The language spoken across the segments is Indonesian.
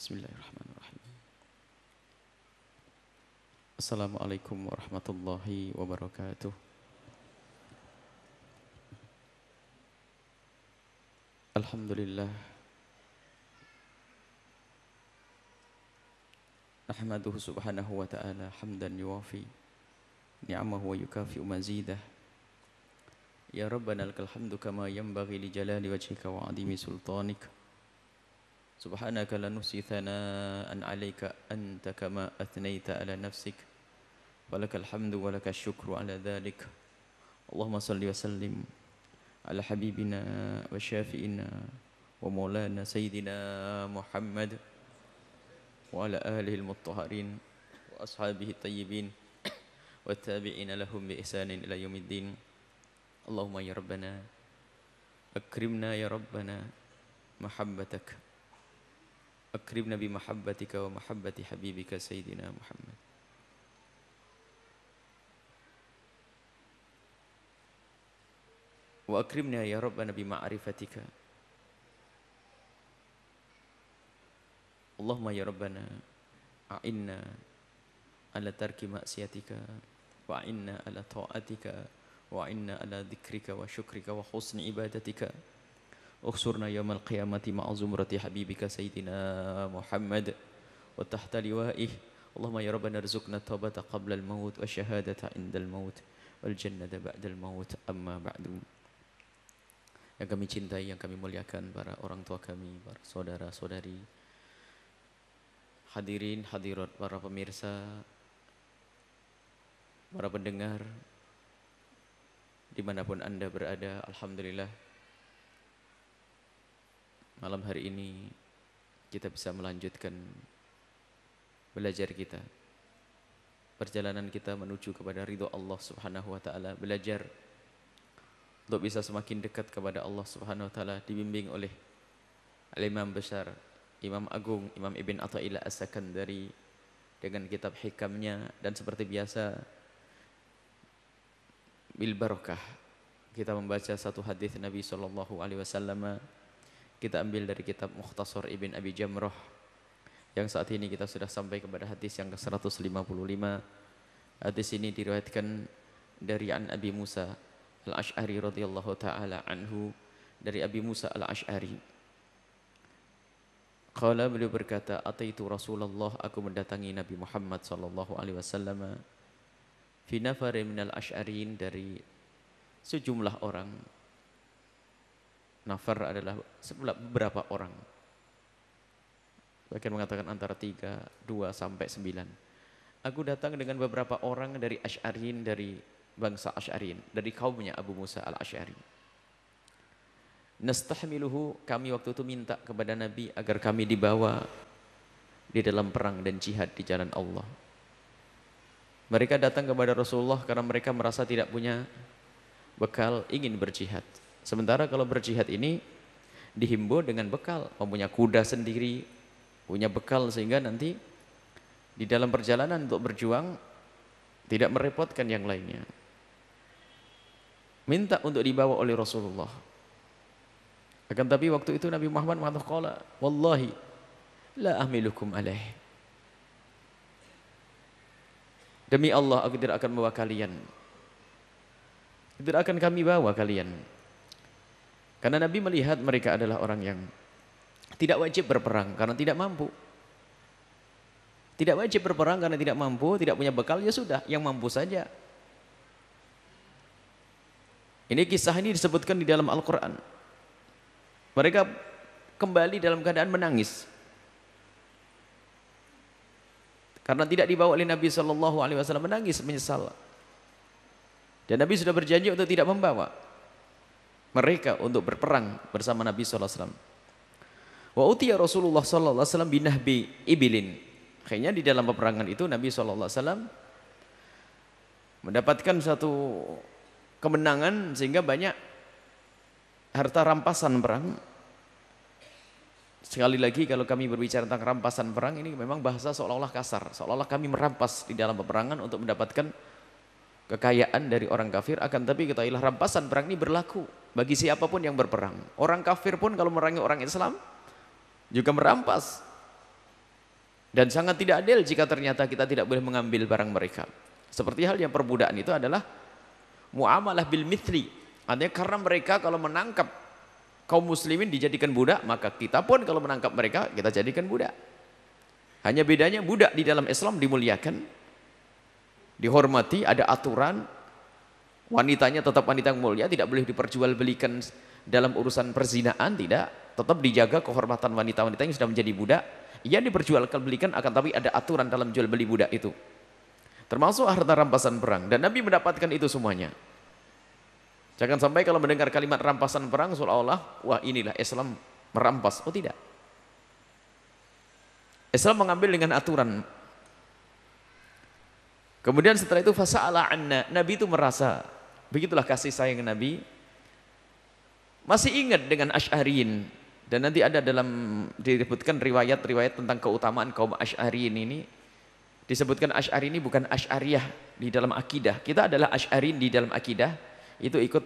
Bismillahirrahmanirrahim. Assalamualaikum warahmatullahi wabarakatuh. Alhamdulillah. Nahmaduhu subhanahu wa ta'ala hamdan yuwafi ni'amahu wa yukafi'u mazidah. Ya Rabbana lakal hamdu kama yanbaghi li jalali wajhika wa 'azimi sultanika. Subhanaka la nuhsi thana'an 'alaika anta kama athnaita 'ala nafsik. Walakal hamdu walakal syukru 'ala dhalik. Allahumma salli wa sallim ala habibina wa syafi'ina wa maulana sayyidina Muhammad wa ala alihi al-mutahharin wa ashabihi at-tayyibin wa tabi'ina lahum bi ihsanin ila yaumiddin. Allahumma ya Rabbana akrimna ya Rabbana mahabbatak. Akrimna bi mahabbatika wa mahabbati habibika sayyidina Muhammad. Wa akrimna ya Rabbana bi ma'rifatika. Allahumma ya Rabbana a'inna ala tarki ma'siyatika wa a'inna ala ta'atika wa a'inna ala dhikrika wa syukrika wa husni ibadatika. Ukhsurna yawmal qiyamati ma'a zumrati habibika sayyidina Muhammad wa tahta liwa'ih. Allahumma ya Rabbana rizukna taubata qabla al-maut wa syahadata indal maut wal jannata ba'dal maut. Amma ba'du. Yang kami cintai, yang kami muliakan, para orang tua kami, para saudara-saudari, hadirin, hadirat, para pemirsa, para pendengar, dimanapun Anda berada, alhamdulillah malam hari ini kita bisa melanjutkan belajar kita, perjalanan kita menuju kepada ridho Allah subhanahu wa ta'ala, belajar untuk bisa semakin dekat kepada Allah subhanahu wa ta'ala, dibimbing oleh Al-Imam besar, Imam Agung, Imam Ibn Atha'illah As-Sakandari dengan kitab hikamnya. Dan seperti biasa bil barakah kita membaca satu hadis Nabi SAW. Kita ambil dari kitab Mukhtasar Ibn Abi Jamrah yang saat ini kita sudah sampai kepada hadis yang ke-155. Hadis ini diriwayatkan dari an Abi Musa Al-Ash'ari radhiyallahu ta'ala anhu, dari Abi Musa Al-Ash'ari. Qala, beliau berkata, ataitu Rasulullah, aku mendatangi Nabi Muhammad sallallahu alaihi wasallam, fi nafarin minal ash'arin, dari sejumlah orang. Nafar adalah beberapa orang. Bahkan mengatakan antara 3, 2 sampai 9. Aku datang dengan beberapa orang dari Ash'arin, dari bangsa Ash'arin, dari kaumnya Abu Musa Al-Ash'ari. Nastahmiluhu, kami waktu itu minta kepada Nabi agar kami dibawa di dalam perang dan jihad di jalan Allah. Mereka datang kepada Rasulullah karena mereka merasa tidak punya bekal, ingin berjihad. Sementara kalau berjihad ini dihimbau dengan bekal, mempunyai kuda sendiri, punya bekal sehingga nanti di dalam perjalanan untuk berjuang tidak merepotkan yang lainnya. Minta untuk dibawa oleh Rasulullah. Akan tapi waktu itu Nabi Muhammad mengatakan, wallahi la ahmilukum alaih. Demi Allah, aku tidak akan membawa kalian. Tidak akan kami bawa kalian. Karena Nabi melihat mereka adalah orang yang tidak wajib berperang karena tidak mampu. Tidak wajib berperang karena tidak mampu, tidak punya bekal, ya sudah, yang mampu saja. Ini kisah ini disebutkan di dalam Al-Quran. Mereka kembali dalam keadaan menangis karena tidak dibawa oleh Nabi SAW, menangis, menyesal. Dan Nabi sudah berjanji untuk tidak membawa mereka untuk berperang bersama Nabi SAW. Wa utiya Rasulullah SAW binahbi ibilin. Akhirnya di dalam peperangan itu Nabi SAW mendapatkan satu kemenangan sehingga banyak harta rampasan perang. Sekali lagi kalau kami berbicara tentang rampasan perang, ini memang bahasa seolah-olah kasar, seolah-olah kami merampas di dalam peperangan untuk mendapatkan kekayaan dari orang kafir. Akan tapi ketahuilah, rampasan perang ini berlaku bagi siapapun yang berperang. Orang kafir pun kalau merangi orang Islam juga merampas. Dan sangat tidak adil jika ternyata kita tidak boleh mengambil barang mereka. Seperti hal yang perbudakan itu adalah muamalah bil mithli. Artinya karena mereka kalau menangkap kaum muslimin dijadikan budak, maka kita pun kalau menangkap mereka kita jadikan budak. Hanya bedanya budak di dalam Islam dimuliakan, dihormati, ada aturan. Wanitanya tetap wanita yang mulia, tidak boleh diperjualbelikan dalam urusan perzinaan, tidak. Tetap dijaga kehormatan wanita-wanita yang sudah menjadi budak. Ia diperjualbelikan, akan tapi ada aturan dalam jual beli budak itu. Termasuk harta rampasan perang, dan Nabi mendapatkan itu semuanya. Jangan sampai kalau mendengar kalimat rampasan perang seolah-olah wah inilah Islam merampas. Oh tidak. Islam mengambil dengan aturan. Kemudian setelah itu fasa'ala anna, Nabi itu merasa, begitulah kasih sayang Nabi. Masih ingat dengan Asy'ariyin, dan nanti ada dalam disebutkan riwayat-riwayat tentang keutamaan kaum Asy'ariyin ini. Disebutkan Asy'ari ini bukan Asy'ariyah di dalam akidah. Kita adalah Asy'ariyin di dalam akidah, itu ikut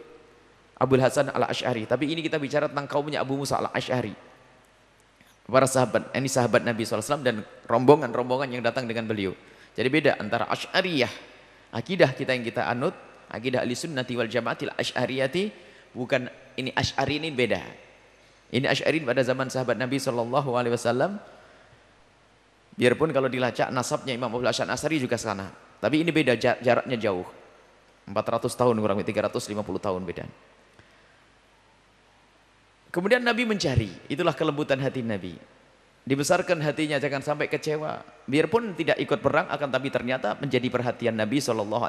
Abul Hasan al-Asy'ari. Tapi ini kita bicara tentang kaumnya Abu Musa al-Asy'ari. Para sahabat, ini sahabat Nabi SAW dan rombongan-rombongan yang datang dengan beliau. Jadi beda antara Asy'ariyah, akidah kita yang kita anut, akidah Ahlussunnati wal Jamaatil Asy'ariyati, bukan ini Asy'ari ini beda. Ini Asy'ari pada zaman sahabat Nabi SAW. Biarpun kalau dilacak nasabnya Imam Abu Hasan al-Asy'ari juga sana. Tapi ini beda, jaraknya jauh. 400 tahun kurang lebih 350 tahun beda. Kemudian Nabi mencari, itulah kelembutan hati Nabi. Dibesarkan hatinya, jangan sampai kecewa. Biarpun tidak ikut perang, akan tapi ternyata menjadi perhatian Nabi SAW.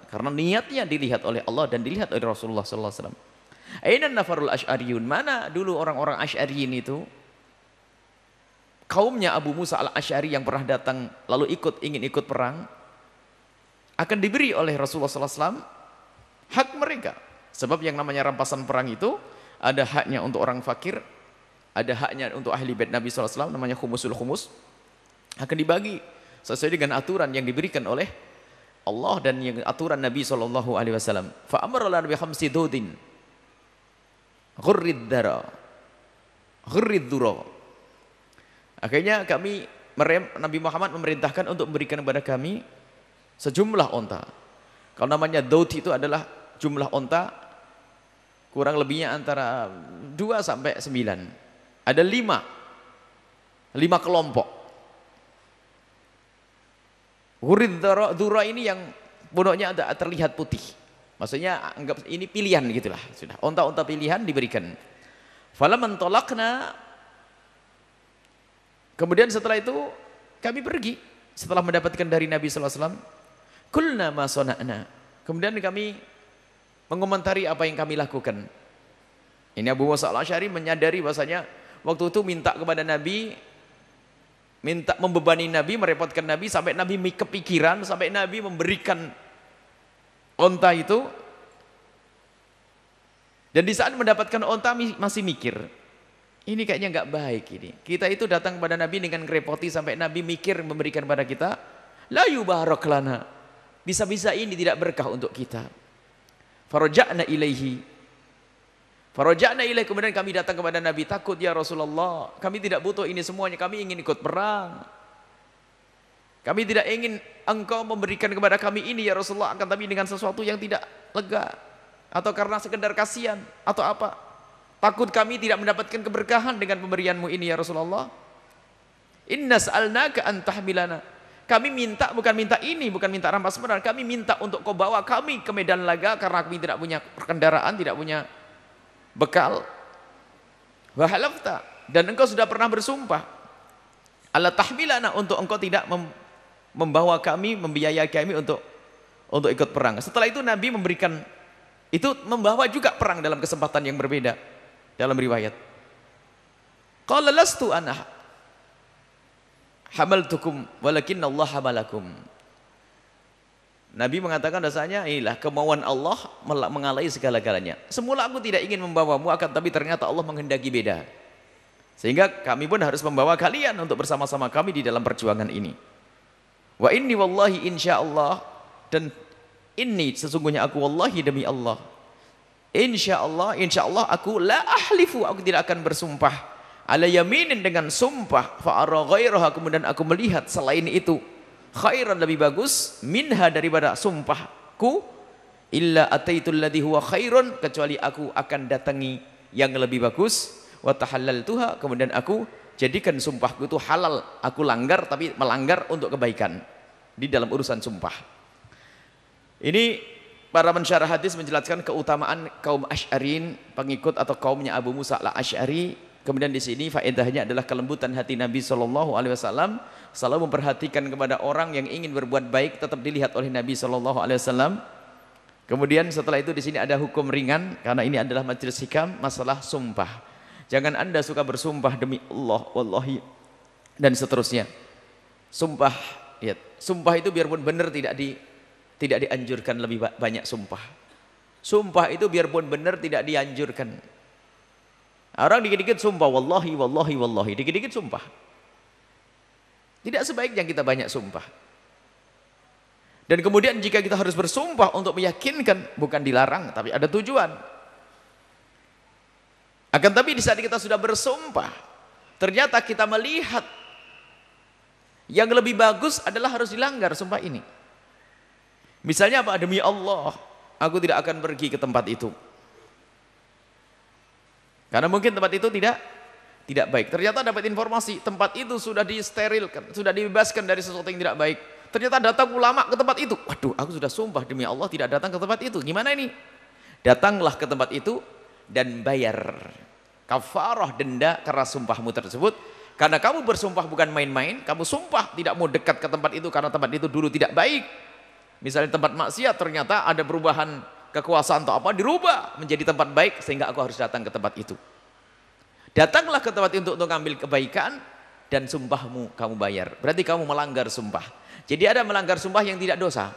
Karena niatnya dilihat oleh Allah dan dilihat oleh Rasulullah SAW. Aina nafarul Asy'ariyun, mana dulu orang-orang Asy'ariyin itu? Kaumnya Abu Musa al-Asy'ari yang pernah datang lalu ingin ikut perang, akan diberi oleh Rasulullah SAW hak mereka. Sebab yang namanya rampasan perang itu ada haknya untuk orang fakir, ada haknya untuk ahli bait Nabi SAW, namanya khumusul khumus, akan dibagi sesuai dengan aturan yang diberikan oleh Allah dan yang aturan Nabi SAW. Fa amara lana bi khamsi dudin ghurrid dara ghurrid dura. Akhirnya Nabi Muhammad memerintahkan untuk memberikan kepada kami sejumlah onta. Kalau namanya daud itu adalah jumlah onta kurang lebihnya antara 2 sampai 9. Ada 5 kelompok. Hurid dhura ini yang pundaknya ada terlihat putih. Maksudnya anggap ini pilihan gitulah, sudah. Onta-onta pilihan diberikan. Falamman talaqna, kemudian setelah itu kami pergi setelah mendapatkan dari Nabi SAW. Kulna ma sana'na. Kemudian kami mengomentari apa yang kami lakukan. Ini Abu Musa al-Asy'ari menyadari bahasanya waktu itu minta kepada Nabi, minta membebani Nabi, merepotkan Nabi, sampai Nabi kepikiran, sampai Nabi memberikan onta itu. Dan di saat mendapatkan onta masih mikir, ini kayaknya nggak baik ini. Kita itu datang kepada Nabi dengan ngerepoti sampai Nabi mikir memberikan pada kita. La yubarak lana. Bisa-bisa ini tidak berkah untuk kita. Faraja'na ilaihi. Faraja'na ilaihi, kemudian kami datang kepada Nabi, takut ya Rasulullah, kami tidak butuh ini semuanya, kami ingin ikut perang. Kami tidak ingin engkau memberikan kepada kami ini ya Rasulullah, akan tapi dengan sesuatu yang tidak lega, atau karena sekedar kasihan atau apa. Takut kami tidak mendapatkan keberkahan dengan pemberianmu ini ya Rasulullah. Inna sa'alnaka an tahmilana. Kami minta, bukan minta ini, bukan minta rampas perang, kami minta untuk kau bawa kami ke medan laga karena kami tidak punya kendaraan, tidak punya bekal. Wa halafta, dan engkau sudah pernah bersumpah ala tahmilana, untuk engkau tidak membawa kami, membiayai kami untuk ikut perang. Setelah itu Nabi memberikan itu, membawa juga perang dalam kesempatan yang berbeda. Dalam riwayat, qala lastu ana hamaltukum walakinna Allah hamalakum. Nabi mengatakan dasarnya inilah kemauan Allah mengalahi segala-galanya. Semula aku tidak ingin membawamu, akan tapi ternyata Allah menghendaki beda. Sehingga kami pun harus membawa kalian untuk bersama-sama kami di dalam perjuangan ini. Wa inni wallahi insyaallah, dan ini sesungguhnya aku wallahi demi Allah. Insya Allah aku la ahlifu, aku tidak akan bersumpah ala yaminin dengan sumpah, fa ara ghairaha, kemudian aku melihat selain itu khairan, lebih bagus, minha, daripada sumpahku, illa ataitul ladzi huwa khairun, kecuali aku akan datangi yang lebih bagus, wa tahallaltuha, kemudian aku jadikan sumpahku itu halal, aku langgar tapi melanggar untuk kebaikan di dalam urusan sumpah. Ini para pensyarah hadis menjelaskan keutamaan kaum Asy'ariyin, pengikut atau kaumnya Abu Musa al-Asy'ari. Kemudian di sini faedahnya adalah kelembutan hati Nabi Shallallahu Alaihi Wasallam, selalu memperhatikan kepada orang yang ingin berbuat baik, tetap dilihat oleh Nabi Shallallahu Alaihi Wasallam. Kemudian setelah itu di sini ada hukum ringan, karena ini adalah majelis hikam, masalah sumpah. Jangan Anda suka bersumpah demi Allah, wallahi, dan seterusnya. Sumpah, ya, sumpah itu biarpun benar tidak dianjurkan lebih banyak sumpah. Sumpah itu biarpun benar tidak dianjurkan. Orang dikit-dikit sumpah, wallahi, wallahi, wallahi, dikit-dikit sumpah. Tidak sebaiknya kita banyak sumpah. Dan kemudian jika kita harus bersumpah untuk meyakinkan, bukan dilarang, tapi ada tujuan. Akan tapi di saat kita sudah bersumpah, ternyata kita melihat yang lebih bagus adalah harus dilanggar sumpah ini. Misalnya apa? Demi Allah, aku tidak akan pergi ke tempat itu. Karena mungkin tempat itu tidak baik. Ternyata dapat informasi tempat itu sudah disterilkan, sudah dibebaskan dari sesuatu yang tidak baik. Ternyata datang ulama ke tempat itu. Waduh, aku sudah sumpah demi Allah tidak datang ke tempat itu. Gimana ini? Datanglah ke tempat itu dan bayar kafarah, denda karena sumpahmu tersebut. Karena kamu bersumpah bukan main-main, kamu sumpah tidak mau dekat ke tempat itu karena tempat itu dulu tidak baik. Misalnya tempat maksiat, ternyata ada perubahan kekuasaan atau apa, dirubah menjadi tempat baik, sehingga aku harus datang ke tempat itu. Datanglah ke tempat itu untuk mengambil kebaikan, dan sumpahmu kamu bayar. Berarti kamu melanggar sumpah. Jadi ada melanggar sumpah yang tidak dosa,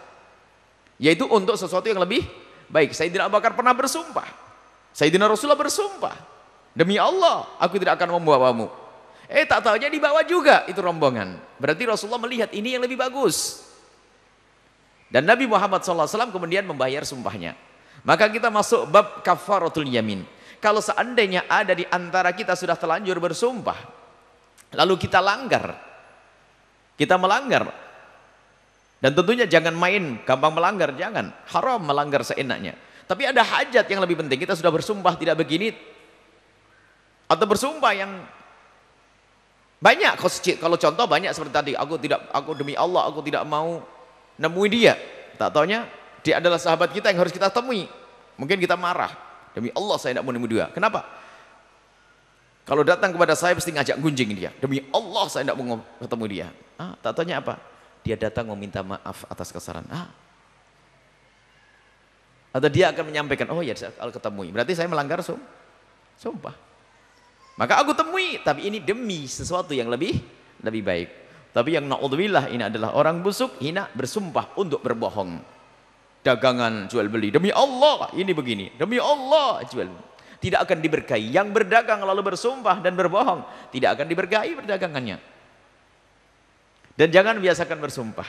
yaitu untuk sesuatu yang lebih baik. Sayyidina Abu Bakar pernah bersumpah, Sayyidina Rasulullah bersumpah, demi Allah aku tidak akan membawamu. Tak tahunya dibawa juga itu rombongan. Berarti Rasulullah melihat ini yang lebih bagus. Dan Nabi Muhammad SAW kemudian membayar sumpahnya. Maka kita masuk bab kafaratul yamin. Kalau seandainya ada di antara kita sudah terlanjur bersumpah, lalu kita langgar, kita melanggar, dan tentunya jangan main, gampang melanggar, jangan, haram melanggar seenaknya. Tapi ada hajat yang lebih penting, kita sudah bersumpah tidak begini, atau bersumpah yang banyak, kalau contoh banyak seperti tadi, aku demi Allah aku tidak mau nemui dia, tak taunya dia adalah sahabat kita yang harus kita temui. Mungkin kita marah, demi Allah saya tidak mau nemui dia. Kenapa? Kalau datang kepada saya pasti ngajak gunjing dia. Demi Allah saya tidak mau ketemu dia. Tak taunya apa? Dia datang meminta maaf atas kesalahan. Atau dia akan menyampaikan, oh ya kalau ketemu, berarti saya melanggar sumpah. Maka aku temui, tapi ini demi sesuatu yang lebih baik. Tapi yang na'udzubillah ini adalah orang busuk, hina, bersumpah untuk berbohong. Dagangan jual beli, demi Allah ini begini, demi Allah jual beli. Tidak akan diberkahi. Yang berdagang lalu bersumpah dan berbohong, tidak akan diberkahi perdagangannya. Dan jangan biasakan bersumpah.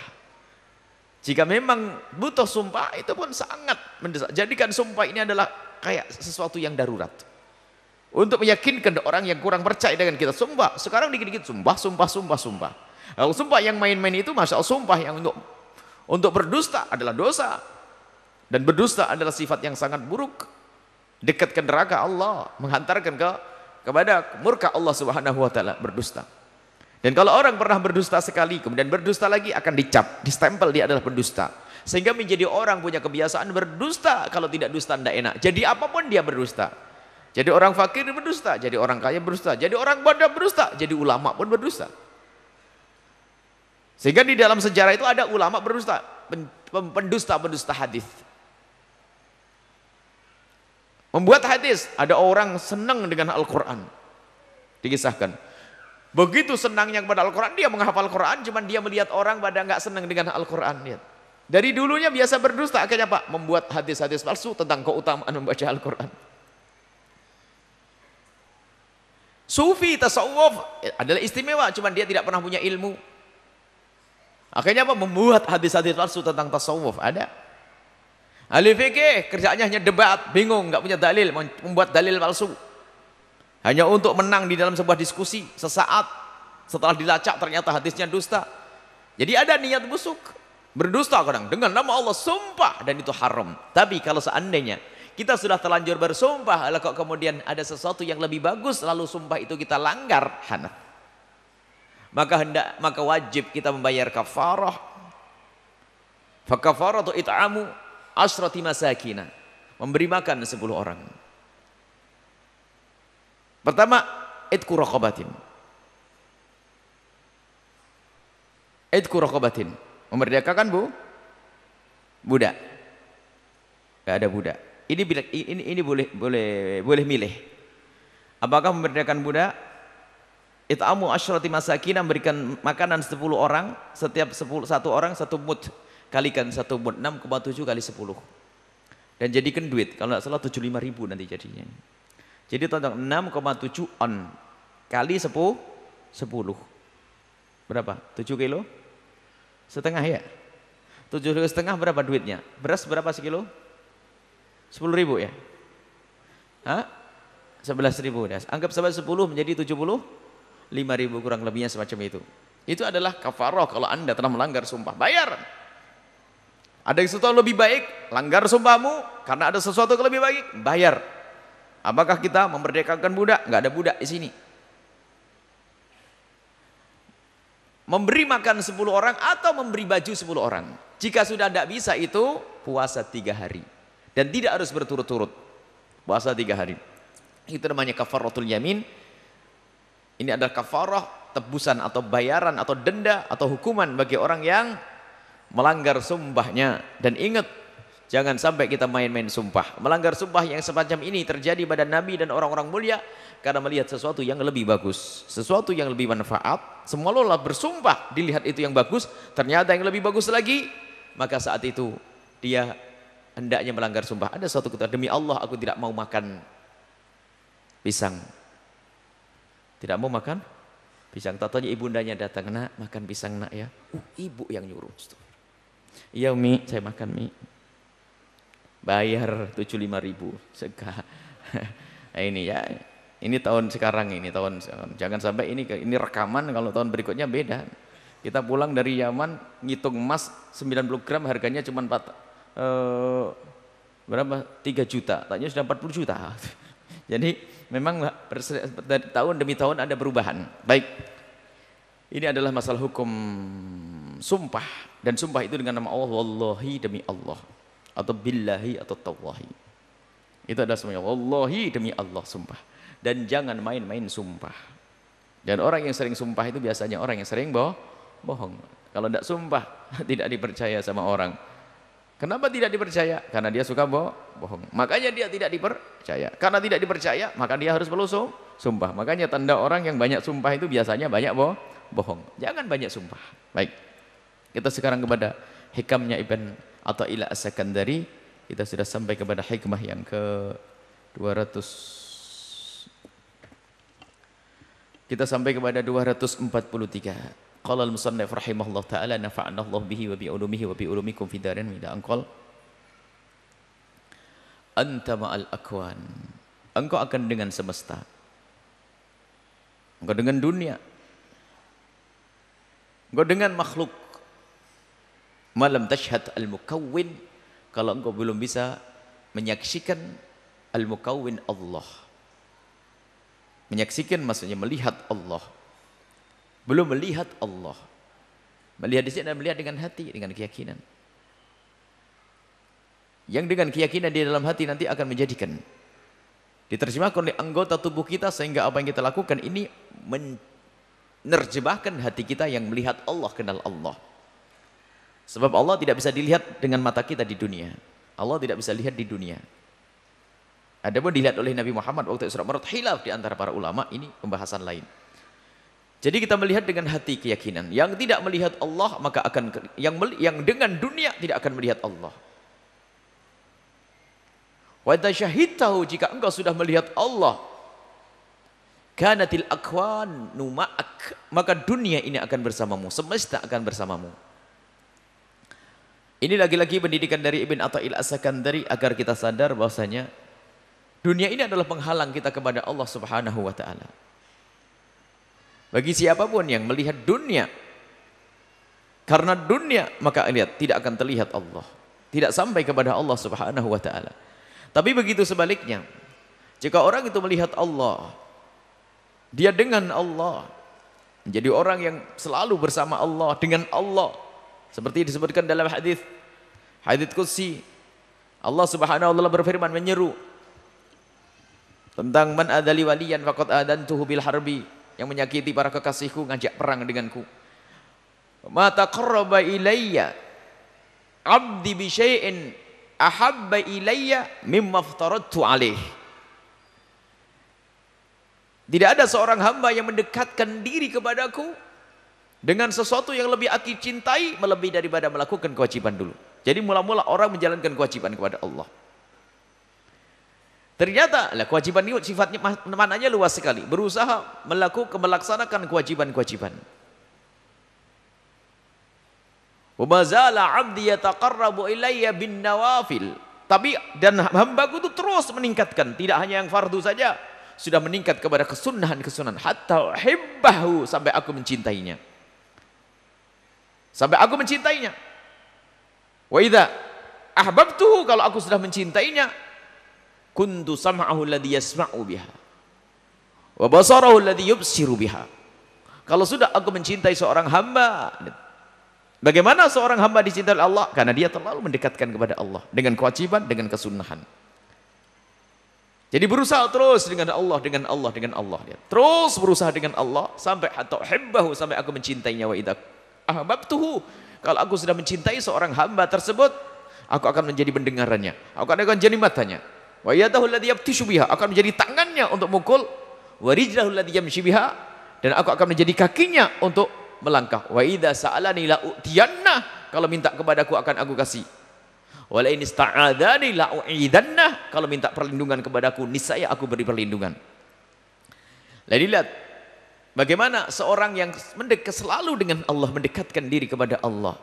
Jika memang butuh sumpah, itu pun sangat mendesak. Jadikan sumpah ini adalah kayak sesuatu yang darurat. Untuk meyakinkan orang yang kurang percaya dengan kita, sumpah. Sekarang dikit-dikit sumpah. Kalau sumpah yang main-main itu, masya Allah, sumpah yang untuk berdusta adalah dosa. Dan berdusta adalah sifat yang sangat buruk. Dekat ke neraka Allah, menghantarkan kepada murka Allah Subhanahu wa taala, berdusta. Dan kalau orang pernah berdusta sekali, kemudian berdusta lagi, akan dicap, distempel dia adalah pendusta. Sehingga menjadi orang punya kebiasaan berdusta. Kalau tidak dusta tidak enak. Jadi apapun dia berdusta. Jadi orang fakir berdusta, jadi orang kaya berdusta, jadi orang bodoh berdusta, jadi ulama pun berdusta. Sehingga di dalam sejarah itu ada ulama berdusta, pendusta hadis. Membuat hadis, ada orang senang dengan Al-Quran. Dikisahkan. Begitu senangnya kepada Al-Quran, dia menghafal Al-Quran, cuman dia melihat orang pada nggak senang dengan Al-Quran. Dari dulunya biasa berdusta, akhirnya Pak, membuat hadis-hadis palsu tentang keutamaan membaca Al-Quran. Sufi, tasawuf adalah istimewa, cuman dia tidak pernah punya ilmu. Akhirnya apa? Membuat hadis-hadis palsu tentang tasawuf. Ada. Ahli fikih kerjaannya hanya debat, bingung, nggak punya dalil, membuat dalil palsu. hanya untuk menang di dalam sebuah diskusi sesaat setelah dilacak ternyata hadisnya dusta. Jadi ada niat busuk, berdusta kadang dengan nama Allah sumpah dan itu haram. Tapi kalau seandainya kita sudah terlanjur bersumpah, lalu kok kemudian ada sesuatu yang lebih bagus lalu sumpah itu kita langgar, hanaf. Maka wajib kita membayar kafarah. Fa kafaratu it'amu asyrati masakina, memberi makan 10 orang. Pertama, idku raqabatin. Idku raqabatin, memerdekakan budak. Enggak ada budak. Ini boleh milih. Apakah memerdekakan budak? It'amu asyrati masakin, memberikan makanan 10 orang, setiap 1 orang 1 mud, kalikan 1 mud, 6,7 kali 10. Dan jadikan duit, kalau tidak salah 75.000 nanti jadinya. Jadi tonton 6,7 on kali 10. Berapa? 7 kilo? Setengah ya? 7 kilo setengah berapa duitnya? Beras berapa sekilo? 10.000 ya? Hah? 11.000 ya. Anggap sampai 10 menjadi 75.000 kurang lebihnya semacam itu. Itu adalah kafarah kalau Anda telah melanggar sumpah. Bayar. Ada yang sesuatu lebih baik, langgar sumpahmu karena ada sesuatu yang lebih baik, bayar. Apakah kita memerdekakan budak? Enggak ada budak di sini. Memberi makan 10 orang atau memberi baju 10 orang. Jika sudah tidak bisa itu puasa 3 hari. Dan tidak harus berturut-turut. Puasa 3 hari. Itu namanya kafaratul yamin. Ini adalah kafarah, tebusan atau bayaran atau denda atau hukuman bagi orang yang melanggar sumpahnya. Dan ingat, jangan sampai kita main-main sumpah. Melanggar sumpah yang semacam ini terjadi pada Nabi dan orang-orang mulia karena melihat sesuatu yang lebih bagus, sesuatu yang lebih manfaat. Semua lelah bersumpah, dilihat itu yang bagus, ternyata yang lebih bagus lagi, maka saat itu dia hendaknya melanggar sumpah. Ada suatu kata, demi Allah aku tidak mau makan pisang. Tidak mau makan pisang. Tatanya ibundanya datang, nak makan pisang nak ya. Ibu yang nyuruh. Iya Mi, saya makan Mi. Bayar 75.000 seka. Ini ya, ini tahun sekarang, ini tahun jangan sampai ini rekaman kalau tahun berikutnya beda. Kita pulang dari Yaman ngitung emas 90 gram harganya cuma berapa? 3 juta. Tanya sudah 40 juta. Jadi memang tahun demi tahun ada perubahan. Baik. Ini adalah masalah hukum sumpah, dan sumpah itu dengan nama Allah, wallahi demi Allah, atau billahi atau tawahi. Itu adalah semuanya wallahi demi Allah sumpah. Dan jangan main-main sumpah. Dan orang yang sering sumpah itu biasanya orang yang sering bohong. Kalau tidak sumpah tidak dipercaya sama orang. Kenapa tidak dipercaya? Karena dia suka bohong. Makanya dia tidak dipercaya. Karena tidak dipercaya, maka dia harus perlu sumpah. Makanya tanda orang yang banyak sumpah itu biasanya banyak bohong. Jangan banyak sumpah. Baik. Kita sekarang kepada hikamnya Ibn Athaillah As-Sakandari. Kita sudah sampai kepada hikmah yang ke 200. Kita sampai kepada 243. Qala al-musannif rahimahullah ta'ala nafa'ana Allah bihi wa bi ulumihi wa bi ulumikum fi darin ila anqal. Anta ma'al akwan. Engkau akan dengan semesta. Engkau dengan dunia. Engkau dengan makhluk. Malam tashhad al-mukawwin, kalau engkau belum bisa menyaksikan al-mukawwin Allah. Menyaksikan maksudnya melihat Allah. Belum melihat Allah. Melihat di sini adalah melihat dengan hati, dengan keyakinan. Yang dengan keyakinan di dalam hati nanti akan menjadikan diterjemahkan oleh anggota tubuh kita sehingga apa yang kita lakukan ini menerjemahkan hati kita yang melihat Allah, kenal Allah. Sebab Allah tidak bisa dilihat dengan mata kita di dunia. Allah tidak bisa lihat di dunia. Adapun dilihat oleh Nabi Muhammad waktu Isra Mi'raj, khilaf di antara para ulama, ini pembahasan lain. Jadi kita melihat dengan hati keyakinan. Yang tidak melihat Allah maka akan yang dengan dunia tidak akan melihat Allah. Wa tasyahidtahu, jika engkau sudah melihat Allah, kanatil akwanu ma'ak, maka dunia ini akan bersamamu, semesta akan bersamamu. Ini lagi-lagi pendidikan dari Ibn Athaillah As-Sakandari agar kita sadar bahwasanya Dunia ini adalah penghalang kita kepada Allah Subhanahu wa taala. Bagi siapapun yang melihat dunia karena dunia, maka lihat tidak akan terlihat Allah. Tidak sampai kepada Allah Subhanahu wa taala. Tapi begitu sebaliknya, jika orang itu melihat Allah, dia dengan Allah, menjadi orang yang selalu bersama Allah, dengan Allah. Seperti disebutkan dalam hadis qudsi, Allah Subhanahu wa taala berfirman menyeru tentang man adali waliyan faqad adantuhu bil harbi, yang menyakiti para kekasihku ngajak perang denganku. Ma taqarraba ilayya 'abdi bi syai'in ahabba ilayya mimma aftaradtu alaih. Tidak ada seorang hamba yang mendekatkan diri kepadaku dengan sesuatu yang lebih aku cintai melebihi daripada melakukan kewajiban dulu. Jadi mula-mula orang menjalankan kewajiban kepada Allah. Ternyata kewajiban ini sifatnya maknanya luas sekali. Berusaha melaksanakan kewajiban-kewajiban. Wa mazala 'abdi yataqarrabu ilayya bin nawafil. Tapi dan hambaku itu terus meningkatkan, tidak hanya yang fardu saja, sudah meningkat kepada kesunahan-kesunahan hatta uhibbahu, sampai aku mencintainya. Sampai aku mencintainya. Wa idza ahbabtuhu, kalau aku sudah mencintainya, kuntu sam'ahu alladhi yasma'u biha wa basarahu alladhi yubsiru biha. Kalau sudah aku mencintai seorang hamba, bagaimana seorang hamba dicintai oleh Allah? Karena dia terlalu mendekatkan kepada Allah dengan kewajiban, dengan kesunahan. Jadi berusaha terus dengan Allah, dengan Allah, dengan Allah. Terus berusaha dengan Allah sampai hatta uhibbahu, sampai aku mencintainya. Wa idza ahbabtuhu, kalau aku sudah mencintai seorang hamba tersebut, aku akan menjadi pendengarannya, aku akan menjadi matanya. Wa yadahu alladhi yabtishu biha, akan menjadi tangannya untuk mukul. Wa rijlahu alladhi yamshi biha, dan aku akan menjadi kakinya untuk melangkah. Wa idza sa'alani la u'tiyanna, kalau minta kepadaku akan aku kasih. Wa la in ista'adzani la u'idanna, kalau minta perlindungan kepadaku niscaya aku beri perlindungan. Lalu lihat bagaimana seorang yang mendekat selalu dengan Allah, mendekatkan diri kepada Allah.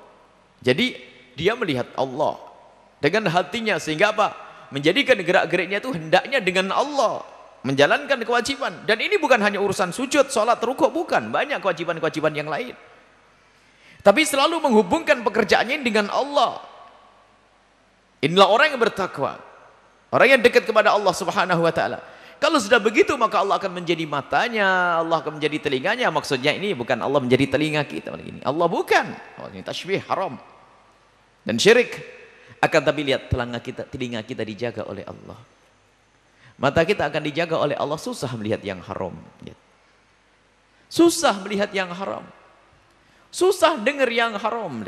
Jadi dia melihat Allah dengan hatinya, sehingga apa? Menjadikan gerak-geriknya itu hendaknya dengan Allah, menjalankan kewajiban. Dan ini bukan hanya urusan sujud, sholat, rukuk, bukan. Banyak kewajiban-kewajiban yang lain. Tapi selalu menghubungkan pekerjaannya dengan Allah. Inilah orang yang bertakwa, orang yang dekat kepada Allah Subhanahu wa taala. Kalau sudah begitu, maka Allah akan menjadi matanya, Allah akan menjadi telinganya. Maksudnya ini bukan Allah menjadi telinga kita. Ini Allah bukan. Oh, ini tasybih haram dan syirik. Akan tapi lihat telinga kita dijaga oleh Allah. Mata kita akan dijaga oleh Allah. Susah melihat yang haram. Susah melihat yang haram. Susah dengar yang haram.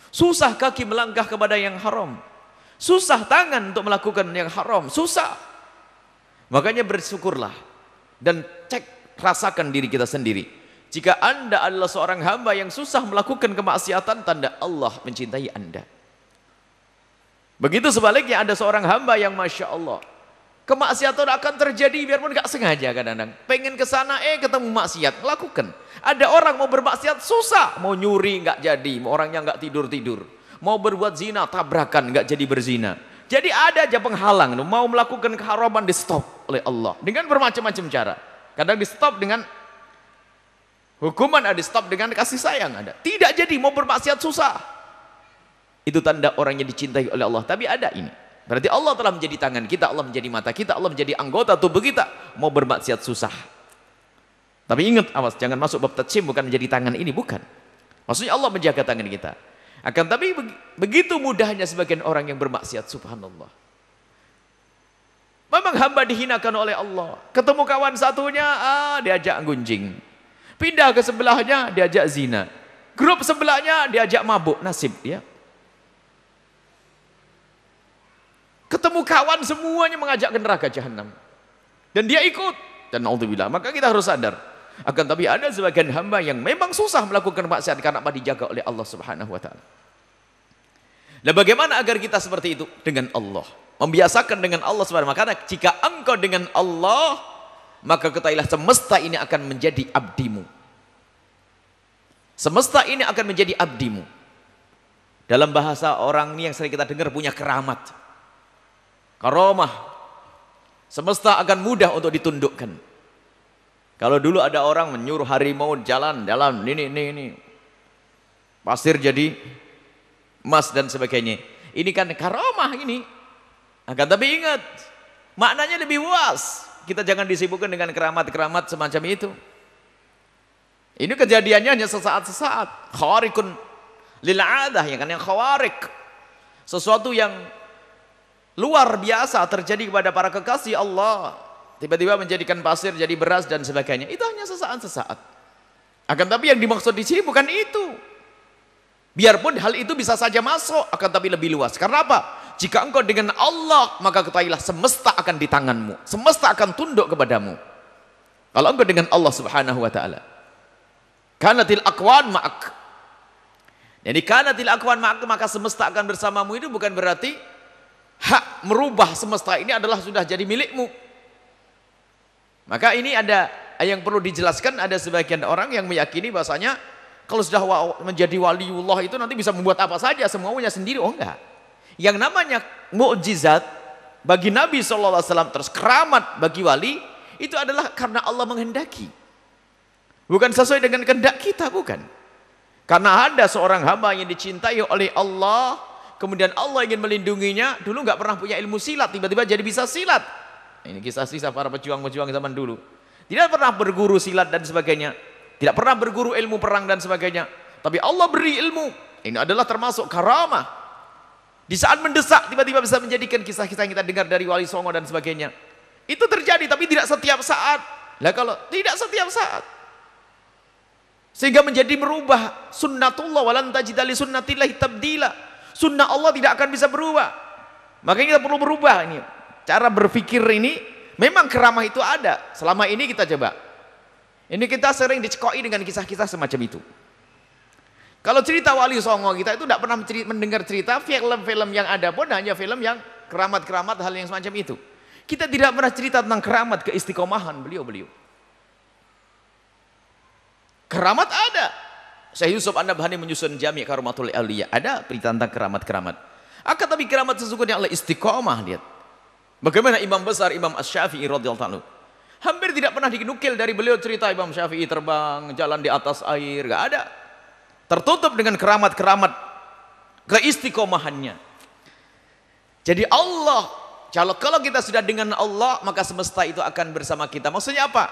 Susah kaki melangkah kepada yang haram. Susah tangan untuk melakukan yang haram. Susah. Makanya bersyukurlah dan rasakan diri kita sendiri. Jika Anda adalah seorang hamba yang susah melakukan kemaksiatan, tanda Allah mencintai Anda. Begitu sebaliknya, ada seorang hamba yang Masya Allah, kemaksiatan akan terjadi biarpun gak sengaja kadang-kadang. Pengen ke sana, ketemu maksiat, lakukan. Ada orang mau bermaksiat susah, mau nyuri gak jadi, orangnya gak tidur-tidur. Mau berbuat zina, tabrakan, gak jadi berzina. Jadi ada aja penghalang, mau melakukan keharaman di stop oleh Allah. Dengan bermacam-macam cara. Kadang di stop dengan hukuman, ada di stop dengan kasih sayang. Ada. Tidak jadi, mau bermaksiat susah. Itu tanda orang yang dicintai oleh Allah. Tapi ada ini. Berarti Allah telah menjadi tangan kita, Allah menjadi mata kita, Allah menjadi anggota tubuh kita. Mau bermaksiat susah. Tapi ingat, awas, jangan masuk bab tatsim, bukan menjadi tangan ini, bukan. Maksudnya Allah menjaga tangan kita. Akan tapi begitu mudahnya sebagian orang yang bermaksiat, subhanallah. Memang hamba dihinakan oleh Allah. Ketemu kawan satunya, diajak gunjing. Pindah ke sebelahnya, diajak zina. Grup sebelahnya, diajak mabuk, nasib dia. Ketemu kawan semuanya mengajak ke neraka jahanam. Dan dia ikut. Dan naudzubillah, maka kita harus sadar. Akan tapi ada sebagian hamba yang memang susah melakukan maksiat karena apa? Dijaga oleh Allah Subhanahu wa taala. Nah, bagaimana agar kita seperti itu? Dengan Allah. Membiasakan dengan Allah Subhanahu wa taala. Karena jika engkau dengan Allah, maka ketahuilah semesta ini akan menjadi abdimu. Semesta ini akan menjadi abdimu. Dalam bahasa orang ini yang sering kita dengar punya keramat. Karamah. Semesta akan mudah untuk ditundukkan. Kalau dulu ada orang menyuruh harimau jalan, ini. Pasir jadi emas dan sebagainya. Ini kan karamah ini. Akan tapi ingat, maknanya lebih luas. Kita jangan disibukkan dengan keramat-keramat semacam itu. Ini kejadiannya hanya sesaat-sesaat. Khawarikun lil'adah, ya kan, yang khawarik. Sesuatu yang luar biasa terjadi kepada para kekasih Allah. Tiba-tiba menjadikan pasir jadi beras dan sebagainya. Itu hanya sesaat-sesaat. Akan tapi yang dimaksud di sini bukan itu. Biarpun hal itu bisa saja masuk, akan tapi lebih luas. Karena apa? Jika engkau dengan Allah, maka ketahuilah semesta akan di tanganmu. Semesta akan tunduk kepadamu. Kalau engkau dengan Allah Subhanahu wa taala. Kanatil aqwan ma'ak. Jadi kanatil aqwan ma'ak, maka semesta akan bersamamu, itu bukan berarti hak merubah semesta ini adalah sudah jadi milikmu. Maka ini ada yang perlu dijelaskan. Ada sebagian orang yang meyakini bahasanya kalau sudah menjadi waliullah itu nanti bisa membuat apa saja, semuanya sendiri. Oh enggak. Yang namanya mukjizat bagi Nabi SAW, terus keramat bagi wali, itu adalah karena Allah menghendaki. Bukan sesuai dengan kehendak kita, bukan. Karena ada seorang hamba yang dicintai oleh Allah, kemudian Allah ingin melindunginya. Dulu nggak pernah punya ilmu silat, tiba-tiba jadi bisa silat. Ini kisah-kisah para pejuang-pejuang zaman dulu. Tidak pernah berguru silat dan sebagainya. Tidak pernah berguru ilmu perang dan sebagainya. Tapi Allah beri ilmu. Ini adalah termasuk karamah. Di saat mendesak, tiba-tiba bisa menjadikan kisah-kisah yang kita dengar dari Wali Songo dan sebagainya. Itu terjadi, tapi tidak setiap saat. Lah kalau tidak setiap saat. Sehingga menjadi merubah sunnatullah. Walan tajida li sunnatillahi tabdila. Sunnah Allah tidak akan bisa berubah. Makanya kita perlu berubah ini. Cara berpikir ini, memang keramah itu ada. Selama ini kita coba. Ini kita sering dicekoi dengan kisah-kisah semacam itu. Kalau cerita Wali Songo, kita itu tidak pernah mendengar cerita film-film yang ada pun hanya film yang keramat-keramat, hal yang semacam itu. Kita tidak pernah cerita tentang keramat keistiqomahan beliau-beliau. Keramat ada. Syekh Yusuf An-Nabhani menyusun Jami' Karomatul Auliya. Ada berita tentang keramat-keramat. Akan tapi keramat sesungguhnya adalah istiqomah, lihat. Bagaimana Imam besar Imam Asy-Syafi'i radhiyallahu anhu. Hampir tidak pernah dinukil dari beliau cerita Imam Syafi'i terbang, jalan di atas air, enggak ada. Tertutup dengan keramat-keramat keistiqomahannya. Jadi Allah, kalau kita sudah dengan Allah, maka semesta itu akan bersama kita. Maksudnya apa?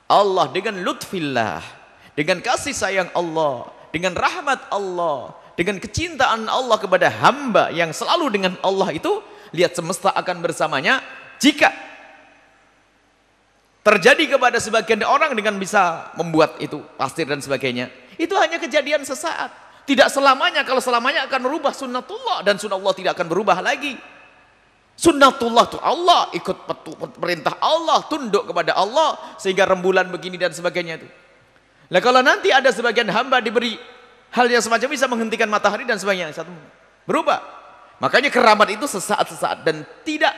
Allah dengan lutfillah, dengan kasih sayang Allah, dengan rahmat Allah, dengan kecintaan Allah kepada hamba yang selalu dengan Allah itu, lihat semesta akan bersamanya. Jika terjadi kepada sebagian orang dengan bisa membuat itu pasir dan sebagainya, itu hanya kejadian sesaat, tidak selamanya. Kalau selamanya akan merubah sunnatullah, dan sunnatullah tidak akan berubah lagi. Sunnatullah itu Allah, ikut perintah Allah, tunduk kepada Allah, sehingga rembulan begini dan sebagainya itu. Nah kalau nanti ada sebagian hamba diberi hal yang semacam bisa menghentikan matahari dan sebagainya, satu berubah. Makanya keramat itu sesaat-sesaat dan tidak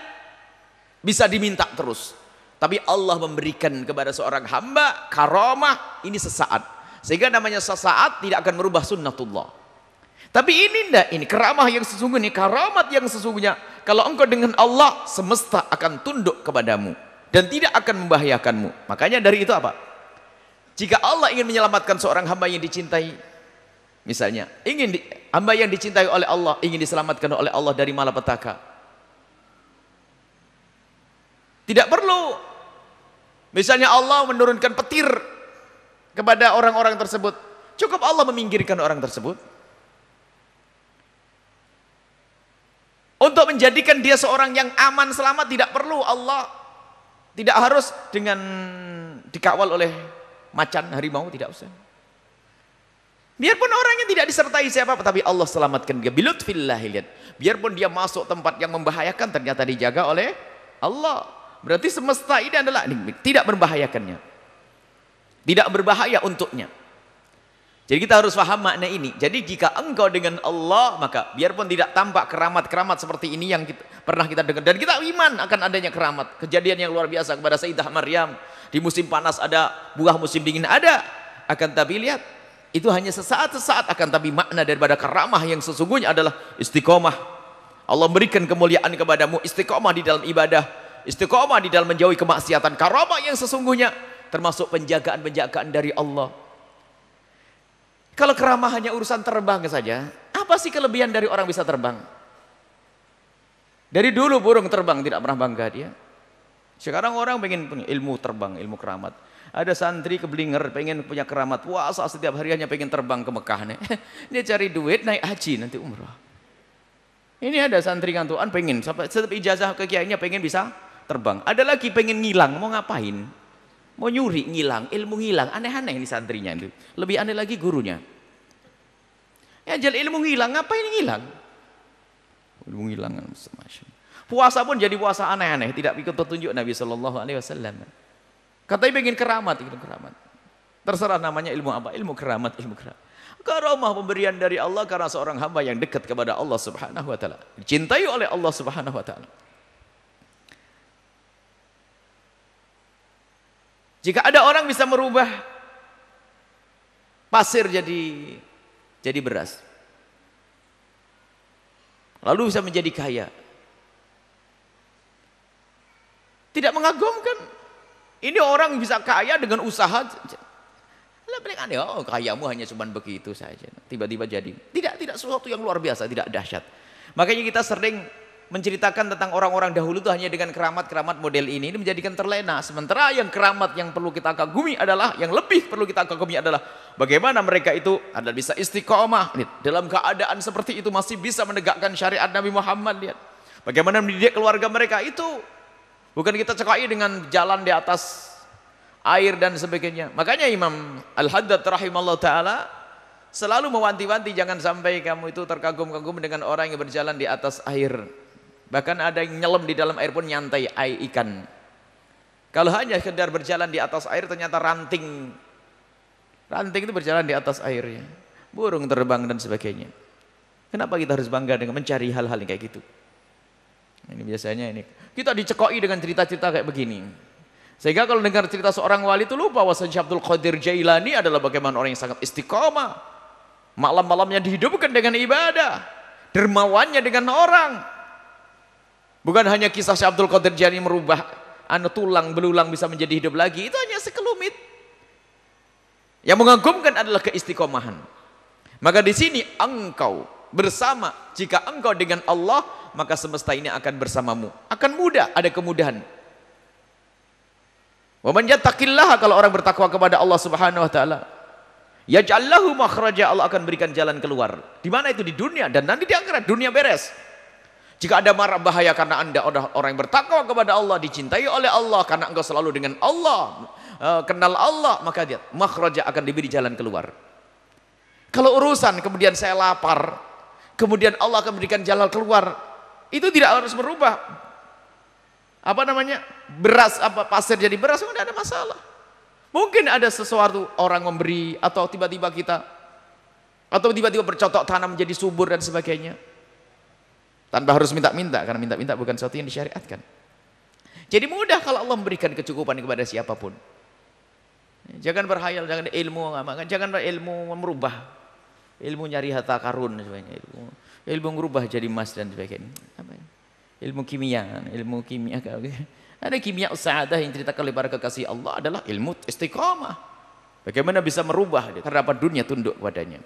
bisa diminta terus. Tapi Allah memberikan kepada seorang hamba karamah ini sesaat. Sehingga namanya sesaat tidak akan merubah sunnatullah. Tapi ini enggak, ini karamah yang sesungguhnya, karamat yang sesungguhnya. Kalau engkau dengan Allah, semesta akan tunduk kepadamu dan tidak akan membahayakanmu. Makanya dari itu apa? Jika Allah ingin menyelamatkan seorang hamba yang dicintai, misalnya, hamba yang dicintai oleh Allah, ingin diselamatkan oleh Allah dari malapetaka. Tidak perlu, misalnya Allah menurunkan petir kepada orang-orang tersebut. Cukup Allah meminggirkan orang tersebut. Untuk menjadikan dia seorang yang aman, selamat, tidak perlu Allah. Tidak harus dengan dikawal oleh macan, harimau, tidak usah. Biarpun orangnya tidak disertai siapa, tapi Allah selamatkan dia. Bilutfillah, lihat. Biarpun dia masuk tempat yang membahayakan, ternyata dijaga oleh Allah. Berarti semesta ini adalah tidak membahayakannya. Tidak berbahaya untuknya. Jadi kita harus paham makna ini. Jadi jika engkau dengan Allah, maka biarpun tidak tampak keramat-keramat seperti ini yang pernah kita dengar. Dan kita iman akan adanya keramat. Kejadian yang luar biasa kepada Sayyidah Maryam. Di musim panas ada, buah musim dingin ada. Akan tapi lihat, itu hanya sesaat-sesaat. Akan tapi makna daripada karamah yang sesungguhnya adalah istiqomah. Allah berikan kemuliaan kepadamu, istiqomah di dalam ibadah. istiqomah di dalam menjauhi kemaksiatan. Karamah yang sesungguhnya termasuk penjagaan-penjagaan dari Allah. Kalau keramah hanya urusan terbang saja, apa sih kelebihan dari orang bisa terbang? Dari dulu burung terbang tidak pernah bangga dia. Sekarang orang pengen punya ilmu terbang, ilmu keramat. Ada santri keblinger pengen punya keramat, puasa setiap hari hanya pengen terbang ke Mekah nih. Dia cari duit naik haji nanti umrah. Ini ada santri kantuan pengen sampai setiap ijazah ke kiainya pengen bisa terbang. Ada lagi pengen ngilang, mau ngapain? Mau nyuri ngilang, ilmu ngilang, aneh-aneh ini santrinya itu. Lebih aneh lagi gurunya. Ya jual ilmu ngilang, ngapain ngilang? Ilmu ngilang, masya. Puasa pun jadi puasa aneh-aneh, tidak ikut petunjuk Nabi Shallallahu Alaihi Wasallam. Katanya pengen keramat, ilmu keramat. Terserah namanya ilmu apa, ilmu keramat, ilmu keramat. Karamah pemberian dari Allah karena seorang hamba yang dekat kepada Allah Subhanahu Wa Taala, dicintai oleh Allah Subhanahu Wa Taala. Jika ada orang bisa merubah pasir jadi beras, lalu bisa menjadi kaya, tidak mengagumkan. Ini orang bisa kaya dengan usaha. Paling aneh, oh kayamu hanya cuma begitu saja, tiba-tiba jadi. Tidak sesuatu yang luar biasa, tidak dahsyat. Makanya kita sering menceritakan tentang orang-orang dahulu itu hanya dengan keramat-keramat model ini menjadikan terlena. Sementara yang keramat yang perlu kita kagumi adalah, yang lebih perlu kita kagumi adalah bagaimana mereka itu adalah bisa istiqomah. Dalam keadaan seperti itu masih bisa menegakkan syariat Nabi Muhammad. Lihat bagaimana mendidik keluarga mereka itu. Bukan kita cekai dengan jalan di atas air dan sebagainya. Makanya Imam Al-Haddad rahimahullah ta'ala selalu mewanti-wanti jangan sampai kamu itu terkagum-kagum dengan orang yang berjalan di atas air. Bahkan ada yang nyelam di dalam air pun nyantai ikan. Kalau hanya sekedar berjalan di atas air ternyata ranting itu berjalan di atas airnya. Burung terbang dan sebagainya. Kenapa kita harus bangga dengan mencari hal-hal yang kayak gitu? Ini biasanya ini kita dicekoi dengan cerita-cerita kayak begini, sehingga kalau dengar cerita seorang wali itu lupa bahwa Syekh Abdul Qadir Jailani adalah bagaimana orang yang sangat istiqomah, malam-malamnya dihidupkan dengan ibadah, dermawannya dengan orang. Bukan hanya kisah Syekh Abdul Qadir Jailani merubah tulang belulang bisa menjadi hidup lagi, itu hanya sekelumit. Yang mengagumkan adalah keistiqomahan. Maka di sini engkau bersama, jika engkau dengan Allah, maka semesta ini akan bersamamu, akan mudah, ada kemudahan. Wa man yattaqillaha, kalau orang bertakwa kepada Allah Subhanahu wa taala, yaj'al lahu makhraja, Allah akan berikan jalan keluar. Di mana itu? Di dunia dan nanti di akhirat, dunia beres. Jika ada mara bahaya karena Anda orang yang bertakwa kepada Allah, dicintai oleh Allah karena engkau selalu dengan Allah, kenal Allah, maka dia makhraja, akan diberi jalan keluar. Kalau urusan kemudian saya lapar, kemudian Allah akan berikan jalan keluar, itu tidak harus berubah. Apa namanya? Beras, pasir jadi beras, tidak ada masalah. Mungkin ada sesuatu orang memberi, atau tiba-tiba kita, atau tiba-tiba bercocok tanam menjadi subur dan sebagainya. Tanpa harus minta-minta, karena minta-minta bukan sesuatu yang disyariatkan. Jadi mudah kalau Allah memberikan kecukupan kepada siapapun. Jangan berhayal, jangan ilmu, jangan ilmu merubah, ilmu nyari harta karun, ilmu merubah jadi emas dan sebagainya. Ilmu kimia, ada kimia usahadah yang ceritakan oleh para kekasih Allah adalah ilmu istiqamah. Bagaimana bisa merubah terdapat dunia tunduk padanya.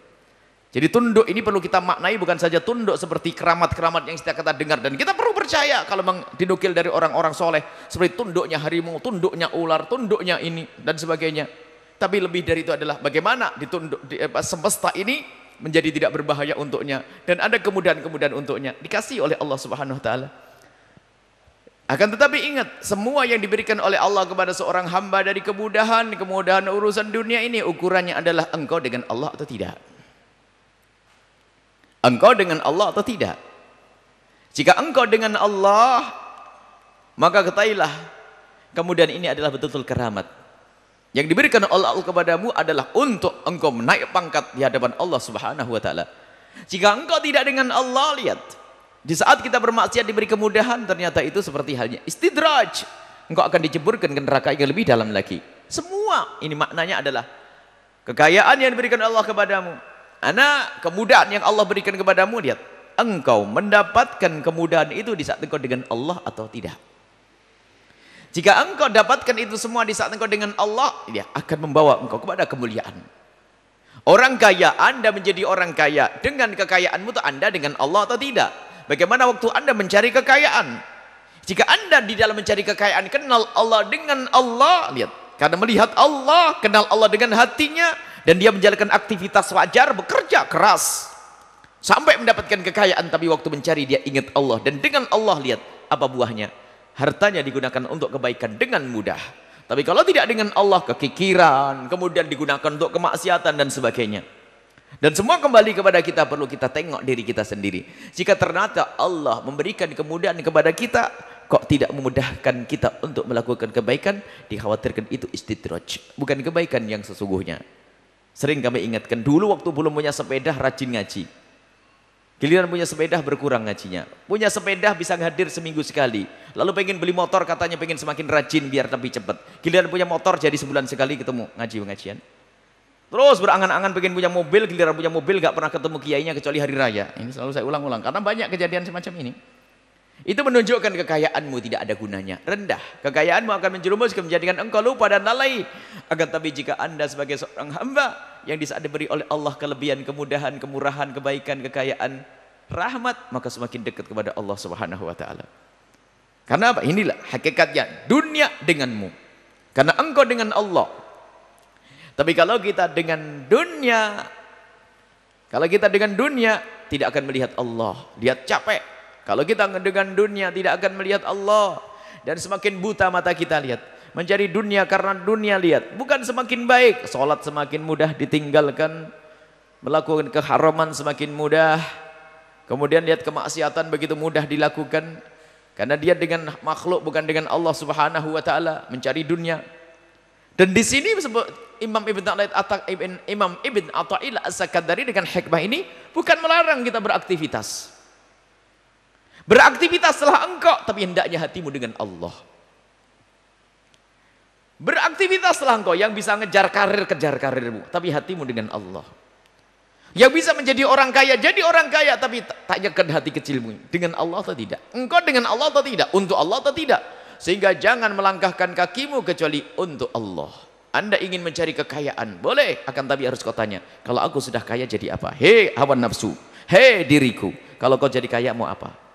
Jadi tunduk ini perlu kita maknai, bukan saja tunduk seperti keramat-keramat yang kita dengar, dan kita perlu percaya kalau dinukil dari orang-orang soleh seperti tunduknya harimau, tunduknya ular, tunduknya ini dan sebagainya. Tapi lebih dari itu adalah bagaimana semesta ini menjadi tidak berbahaya untuknya dan ada kemudahan-kemudahan untuknya, dikasih oleh Allah Subhanahu wa taala. Akan tetapi ingat, semua yang diberikan oleh Allah kepada seorang hamba dari kemudahan urusan dunia ini, ukurannya adalah engkau dengan Allah atau tidak. Engkau dengan Allah atau tidak. Jika engkau dengan Allah, maka ketahuilah kemudian ini adalah betul-betul keramat. Yang diberikan oleh Allah kepadamu adalah untuk engkau menaik pangkat di hadapan Allah Subhanahu wa taala. Jika engkau tidak dengan Allah, lihat, di saat kita bermaksiat diberi kemudahan, ternyata itu seperti halnya istidraj. Engkau akan diceburkan ke neraka yang lebih dalam lagi. Semua ini maknanya adalah kekayaan yang diberikan Allah kepadamu. Kemudahan yang Allah berikan kepadamu, lihat, engkau mendapatkan kemudahan itu di saat engkau dengan Allah atau tidak. Jika engkau dapatkan itu semua di saat engkau dengan Allah, dia akan membawa engkau kepada kemuliaan. Orang kaya, Anda menjadi orang kaya dengan kekayaanmu itu Anda dengan Allah atau tidak? Bagaimana waktu Anda mencari kekayaan? Jika Anda di dalam mencari kekayaan kenal Allah dengan Allah, lihat, karena melihat Allah, kenal Allah dengan hatinya, dan dia menjalankan aktivitas wajar, bekerja keras sampai mendapatkan kekayaan, tapi waktu mencari dia ingat Allah, dan dengan Allah, lihat apa buahnya. Hartanya digunakan untuk kebaikan dengan mudah. Tapi kalau tidak dengan Allah, kekikiran, kemudian digunakan untuk kemaksiatan dan sebagainya. Dan semua kembali kepada kita, perlu kita tengok diri kita sendiri. Jika ternyata Allah memberikan kemudahan kepada kita, kok tidak memudahkan kita untuk melakukan kebaikan, dikhawatirkan itu istidraj, bukan kebaikan yang sesungguhnya. Sering kami ingatkan, dulu waktu belum punya sepeda rajin ngaji. Giliran punya sepeda berkurang ngajinya. Punya sepeda bisa hadir seminggu sekali. Lalu pengen beli motor, katanya pengen semakin rajin biar lebih cepat. Giliran punya motor jadi sebulan sekali ketemu ngaji-ngajian. Terus berangan-angan pengen punya mobil, giliran punya mobil gak pernah ketemu kiainya kecuali hari raya. Ini selalu saya ulang-ulang karena banyak kejadian semacam ini. Itu menunjukkan kekayaanmu tidak ada gunanya, rendah. Kekayaanmu akan menjerumuskan menjadikan engkau lupa dan lalai. Akan tapi jika Anda sebagai seorang hamba yang di saat diberi oleh Allah kelebihan, kemudahan, kemurahan, kebaikan, kekayaan, rahmat, maka semakin dekat kepada Allah Subhanahu wa taala. Karena apa? Inilah hakikatnya dunia denganmu. Karena engkau dengan Allah. Tapi kalau kita dengan dunia, tidak akan melihat Allah, lihat capek. Kalau kita dengan dunia tidak akan melihat Allah, dan semakin buta mata kita, lihat mencari dunia karena dunia, lihat bukan semakin baik, sholat semakin mudah ditinggalkan, melakukan keharaman semakin mudah, kemudian lihat kemaksiatan begitu mudah dilakukan, karena dia dengan makhluk bukan dengan Allah Subhanahu wa taala, mencari dunia. Dan di sini Imam Ibn Athaillah As-Sakandari dengan hikmah ini bukan melarang kita beraktivitas. Beraktivitaslah engkau, tapi hendaknya hatimu dengan Allah. Beraktivitaslah engkau yang bisa ngejar karir, kejar karirmu, tapi hatimu dengan Allah. Yang bisa menjadi orang kaya, jadi orang kaya, tapi tanyakan hati kecilmu, dengan Allah atau tidak? Engkau dengan Allah atau tidak? Untuk Allah atau tidak? Sehingga jangan melangkahkan kakimu kecuali untuk Allah. Anda ingin mencari kekayaan, boleh, akan tapi harus kau tanya, kalau aku sudah kaya jadi apa? Hei hawa nafsu, hei diriku, kalau kau jadi kaya mau apa?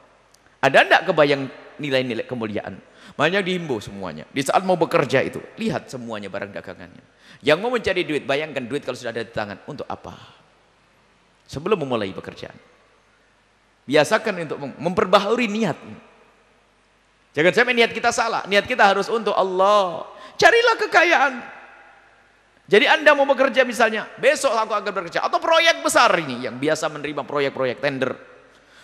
Ada enggak kebayang nilai-nilai kemuliaan? Makanya dihimbau semuanya. Di saat mau bekerja itu, lihat semuanya barang dagangannya. Yang mau mencari duit, bayangkan duit kalau sudah ada di tangan, untuk apa? Sebelum memulai pekerjaan. Biasakan untuk memperbaharui niat. Jangan sampai niat kita salah. Niat kita harus untuk Allah. Carilah kekayaan. Jadi Anda mau bekerja misalnya, besok aku akan bekerja. Atau proyek besar ini, yang biasa menerima proyek-proyek tender.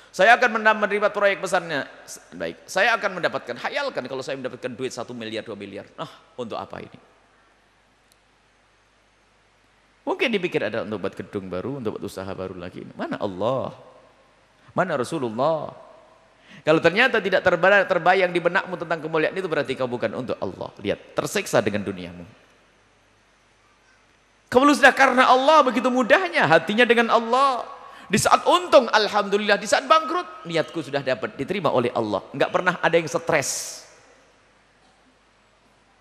Saya akan menerima proyek besarnya. Baik, saya akan mendapatkan, hayalkan kalau saya mendapatkan duit 1 miliar, 2 miliar. Untuk apa ini? Mungkin dipikir ada untuk buat gedung baru, untuk buat usaha baru lagi. Mana Allah? Mana Rasulullah? Kalau ternyata tidak terbayang di benakmu tentang kemuliaan itu, berarti kau bukan untuk Allah. Lihat, tersiksa dengan duniamu. Kalau sudah karena Allah, begitu mudahnya hatinya dengan Allah. Di saat untung, alhamdulillah. Di saat bangkrut, niatku sudah dapat diterima oleh Allah. Enggak pernah ada yang stres.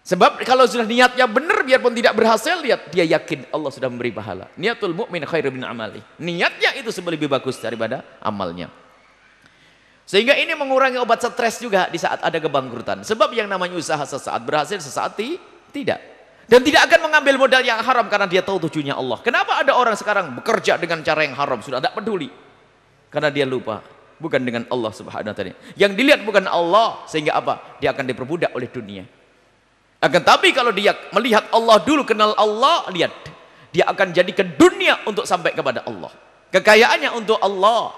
Sebab kalau sudah niatnya benar, biarpun tidak berhasil, lihat, dia yakin Allah sudah memberi pahala. Niatul mu'min khairu min amali. Niatnya itu lebih bagus daripada amalnya. Sehingga ini mengurangi obat stres juga di saat ada kebangkrutan. Sebab yang namanya usaha sesaat berhasil, sesaat tidak. Dan tidak akan mengambil modal yang haram karena dia tahu tujuannya Allah. Kenapa ada orang sekarang bekerja dengan cara yang haram? Sudah tidak peduli. Karena dia lupa. Bukan dengan Allah Subhanahu wa ta'ala. Yang dilihat bukan Allah. Sehingga apa? Dia akan diperbudak oleh dunia. Akan tapi kalau dia melihat Allah dulu, kenal Allah, lihat. Dia akan jadikan dunia untuk sampai kepada Allah. Kekayaannya untuk Allah.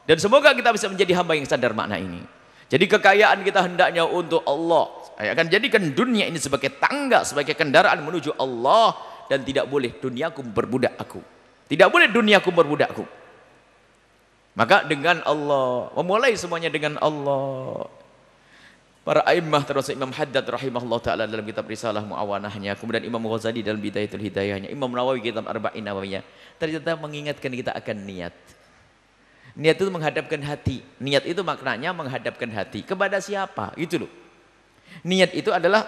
Dan semoga kita bisa menjadi hamba yang sadar makna ini. Jadi kekayaan kita hendaknya untuk Allah. Saya akan jadikan dunia ini sebagai tangga, sebagai kendaraan menuju Allah. Dan tidak boleh duniaku memperbudak aku. Tidak boleh duniaku memperbudakku. Maka dengan Allah, memulai semuanya dengan Allah. Para a'immah termasuk Imam Haddad rahimahullah ta'ala dalam kitab Risalah Mu'awanahnya. Kemudian Imam Ghazali dalam Bidayatul Hidayahnya. Imam Nawawi kitab Arba'in Nawawiyah. Ternyata mengingatkan kita akan niat. Niat itu menghadapkan hati. Niat itu maknanya menghadapkan hati. Kepada siapa? Gitu loh. Niat itu adalah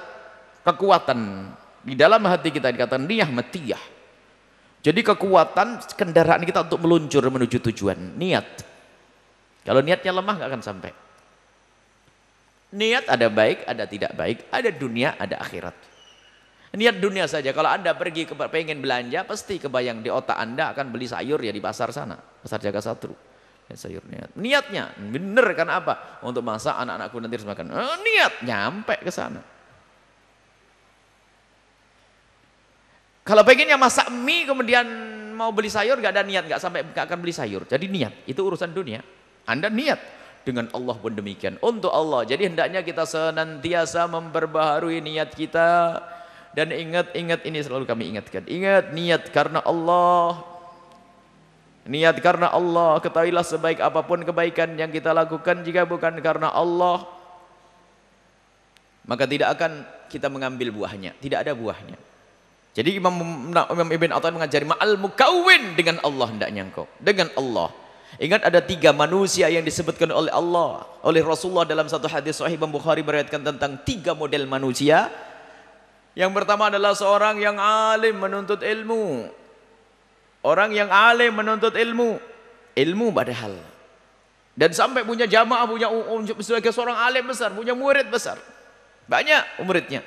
kekuatan di dalam hati kita, dikatakan niyah matiyah. Jadi kekuatan kendaraan kita untuk meluncur menuju tujuan, niat. Kalau niatnya lemah nggak akan sampai. Niat ada baik, ada tidak baik, ada dunia, ada akhirat. Niat dunia saja, kalau Anda pergi pengen belanja, pasti kebayang di otak Anda akan beli sayur ya di pasar sana, pasar Jaga Satru. Ya, sayur niatnya bener kan apa? Untuk masak anak-anakku nanti harus makan. Niat nyampe ke sana. Kalau pengennya masak mie kemudian mau beli sayur gak ada niat, gak akan beli sayur. Jadi niat itu urusan dunia. Anda niat dengan Allah pun demikian, untuk Allah. Jadi hendaknya kita senantiasa memperbaharui niat kita. Dan ingat ini selalu kami ingatkan. Ingat niat karena Allah. Niat karena Allah. Ketahuilah sebaik apapun kebaikan yang kita lakukan, jika bukan karena Allah, maka tidak akan kita mengambil buahnya. Tidak ada buahnya. Jadi Imam Ibn Athaillah mengajari ma'al mukawwin, dengan Allah hendaknya engkau. Dengan Allah. Ingat ada 3 manusia yang disebutkan oleh Allah, oleh Rasulullah dalam satu hadis sahih. Imam Bukhari meriwayatkan tentang 3 model manusia. Yang pertama adalah seorang yang alim menuntut ilmu. Orang yang alim menuntut ilmu. Ilmu padahal. Dan sampai punya jamaah, punya sebagai seorang alim besar, punya murid besar. Banyak muridnya.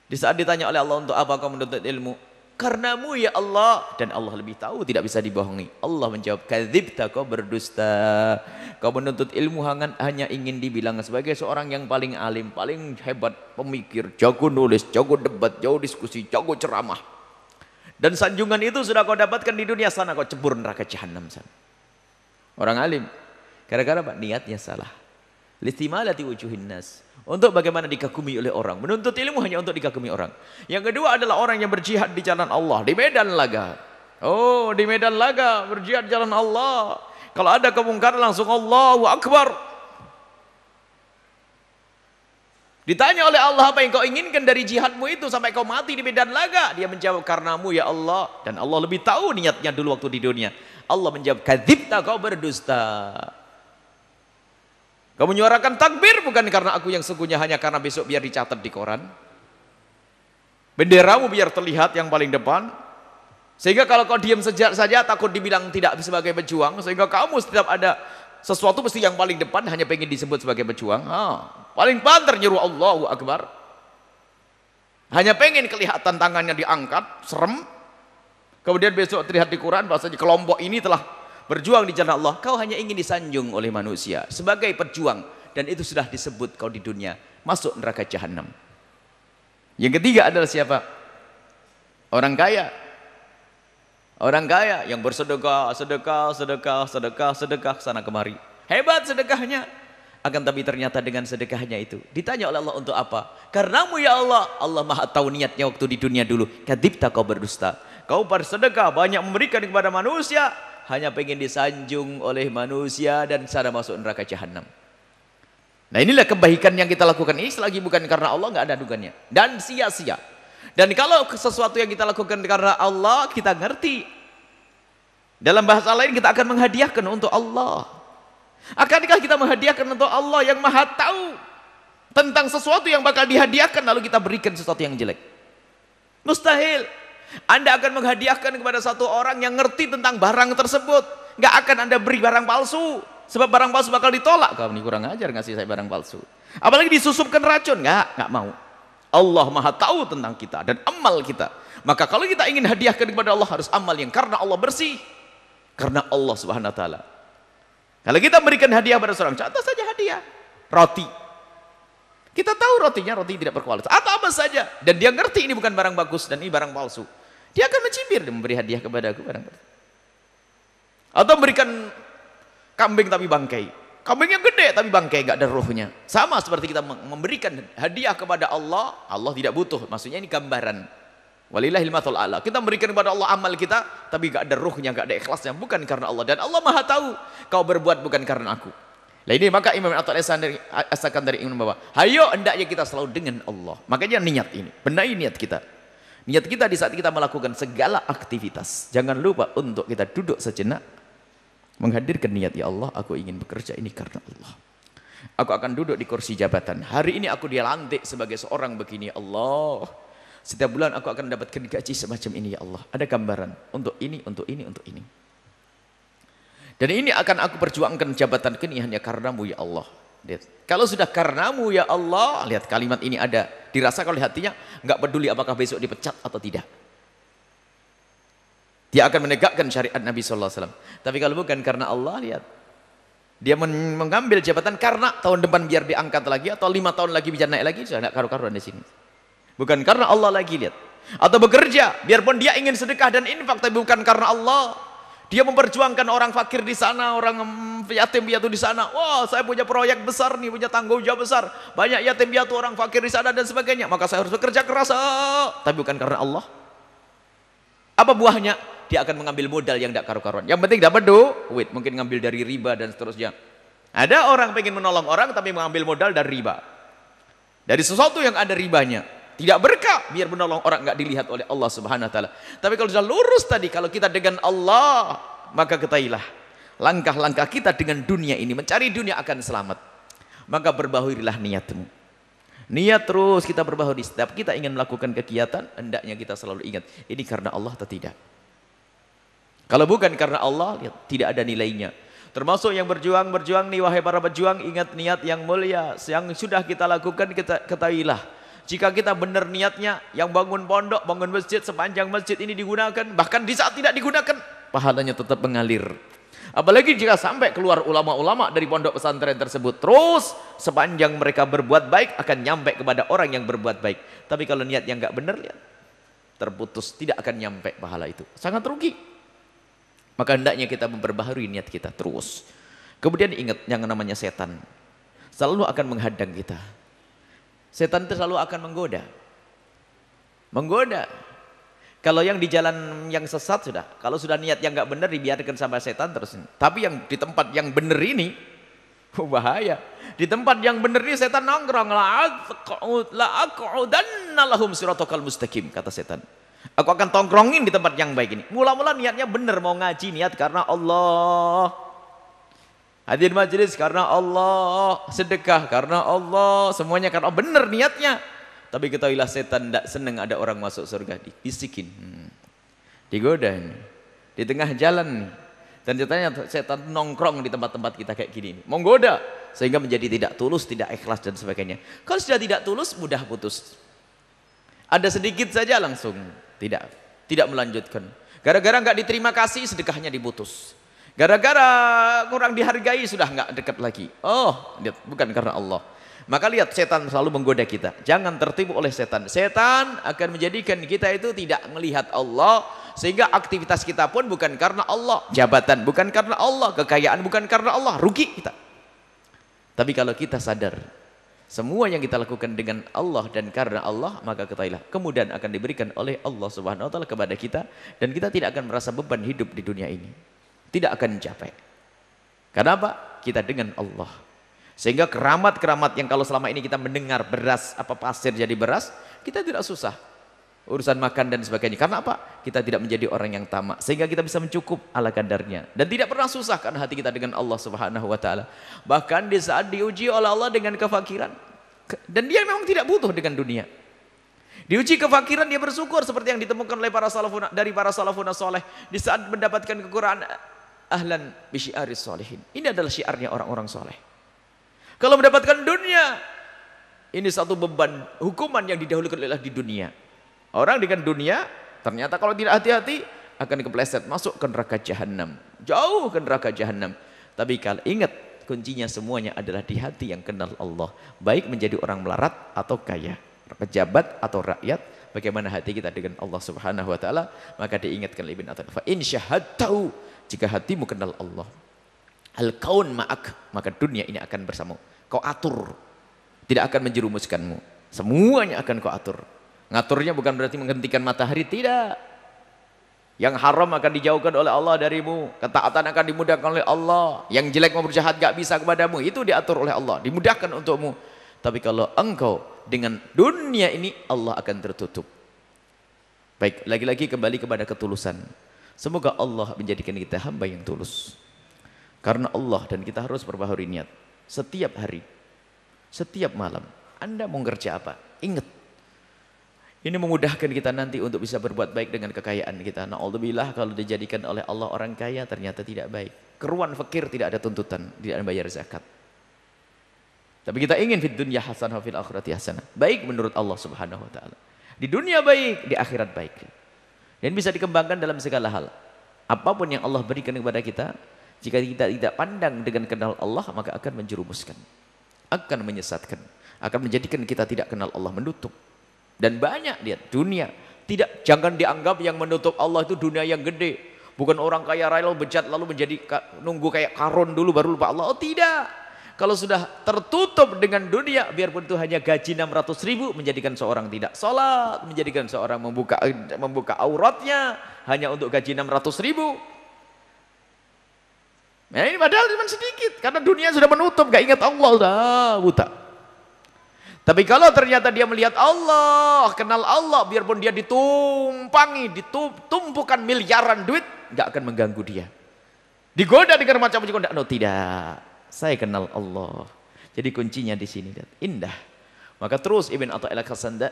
Di saat ditanya oleh Allah, untuk apa kau menuntut ilmu? Karenamu ya Allah. Dan Allah lebih tahu, tidak bisa dibohongi. Allah menjawab, kadzibta, kau berdusta. Kau menuntut ilmu hanya ingin dibilang sebagai seorang yang paling alim, paling hebat, pemikir, jago nulis, jago debat, jago diskusi, jago ceramah. Dan sanjungan itu sudah kau dapatkan di dunia sana, kau cebur neraka jahanam sana. Orang alim. Gara-gara apa? Niatnya salah. Listimalati wujuhin nas. Untuk bagaimana dikagumi oleh orang. Menuntut ilmu hanya untuk dikagumi orang. Yang kedua adalah orang yang berjihad di jalan Allah, di medan laga. Oh, di medan laga berjihad di jalan Allah. Kalau ada kemungkaran langsung Allahu Akbar. Ditanya oleh Allah, apa yang kau inginkan dari jihadmu itu sampai kau mati di medan laga? Dia menjawab, karenamu ya Allah. Dan Allah lebih tahu niatnya dulu waktu di dunia. Allah menjawab, kadzibta, kau berdusta. Kau menyuarakan takbir bukan karena aku yang sesungguhnya, hanya karena besok biar dicatat di koran. Benderamu biar terlihat yang paling depan. Sehingga kalau kau diam saja takut dibilang tidak sebagai pejuang. Sehingga kamu setiap ada sesuatu mesti yang paling depan, hanya pengen disebut sebagai pejuang. Paling pantar nyuruh Allahu Akbar. Hanya pengen kelihatan tangannya diangkat, serem. Kemudian besok terlihat di Quran bahwasanya kelompok ini telah berjuang di jalan Allah. Kau hanya ingin disanjung oleh manusia sebagai pejuang, dan itu sudah disebut kau di dunia masuk neraka jahanam. Yang ketiga adalah siapa? Orang kaya. Orang kaya yang bersedekah, sedekah sana kemari. Hebat sedekahnya. Akan tapi ternyata dengan sedekahnya itu ditanya oleh Allah, untuk apa? Karenamu ya Allah. Allah Maha tahu niatnya waktu di dunia dulu. Kadzibta, kau berdusta. Kau bersedekah banyak memberikan kepada manusia, hanya pengen disanjung oleh manusia dan sana masuk neraka jahanam. Nah, inilah kebaikan yang kita lakukan ini selagi bukan karena Allah, nggak ada dugannya dan sia-sia. Dan kalau sesuatu yang kita lakukan karena Allah, kita ngerti. Dalam bahasa lain kita akan menghadiahkan untuk Allah. Akankah kita menghadiahkan untuk Allah yang Maha tahu tentang sesuatu yang bakal dihadiahkan, lalu kita berikan sesuatu yang jelek? Mustahil. Anda akan menghadiahkan kepada satu orang yang ngerti tentang barang tersebut. Nggak akan Anda beri barang palsu, sebab barang palsu bakal ditolak. Kamu ini kurang ajar ngasih saya barang palsu. Apalagi disusupkan racun, nggak mau. Allah Maha tahu tentang kita dan amal kita. Maka kalau kita ingin hadiahkan kepada Allah, harus amal yang karena Allah bersih, karena Allah Subhanahu Wa Taala. Kalau kita berikan hadiah pada seorang, contoh saja hadiah roti. Kita tahu rotinya roti tidak berkualitas atau apa saja, dan dia ngerti ini bukan barang bagus dan ini barang palsu. Dia akan mencibir dan memberi hadiah kepada aku barang. Atau memberikan kambing tapi bangkai. Kambingnya gede tapi bangkai, nggak ada rohnya. Sama seperti kita memberikan hadiah kepada Allah, Allah tidak butuh. Maksudnya ini gambaran. Walillahil mathul a'la. Kita memberikan kepada Allah amal kita, tapi nggak ada rohnya, nggak ada ikhlasnya, bukan karena Allah. Dan Allah Maha tahu kau berbuat bukan karena aku. Nah ini maka Imam At-Tahawi asalkan dari Imam bahwa, hayo hendaknya kita selalu dengan Allah. Makanya niat ini, benahi niat kita. Niat kita di saat kita melakukan segala aktivitas. Jangan lupa untuk kita duduk sejenak, menghadirkan niat, ya Allah, aku ingin bekerja ini karena Allah. Aku akan duduk di kursi jabatan. Hari ini aku dilantik sebagai seorang begini, Allah. Setiap bulan aku akan mendapatkan gaji semacam ini, ya Allah. Ada gambaran untuk ini, untuk ini, untuk ini. Dan ini akan aku perjuangkan jabatan ini hanya karenamu, ya Allah. Lihat. Kalau sudah karenamu, ya Allah, lihat kalimat ini ada. Dirasa kalau hatinya nggak peduli apakah besok dipecat atau tidak. Dia akan menegakkan syariat Nabi SAW. Tapi kalau bukan karena Allah, lihat. Dia mengambil jabatan karena tahun depan biar diangkat lagi, atau 5 tahun lagi biar naik lagi, sudah tidak karu-karuan di sini. Bukan karena Allah lagi, lihat. Atau bekerja, biarpun dia ingin sedekah dan infak, tapi bukan karena Allah. Dia memperjuangkan orang fakir di sana, orang yatim piatu di sana. Wah, saya punya proyek besar nih, punya tanggung jawab besar. Banyak yatim piatu, orang fakir di sana dan sebagainya. Maka saya harus bekerja keras. Tapi bukan karena Allah. Apa buahnya? Dia akan mengambil modal yang tidak karu-karuan. Yang penting dapat duit, mungkin ngambil dari riba dan seterusnya. Ada orang pengen menolong orang tapi mengambil modal dari riba. Dari sesuatu yang ada ribanya. Tidak berkah, biar menolong orang nggak dilihat oleh Allah Subhanahu wa taala. Tapi kalau sudah lurus tadi, kalau kita dengan Allah, maka ketahuilah langkah-langkah kita dengan dunia ini, mencari dunia akan selamat. Maka berbahaurilah niatmu. Niat terus kita berbahauri. Setiap kita ingin melakukan kegiatan, hendaknya kita selalu ingat, ini karena Allah atau tidak. Kalau bukan karena Allah, lihat, tidak ada nilainya. Termasuk yang berjuang nih, wahai para pejuang, ingat niat yang mulia yang sudah kita lakukan. Kita ketahuilah, jika kita benar niatnya, yang bangun pondok, bangun masjid, sepanjang masjid ini digunakan, bahkan di saat tidak digunakan, pahalanya tetap mengalir. Apalagi jika sampai keluar ulama-ulama dari pondok pesantren tersebut, terus sepanjang mereka berbuat baik akan nyampe kepada orang yang berbuat baik. Tapi kalau niat yang nggak benar, lihat, terputus, tidak akan nyampe pahala itu, sangat rugi. Maka hendaknya kita memperbaharui niat kita terus. Kemudian ingat, yang namanya setan selalu akan menghadang kita. Setan itu selalu akan menggoda. Kalau yang di jalan yang sesat sudah, kalau sudah niat yang nggak benar dibiarkan sama setan terus. Tapi yang di tempat yang benar ini bahaya. Di tempat yang benar ini setan nongkrong. La aqudanna lahum siratal mustaqim, kata setan. Aku akan tongkrongin di tempat yang baik ini. Mula-mula niatnya benar, mau ngaji, niat karena Allah. Hadir majelis karena Allah, sedekah karena Allah, semuanya karena Allah, benar niatnya. Tapi ketahuilah setan tidak senang ada orang masuk surga, dibisikin, digoda di tengah jalan. Dan ceritanya setan nongkrong di tempat-tempat kita kayak gini, menggoda sehingga menjadi tidak tulus, tidak ikhlas dan sebagainya. Kalau sudah tidak tulus, mudah putus. Ada sedikit saja langsung tidak melanjutkan. Gara-gara nggak diterima kasih, sedekahnya diputus. Gara-gara kurang dihargai, sudah nggak dekat lagi. Oh, lihat, bukan karena Allah. Maka lihat, setan selalu menggoda kita. Jangan tertipu oleh setan. Setan akan menjadikan kita itu tidak melihat Allah, sehingga aktivitas kita pun bukan karena Allah. Jabatan bukan karena Allah, kekayaan bukan karena Allah, rugi kita. Tapi kalau kita sadar semua yang kita lakukan dengan Allah dan karena Allah, maka ketahuilah kemudahan akan diberikan oleh Allah Subhanahu wa taala kepada kita, dan kita tidak akan merasa beban hidup di dunia ini. Tidak akan capek. Kenapa? Kita dengan Allah. Sehingga keramat-keramat yang kalau selama ini kita mendengar beras, apa pasir jadi beras, kita tidak susah urusan makan dan sebagainya. Karena apa? Kita tidak menjadi orang yang tamak, sehingga kita bisa mencukup ala kadarnya dan tidak pernah susah karena hati kita dengan Allah Subhanahu wa taala. Bahkan di saat diuji oleh Allah dengan kefakiran, dan dia memang tidak butuh dengan dunia. Diuji kefakiran, dia bersyukur seperti yang ditemukan oleh para salafun, dari para salafun saleh. Di saat mendapatkan kekurangan, ahlan bi syiaris sholihin. Ini adalah syiarnya orang-orang soleh. Kalau mendapatkan dunia, ini satu beban, hukuman yang didahulukan adalah di dunia. Orang dengan dunia, ternyata kalau tidak hati-hati akan kepleset masuk ke neraka jahanam, jauh ke neraka jahanam. Tapi kalau ingat, kuncinya semuanya adalah di hati yang kenal Allah. Baik menjadi orang melarat atau kaya, pejabat atau rakyat, bagaimana hati kita dengan Allah Subhanahu wa taala, maka diingatkan Ibn Athaillah, fa in syahadtahu, jika hatimu kenal Allah, al kaun ma'ak, maka dunia ini akan bersamamu. Kau atur, tidak akan menjerumuskanmu, semuanya akan kau atur. Ngaturnya bukan berarti menghentikan matahari, tidak. Yang haram akan dijauhkan oleh Allah darimu, ketaatan akan dimudahkan oleh Allah, yang jelek maupun jahat gak bisa kepadamu, itu diatur oleh Allah, dimudahkan untukmu. Tapi kalau engkau dengan dunia ini, Allah akan tertutup. Baik, lagi-lagi kembali kepada ketulusan. Semoga Allah menjadikan kita hamba yang tulus karena Allah, dan kita harus perbaharui niat. Setiap hari, setiap malam. Anda mau kerja apa? Ingat. Ini memudahkan kita nanti untuk bisa berbuat baik dengan kekayaan kita. Na'udzubillah kalau dijadikan oleh Allah orang kaya ternyata tidak baik. Keruan fakir tidak ada tuntutan, tidak ada bayar zakat. Tapi kita ingin fid dunya hasanah fil akhirati hasanah. Baik menurut Allah Subhanahu wa taala. Di dunia baik, di akhirat baik. Dan bisa dikembangkan dalam segala hal. Apapun yang Allah berikan kepada kita, jika kita tidak pandang dengan kenal Allah, maka akan menjerumuskan, akan menyesatkan, akan menjadikan kita tidak kenal Allah, menutup. Dan banyak lihat dunia, jangan dianggap yang menutup Allah itu dunia yang gede. Bukan orang kaya raya lalu bejat lalu menjadi nunggu kayak Karun dulu baru lupa Allah. Oh tidak. Kalau sudah tertutup dengan dunia, biarpun itu hanya gaji 600.000, menjadikan seorang tidak sholat, menjadikan seorang membuka auratnya hanya untuk gaji 600.000. Nah ini padahal cuma sedikit, karena dunia sudah menutup, gak ingat Allah, udah buta. Tapi kalau ternyata dia melihat Allah, kenal Allah, biarpun dia ditumpangi, ditumpukan miliaran duit, gak akan mengganggu dia. Digoda dengan macam-macam, no, tidak. Saya kenal Allah. Jadi kuncinya di sini, indah. Maka terus Ibn Athaillah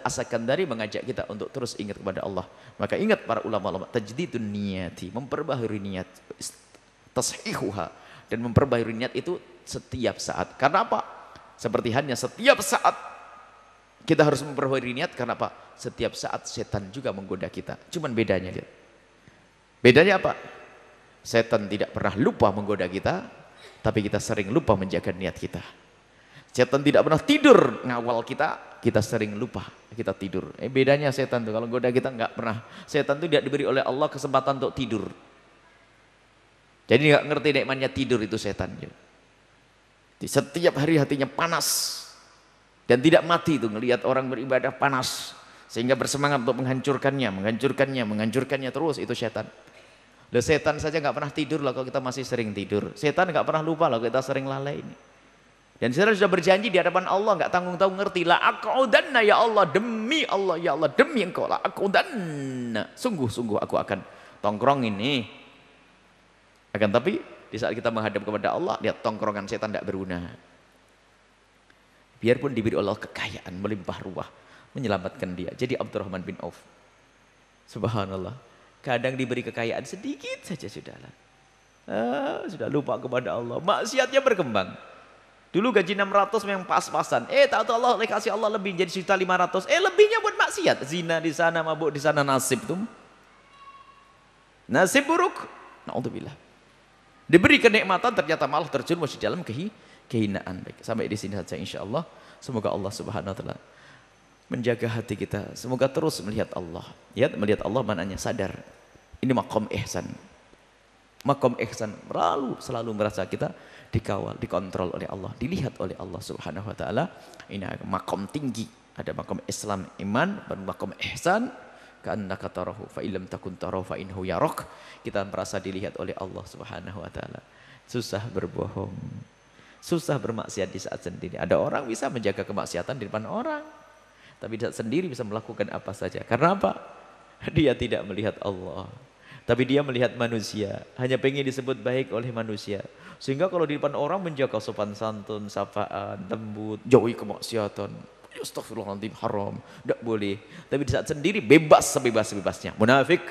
As-Sakandari mengajak kita untuk terus ingat kepada Allah. Maka ingat para ulama-ulama, tajdidun niyati, memperbaharui niat, tashihuha, dan memperbaharui niat itu setiap saat. Karena apa? Seperti hanya setiap saat kita harus memperbaharui niat, karena apa? Setiap saat setan juga menggoda kita. Cuman bedanya lihat. Bedanya apa? Setan tidak pernah lupa menggoda kita, tapi kita sering lupa menjaga niat kita. Setan tidak pernah tidur ngawal kita, kita sering lupa kita tidur. Bedanya setan tuh, kalau goda kita nggak pernah. Setan tuh tidak diberi oleh Allah kesempatan untuk tidur. Jadi nggak ngerti nikmatnya tidur itu setan. Di setiap hari hatinya panas. Dan tidak mati itu ngelihat orang beribadah panas, sehingga bersemangat untuk menghancurkannya terus, itu setan. Loh, setan saja nggak pernah tidur lah kalau kita masih sering tidur. Setan nggak pernah lupa lah kalau kita sering lalai ini. Dan setan sudah berjanji di hadapan Allah, nggak tanggung-tanggung, ngerti, la aqudanna ya Allah, demi Allah ya Allah, demi engkau, la aqudanna, sungguh-sungguh aku akan tongkrong ini. Akan tapi di saat kita menghadap kepada Allah, lihat tongkrongan setan tidak berguna. Biarpun diberi Allah kekayaan melimpah ruah, menyelamatkan dia. Jadi Abdurrahman bin Auf, subhanallah, kadang diberi kekayaan sedikit saja sudahlah, sudah lupa kepada Allah, maksiatnya berkembang. Dulu gaji 600 memang pas-pasan, tahu Allah kasih Allah lebih jadi 1.500.000, lebihnya buat maksiat, zina di sana, mabuk di sana, nasib tuh, nasib buruk, naudzubillah. Diberi kenikmatan ternyata malah terjerumus di dalam kehinaan. Baik, sampai di sini saja insyaallah. Semoga Allah Subhanahu wa taala menjaga hati kita. Semoga terus melihat Allah. Ya, melihat Allah maknanya sadar. Ini maqam ihsan. Maqam ihsan selalu merasa kita dikawal, dikontrol oleh Allah, dilihat oleh Allah Subhanahu wa taala. Ini maqam tinggi. Ada maqam Islam, iman, dan maqam ihsan. Ka'annaka tarahu fa illam takun tarahu fa innahu yarak. Kita merasa dilihat oleh Allah Subhanahu wa taala. Susah berbohong. Susah bermaksiat di saat sendiri. Ada orang bisa menjaga kemaksiatan di depan orang, tapi di saat sendiri bisa melakukan apa saja. Karena apa? Dia tidak melihat Allah, tapi dia melihat manusia. Hanya pengen disebut baik oleh manusia. Sehingga kalau di depan orang menjaga sopan santun, sapaan, lembut, jauhi kemaksiatan. Astagfirullahaladzim, haram, tidak boleh. Tapi di saat sendiri bebas sebebas-bebasnya. Munafik.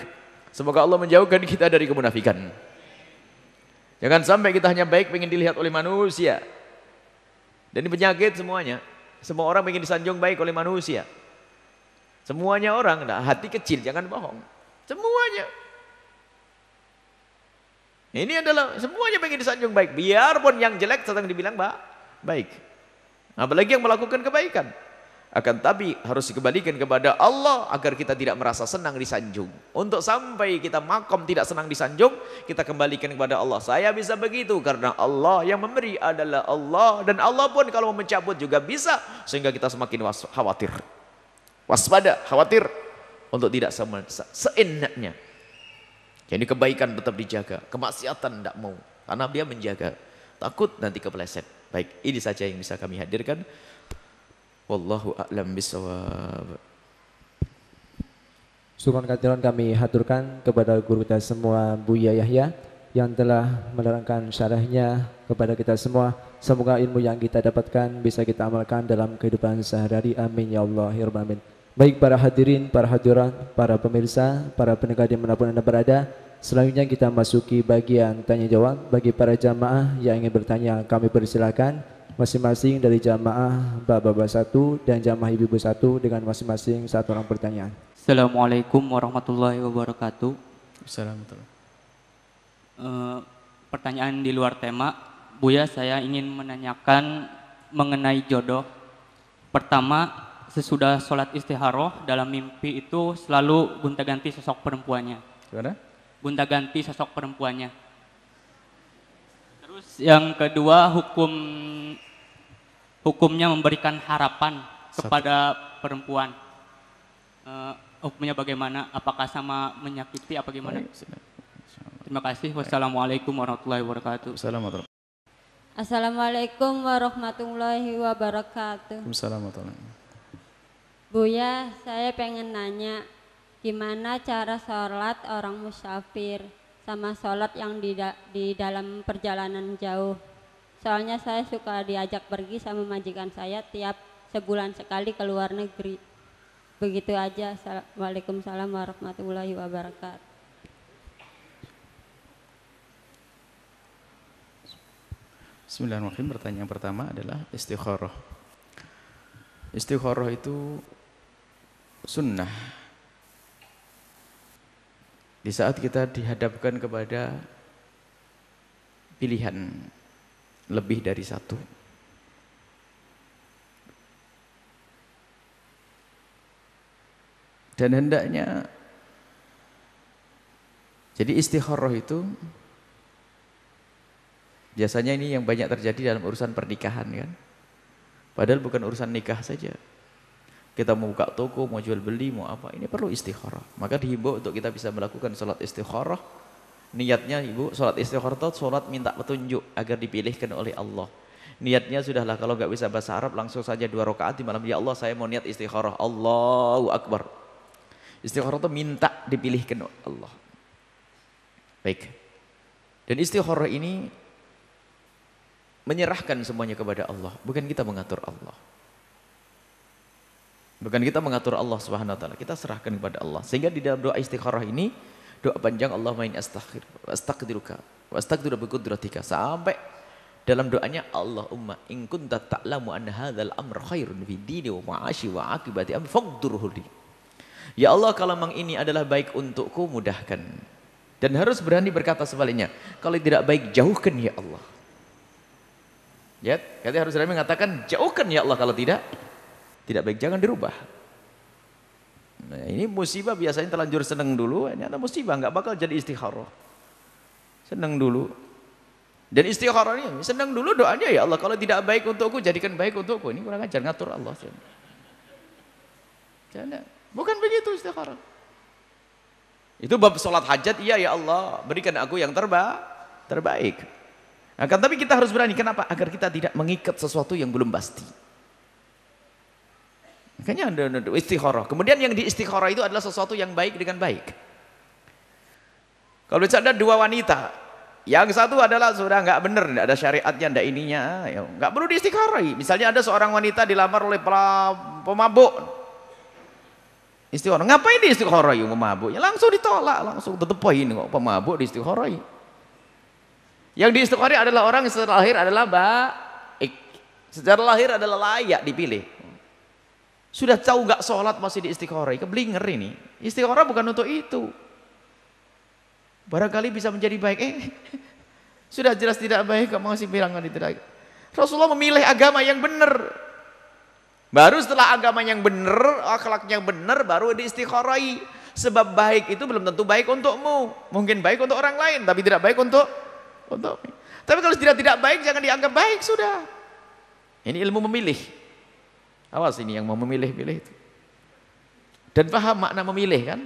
Semoga Allah menjauhkan kita dari kemunafikan. Jangan sampai kita hanya baik pengen dilihat oleh manusia. Dan ini penyakit semuanya. Semua orang pengen disanjung baik oleh manusia. Semuanya orang, nah, hati kecil, jangan bohong. Semuanya. Ini adalah semuanya pengen disanjung baik. Biarpun yang jelek sedang dibilang baik. Apalagi yang melakukan kebaikan. Akan tapi harus dikembalikan kepada Allah agar kita tidak merasa senang disanjung. Untuk sampai kita makom tidak senang disanjung, kita kembalikan kepada Allah. Saya bisa begitu karena Allah yang memberi adalah Allah, dan Allah pun kalau mau mencabut juga bisa, sehingga kita semakin khawatir. Waspada, khawatir untuk tidak seenaknya. Jadi kebaikan tetap dijaga, kemaksiatan tidak mau karena dia menjaga. Takut nanti kepleset. Baik, ini saja yang bisa kami hadirkan. Wallahu a'lam bishawab. Syukuran kehadiran kami haturkan kepada guru kita semua, Buya Yahya. yang telah menerangkan syarahnya kepada kita semua. Semoga ilmu yang kita dapatkan bisa kita amalkan dalam kehidupan sehari-hari. Amin ya Allah ya Rabbal alamin. Baik para hadirin, para hadirat, para pemirsa, para pendengar dimanapun Anda berada, selanjutnya kita masuki bagian tanya jawab. Bagi para jamaah yang ingin bertanya, kami persilakan masing-masing dari jamaah bapak-bapak satu dan jamaah ibu-ibu satu dengan masing-masing satu orang pertanyaan. Assalamualaikum warahmatullahi wabarakatuh. Assalamualaikum. Pertanyaan di luar tema, Buya, saya ingin menanyakan mengenai jodoh. Pertama, sesudah sholat istikharoh dalam mimpi itu selalu gonta-ganti sosok perempuannya. Gimana? Gonta-ganti sosok perempuannya. Terus yang kedua, hukumnya memberikan harapan kepada perempuan. Hukumnya bagaimana? Apakah sama menyakiti apa gimana? Terima kasih. Wassalamualaikum warahmatullahi wabarakatuh. Assalamualaikum warahmatullahi wabarakatuh. Assalamualaikum. Buya, saya pengen nanya gimana cara sholat orang musafir sama sholat yang di dalam perjalanan jauh. Soalnya saya suka diajak pergi sama majikan saya tiap sebulan sekali ke luar negeri. Begitu aja. Waalaikumsalam warahmatullahi wabarakatuh. Bismillahirrahmanirrahim. Pertanyaan pertama adalah istikharah. Istikharah itu sunnah. Di saat kita dihadapkan kepada pilihan lebih dari satu. Dan hendaknya, jadi istikharah itu biasanya ini yang banyak terjadi dalam urusan pernikahan kan. Padahal bukan urusan nikah saja. Kita mau buka toko, mau jual beli, mau apa, ini perlu istikharah. Maka dihimbau untuk kita bisa melakukan sholat istikharah. Niatnya ibu, sholat istikharah itu sholat minta petunjuk agar dipilihkan oleh Allah. Niatnya sudahlah, kalau nggak bisa bahasa Arab langsung saja 2 rakaat di malam. Ya Allah, saya mau niat istikharah. Allahu Akbar. Istikharah itu minta dipilihkan oleh Allah. Baik. Dan istikharah ini menyerahkan semuanya kepada Allah, bukan kita mengatur Allah. Bukan kita mengatur Allah Subhanahu wa taala, kita serahkan kepada Allah. Sehingga di dalam doa istikharah ini, doa panjang Allahumma inni astaqdiruka wa astaqdiru bi qudratika, sampai dalam doanya Allahumma in kunta ta'lamu anna hadzal amra khairun fi dini wa ma'ashi wa aqibati amri faqdirhu li. Ya Allah, kalau memang ini adalah baik untukku, mudahkan. Dan harus berani berkata sebaliknya, kalau tidak baik jauhkan ya Allah. Ya, kita harus berani mengatakan jauhkan ya Allah kalau tidak baik, jangan dirubah. Nah, ini musibah biasanya terlanjur senang dulu, ini ada musibah nggak bakal jadi istikharah. Senang dulu. Dan istikharah ini senang dulu doanya ya Allah kalau tidak baik untukku jadikan baik untukku. Ini kurang ajar ngatur Allah. Jangan. Bukan begitu istikharah. Itu bab sholat hajat, iya ya Allah berikan aku yang terbaik. Akan tapi kita harus berani, kenapa? Agar kita tidak mengikat sesuatu yang belum pasti. Makanya ada istikharah. Kemudian yang di istikharah itu adalah sesuatu yang baik dengan baik. Kalau ada 2 wanita, yang satu adalah sudah nggak benar, nggak ada syariatnya, nggak ininya, ya nggak perlu di istikharah. Misalnya ada seorang wanita dilamar oleh pemabuk, istikharah. Ngapain di istikharah yang pemabuknya? Langsung ditolak, langsung tetep ini kok pemabuk di istikharah. Yang di istikharah adalah orang yang secara lahir adalah baik, secara lahir adalah layak dipilih. Sudah tahu nggak sholat masih di istikharah, keblinger ini. Istikharah bukan untuk itu. Barangkali bisa menjadi baik, sudah jelas tidak baik, kamu masih bilang tidak. Rasulullah memilih agama yang benar. Baru setelah agama yang benar, akhlaknya yang benar, baru di istikharai. Sebab baik itu belum tentu baik untukmu. Mungkin baik untuk orang lain, tapi tidak baik untuk. Tapi kalau tidak baik, jangan dianggap baik, sudah. Ini ilmu memilih. Awas ini yang mau memilih-pilih itu. Dan paham makna memilih kan?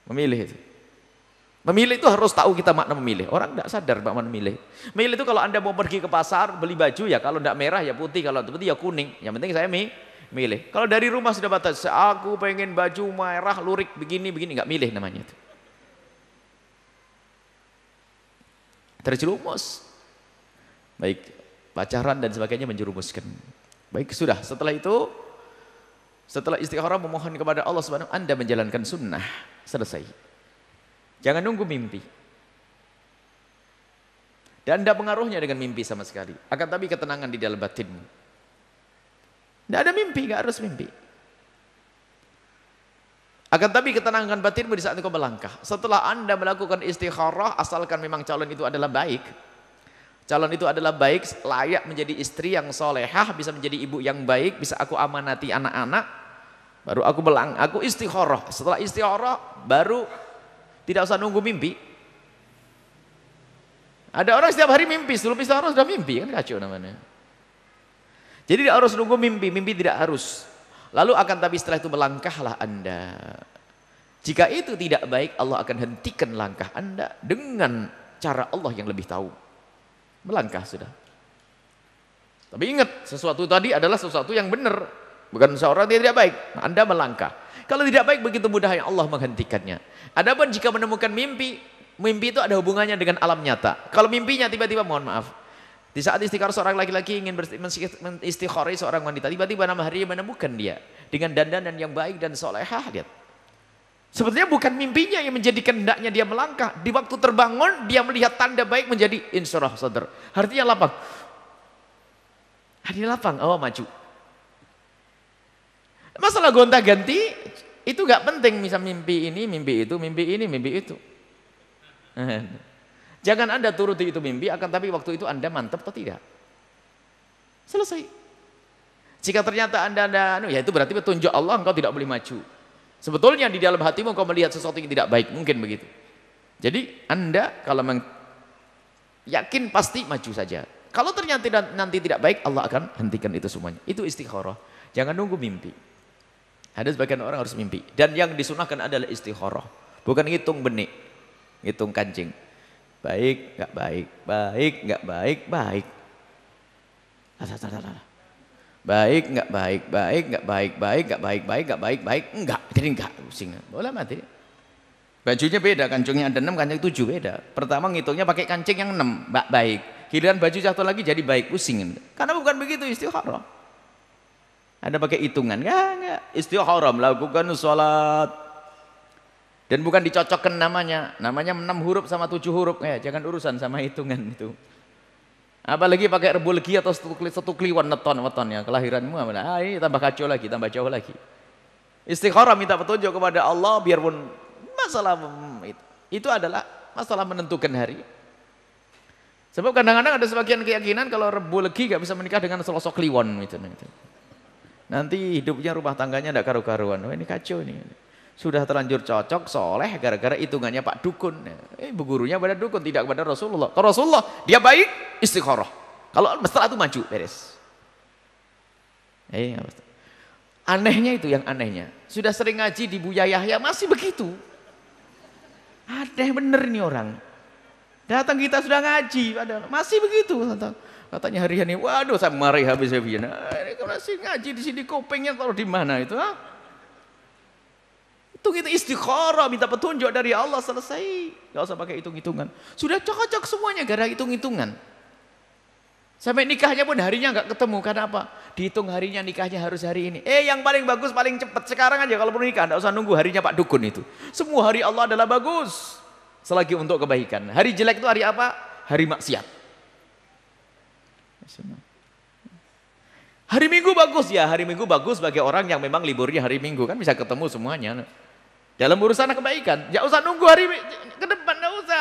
Memilih itu. Memilih itu harus tahu kita makna memilih. Orang tidak sadar makna memilih. Memilih itu kalau Anda mau pergi ke pasar beli baju ya, kalau tidak merah ya putih, kalau putih ya kuning. Yang penting saya milih. Kalau dari rumah sudah batas, aku pengen baju merah lurik begini nggak milih namanya itu. terjerumus. Baik pacaran dan sebagainya menjerumuskan. Baik sudah, setelah itu, setelah istikharah memohon kepada Allah Subhanahu, Anda menjalankan sunnah, selesai. Jangan nunggu mimpi. Dan tidak pengaruhnya dengan mimpi sama sekali. Akan tapi ketenangan di dalam batinmu. Tidak ada mimpi, tidak harus mimpi. Akan tapi ketenangan batinmu di saat engkau melangkah. Setelah Anda melakukan istikharah, asalkan memang calon itu adalah baik. Calon itu adalah baik, layak menjadi istri yang solehah, bisa menjadi ibu yang baik, bisa aku amanati anak-anak. Baru aku istikharah. Setelah istikharah, baru tidak usah nunggu mimpi. Ada orang setiap hari mimpi, sebelum istikharah sudah mimpi, kan kacau namanya. Jadi tidak harus nunggu mimpi, mimpi tidak harus. Lalu akan tapi setelah itu melangkahlah Anda. Jika itu tidak baik, Allah akan hentikan langkah Anda dengan cara Allah yang lebih tahu. Melangkah sudah. Tapi ingat, sesuatu tadi adalah sesuatu yang benar, bukan seorang yang tidak baik. Anda melangkah. Kalau tidak baik, begitu mudahnya Allah menghentikannya. Adapun jika menemukan mimpi, mimpi itu ada hubungannya dengan alam nyata. Kalau mimpinya tiba-tiba, mohon maaf, di saat istikharah seorang laki-laki ingin istikharah seorang wanita, tiba-tiba nama hari menemukan dia dengan dandanan yang baik dan solehah, lihat. Sebetulnya bukan mimpinya yang menjadikan hendaknya dia melangkah. Di waktu terbangun, dia melihat tanda baik menjadi insyirah sadar. Artinya lapang. Hati lapang, oh maju. Masalah gonta-ganti, itu gak penting. Misal mimpi ini, mimpi itu, mimpi ini, mimpi itu. Jangan Anda turuti itu mimpi, akan tapi waktu itu Anda mantap atau tidak. Selesai. Jika ternyata Anda ya itu berarti petunjuk Allah, engkau tidak boleh maju. Sebetulnya di dalam hatimu engkau melihat sesuatu yang tidak baik, mungkin begitu. Jadi Anda kalau yakin pasti maju saja. Kalau ternyata nanti tidak baik, Allah akan hentikan itu semuanya. Itu istikharah. Jangan nunggu mimpi. Ada sebagian orang harus mimpi. Dan yang disunahkan adalah istikharah. Bukan ngitung benih, ngitung kancing. Baik, enggak baik, baik, enggak baik, baik. Baik, enggak baik, baik, enggak baik, baik, enggak baik, baik, enggak baik, baik, enggak. Jadi enggak, pusing. Boleh mati. Bajunya beda, kancingnya ada 6, kancing 7 beda. Pertama ngitungnya pakai kancing yang 6, baik. Giliran baju satu lagi jadi baik, pusing. Karena bukan begitu istikharah. Ada pakai hitungan, enggak. Istikharah melakukan sholat. Dan bukan dicocokkan namanya 6 huruf sama 7 huruf. Jangan urusan sama hitungan itu. Apalagi pakai rebu legi atau satu kliwon weton-wetonnya kelahiranmu. Ini tambah kacau lagi, tambah jauh lagi. Istikharah minta petunjuk kepada Allah, biarpun masalah itu adalah masalah menentukan hari. Sebab kadang-kadang ada sebagian keyakinan kalau rebu legi gak bisa menikah dengan selosok kliwon gitu. Nanti hidupnya rumah tangganya tidak karu-karuan. Ini kacau ini. Sudah terlanjur cocok, soleh, gara-gara hitungannya Pak Dukun. Bu gurunya pada Dukun, tidak kepada Rasulullah. Kalau Rasulullah, dia baik, istikharah. Kalau setelah itu maju, beres. Anehnya itu yang anehnya. Sudah sering ngaji di Buya Yahya, masih begitu. Aneh bener nih orang. Datang kita sudah ngaji, padahal masih begitu. Katanya harian ini, waduh saya marahi habis-habisan. Ini masih ngaji di sini, kopengnya taruh di mana itu? Itu istikharah, minta petunjuk dari Allah, selesai. Gak usah pakai hitung-hitungan. Sudah cocok semuanya gara hitung-hitungan. Sampai nikahnya pun harinya gak ketemu. Karena apa? Dihitung harinya nikahnya harus hari ini. Yang paling bagus, paling cepat sekarang aja kalau perlu nikah. Gak usah nunggu harinya Pak Dukun itu. Semua hari Allah adalah bagus. Selagi untuk kebaikan. Hari jelek itu hari apa? Hari maksiat. Hari Minggu bagus ya. Hari Minggu bagus bagi orang yang memang liburnya hari Minggu. Kan bisa ketemu semuanya. Dalam urusan kebaikan, ya usah nunggu hari ke depan, enggak usah.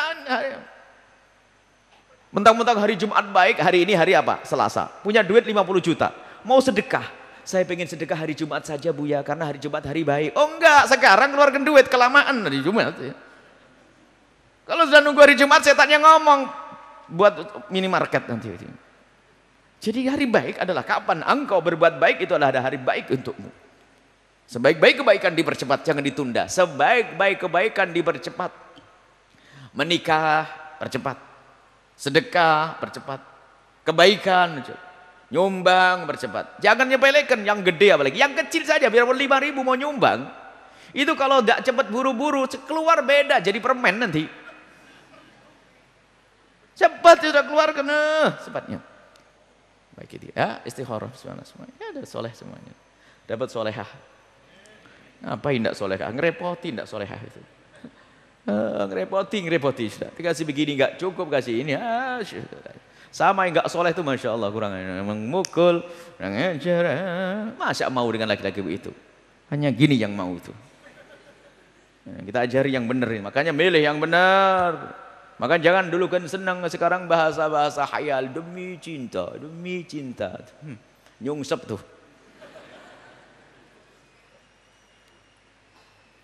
Mentang-mentang hari Jumat baik, hari ini hari apa? Selasa. Punya duit 50 juta. Mau sedekah. Saya pengen sedekah hari Jumat saja Buya, karena hari Jumat hari baik. Oh enggak, sekarang keluarkan duit, kelamaan hari Jumat. Kalau sudah nunggu hari Jumat, setannya ngomong buat minimarket nanti. Jadi hari baik adalah kapan engkau berbuat baik, itu adalah hari baik untukmu. Sebaik-baik kebaikan dipercepat, jangan ditunda. Sebaik-baik kebaikan dipercepat. Menikah, percepat. Sedekah, percepat. Kebaikan, nyumbang, percepat. Jangan nyepelekan yang gede apalagi. Yang kecil saja, biarpun 5.000 mau nyumbang. Itu kalau tidak cepat buru-buru, keluar beda, jadi permen nanti. Cepat sudah keluar kena cepatnya. Baik itu ya, istikharah semuanya. Ya ada soleh semuanya. Dapat solehah. Ngapain enggak solehah? Ngerepoti enggak solehah itu. Ngerepoti sudah. Dikasih begini enggak cukup, kasih ini. Sama yang enggak soleh itu Masya Allah kurang memukul, kurang ajar. Masa mau dengan laki-laki itu? Hanya gini yang mau itu. Kita ajari yang benar ini. Makanya milih yang benar. Maka jangan dulu kan senang sekarang bahasa-bahasa khayal demi cinta. Nyungsep tuh.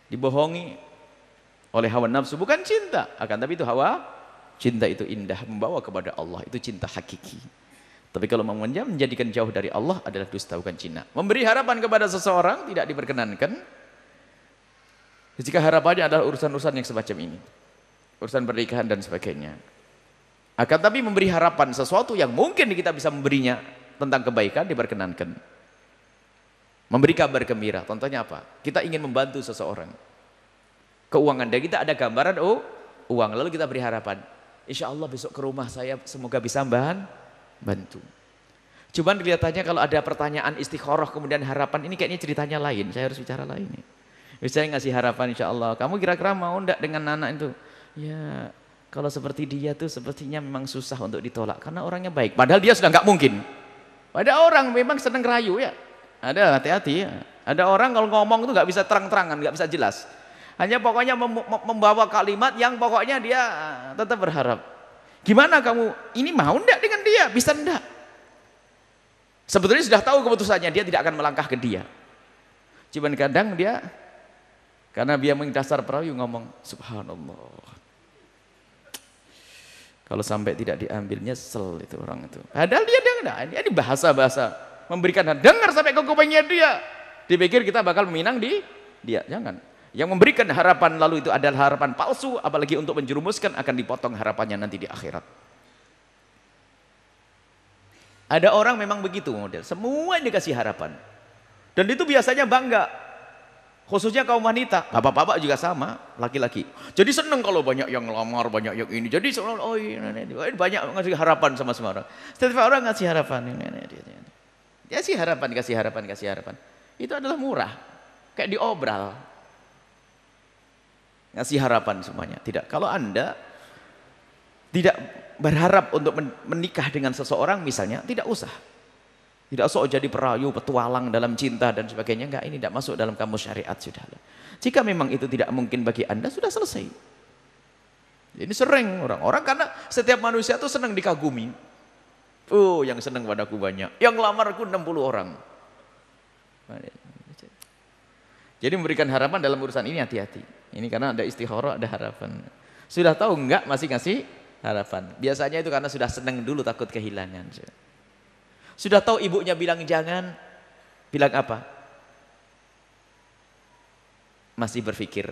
Dibohongi oleh hawa nafsu, bukan cinta. Akan tapi itu hawa, cinta itu indah, membawa kepada Allah, itu cinta hakiki. Tapi kalau mau menjadikan jauh dari Allah adalah dusta, bukan cinta. Memberi harapan kepada seseorang tidak diperkenankan jika harapannya adalah urusan-urusan yang semacam ini. Urusan pernikahan dan sebagainya. Akan tapi memberi harapan sesuatu yang mungkin kita bisa memberinya tentang kebaikan diperkenankan. Memberi kabar gembira, contohnya apa? Kita ingin membantu seseorang. Keuangan dan kita ada gambaran uang, lalu kita beri harapan. Insya Allah besok ke rumah saya semoga bisa bantu. Cuman kelihatannya kalau ada pertanyaan istikharah kemudian harapan ini kayaknya ceritanya lain. Saya harus bicara lain nih. Misalnya ngasih harapan insya Allah, kamu kira-kira mau enggak dengan anak itu? Ya, kalau seperti dia tuh sepertinya memang susah untuk ditolak karena orangnya baik. Padahal dia sudah nggak mungkin. Ada orang memang seneng rayu ya. Ada, hati-hati ya. Ada orang kalau ngomong itu nggak bisa terang-terangan, nggak bisa jelas. Hanya pokoknya membawa kalimat yang pokoknya dia tetap berharap. Gimana kamu? Ini mau enggak dengan dia? Bisa enggak? Sebetulnya sudah tahu keputusannya, dia tidak akan melangkah ke dia. Cuman kadang dia karena dia mendasar perayu ngomong subhanallah. Kalau sampai tidak diambil nyesel itu orang itu. Padahal dia dengar, ini bahasa-bahasa memberikan dengar sampai ke kupingnya dia. Dipikir kita bakal meminang di dia, jangan. Yang memberikan harapan lalu itu adalah harapan palsu, apalagi untuk menjerumuskan akan dipotong harapannya nanti di akhirat. Ada orang memang begitu model, semua dikasih harapan. Dan itu biasanya bangga. Khususnya kaum wanita, bapak-bapak juga sama, laki-laki. Jadi seneng kalau banyak yang ngelamar, banyak yang ini. Jadi banyak ngasih harapan sama semua orang. Setiap orang ngasih harapan. Kasih harapan. Itu adalah murah. Kayak diobral. Ngasih harapan semuanya. Tidak. Kalau Anda tidak berharap untuk menikah dengan seseorang misalnya, tidak usah. Tidak sok jadi perayu, petualang dalam cinta dan sebagainya. Enggak, ini tidak masuk dalam kamus syariat sudah. Jika memang itu tidak mungkin bagi Anda, sudah selesai. Ini sering orang-orang karena setiap manusia itu senang dikagumi. Oh, yang senang padaku banyak. Yang lamarku 60 orang. Jadi memberikan harapan dalam urusan ini hati-hati. Ini karena ada istikharah, ada harapan. Sudah tahu enggak masih ngasih harapan. Biasanya itu karena sudah senang dulu takut kehilangan. Sudah tahu ibunya bilang jangan, bilang apa? Masih berpikir.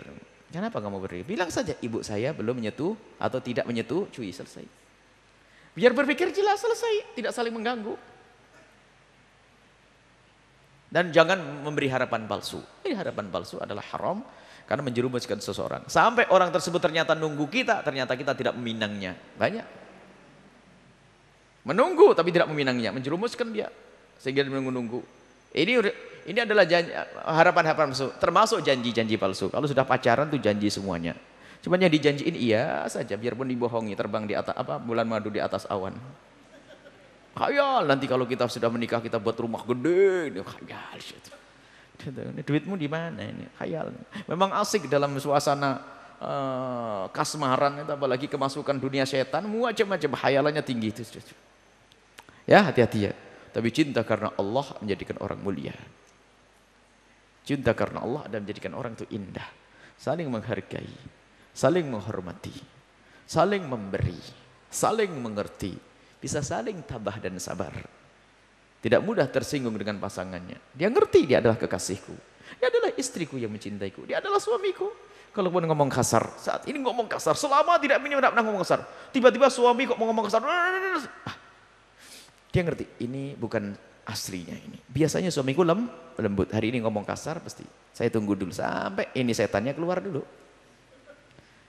Kenapa kamu berpikir? Bilang saja ibu saya belum menyetuh atau tidak menyetuh, cuy, selesai. Biar berpikir jelas, selesai, tidak saling mengganggu. Dan jangan memberi harapan palsu. Ini harapan palsu adalah haram karena menjerumuskan seseorang. Sampai orang tersebut ternyata nunggu kita, ternyata kita tidak meminangnya. Banyak. Menunggu tapi tidak meminangnya, menjerumuskan dia sehingga dia menunggu-nunggu. Ini adalah harapan-harapan palsu, termasuk janji-janji palsu. Kalau sudah pacaran tuh janji semuanya. Cuma yang dijanjiin iya saja, biarpun dibohongi, terbang di atas bulan madu di atas awan. Khayal nanti kalau kita sudah menikah kita buat rumah gede, khayal. Duitmu di mana ini? Khayal. Memang asik dalam suasana kasmaran itu, apalagi kemasukan dunia setan, macam-macam khayalannya tinggi itu. Ya, hati-hati ya. Tapi cinta karena Allah menjadikan orang mulia. Cinta karena Allah dan menjadikan orang itu indah. Saling menghargai, saling menghormati, saling memberi, saling mengerti, bisa saling tabah dan sabar. Tidak mudah tersinggung dengan pasangannya. Dia ngerti dia adalah kekasihku. Dia adalah istriku yang mencintaiku. Dia adalah suamiku. Kalaupun ngomong kasar, saat ini ngomong kasar, selama tidak pernah ngomong kasar. Tiba-tiba suami kok mau ngomong kasar. Dia ngerti, ini bukan aslinya ini. Biasanya suamiku lembut, hari ini ngomong kasar pasti. Saya tunggu dulu sampai ini setannya keluar dulu.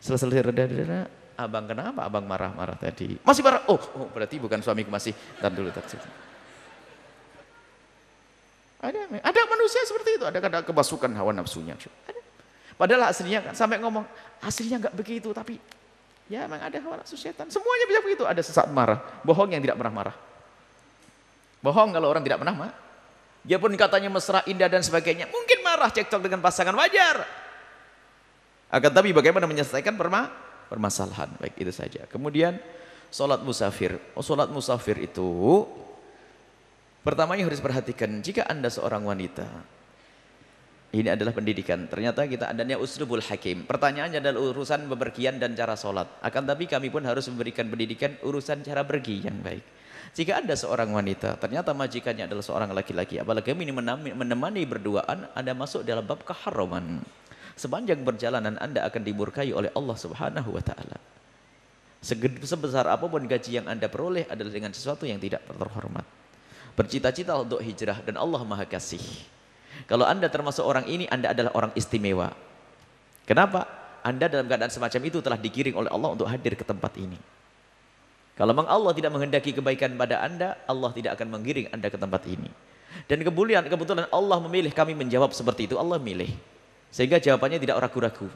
Selesai reda-reda, abang kenapa abang marah-marah tadi? Masih marah? Oh, berarti bukan suamiku masih. Ntar dulu. Ada manusia seperti itu, ada kemasukan hawa nafsunya. Ada. Padahal aslinya kan sampai ngomong, aslinya nggak begitu, tapi ya memang ada hawa nafsu setan. Semuanya bisa begitu. Ada sesaat marah, bohong yang tidak pernah marah. Bohong kalau orang tidak pernah marah. Dia pun katanya mesra, indah dan sebagainya. Mungkin marah, cekcok dengan pasangan, wajar. Akan tapi bagaimana menyelesaikan permasalahan. Baik, itu saja. Kemudian sholat musafir. Sholat musafir itu pertama yang harus perhatikan, jika Anda seorang wanita, ini adalah pendidikan. Ternyata kita adanya uslubul hakim. Pertanyaannya adalah urusan bepergian dan cara sholat. Akan tapi kami pun harus memberikan pendidikan urusan cara pergi yang baik. Jika Anda seorang wanita, ternyata majikannya adalah seorang laki-laki, apalagi ini menemani berduaan, Anda masuk dalam bab keharaman. Sepanjang perjalanan Anda akan dimurkai oleh Allah Subhanahu wa taala. Sebesar apapun gaji yang Anda peroleh adalah dengan sesuatu yang tidak terhormat. Bercita-cita untuk hijrah dan Allah Maha Kasih. Kalau Anda termasuk orang ini, Anda adalah orang istimewa. Kenapa? Anda dalam keadaan semacam itu telah digiring oleh Allah untuk hadir ke tempat ini. Kalau memang Allah tidak menghendaki kebaikan pada Anda, Allah tidak akan menggiring Anda ke tempat ini. Dan kebetulan Allah memilih kami menjawab seperti itu, Allah milih. Sehingga jawabannya tidak ragu-ragu.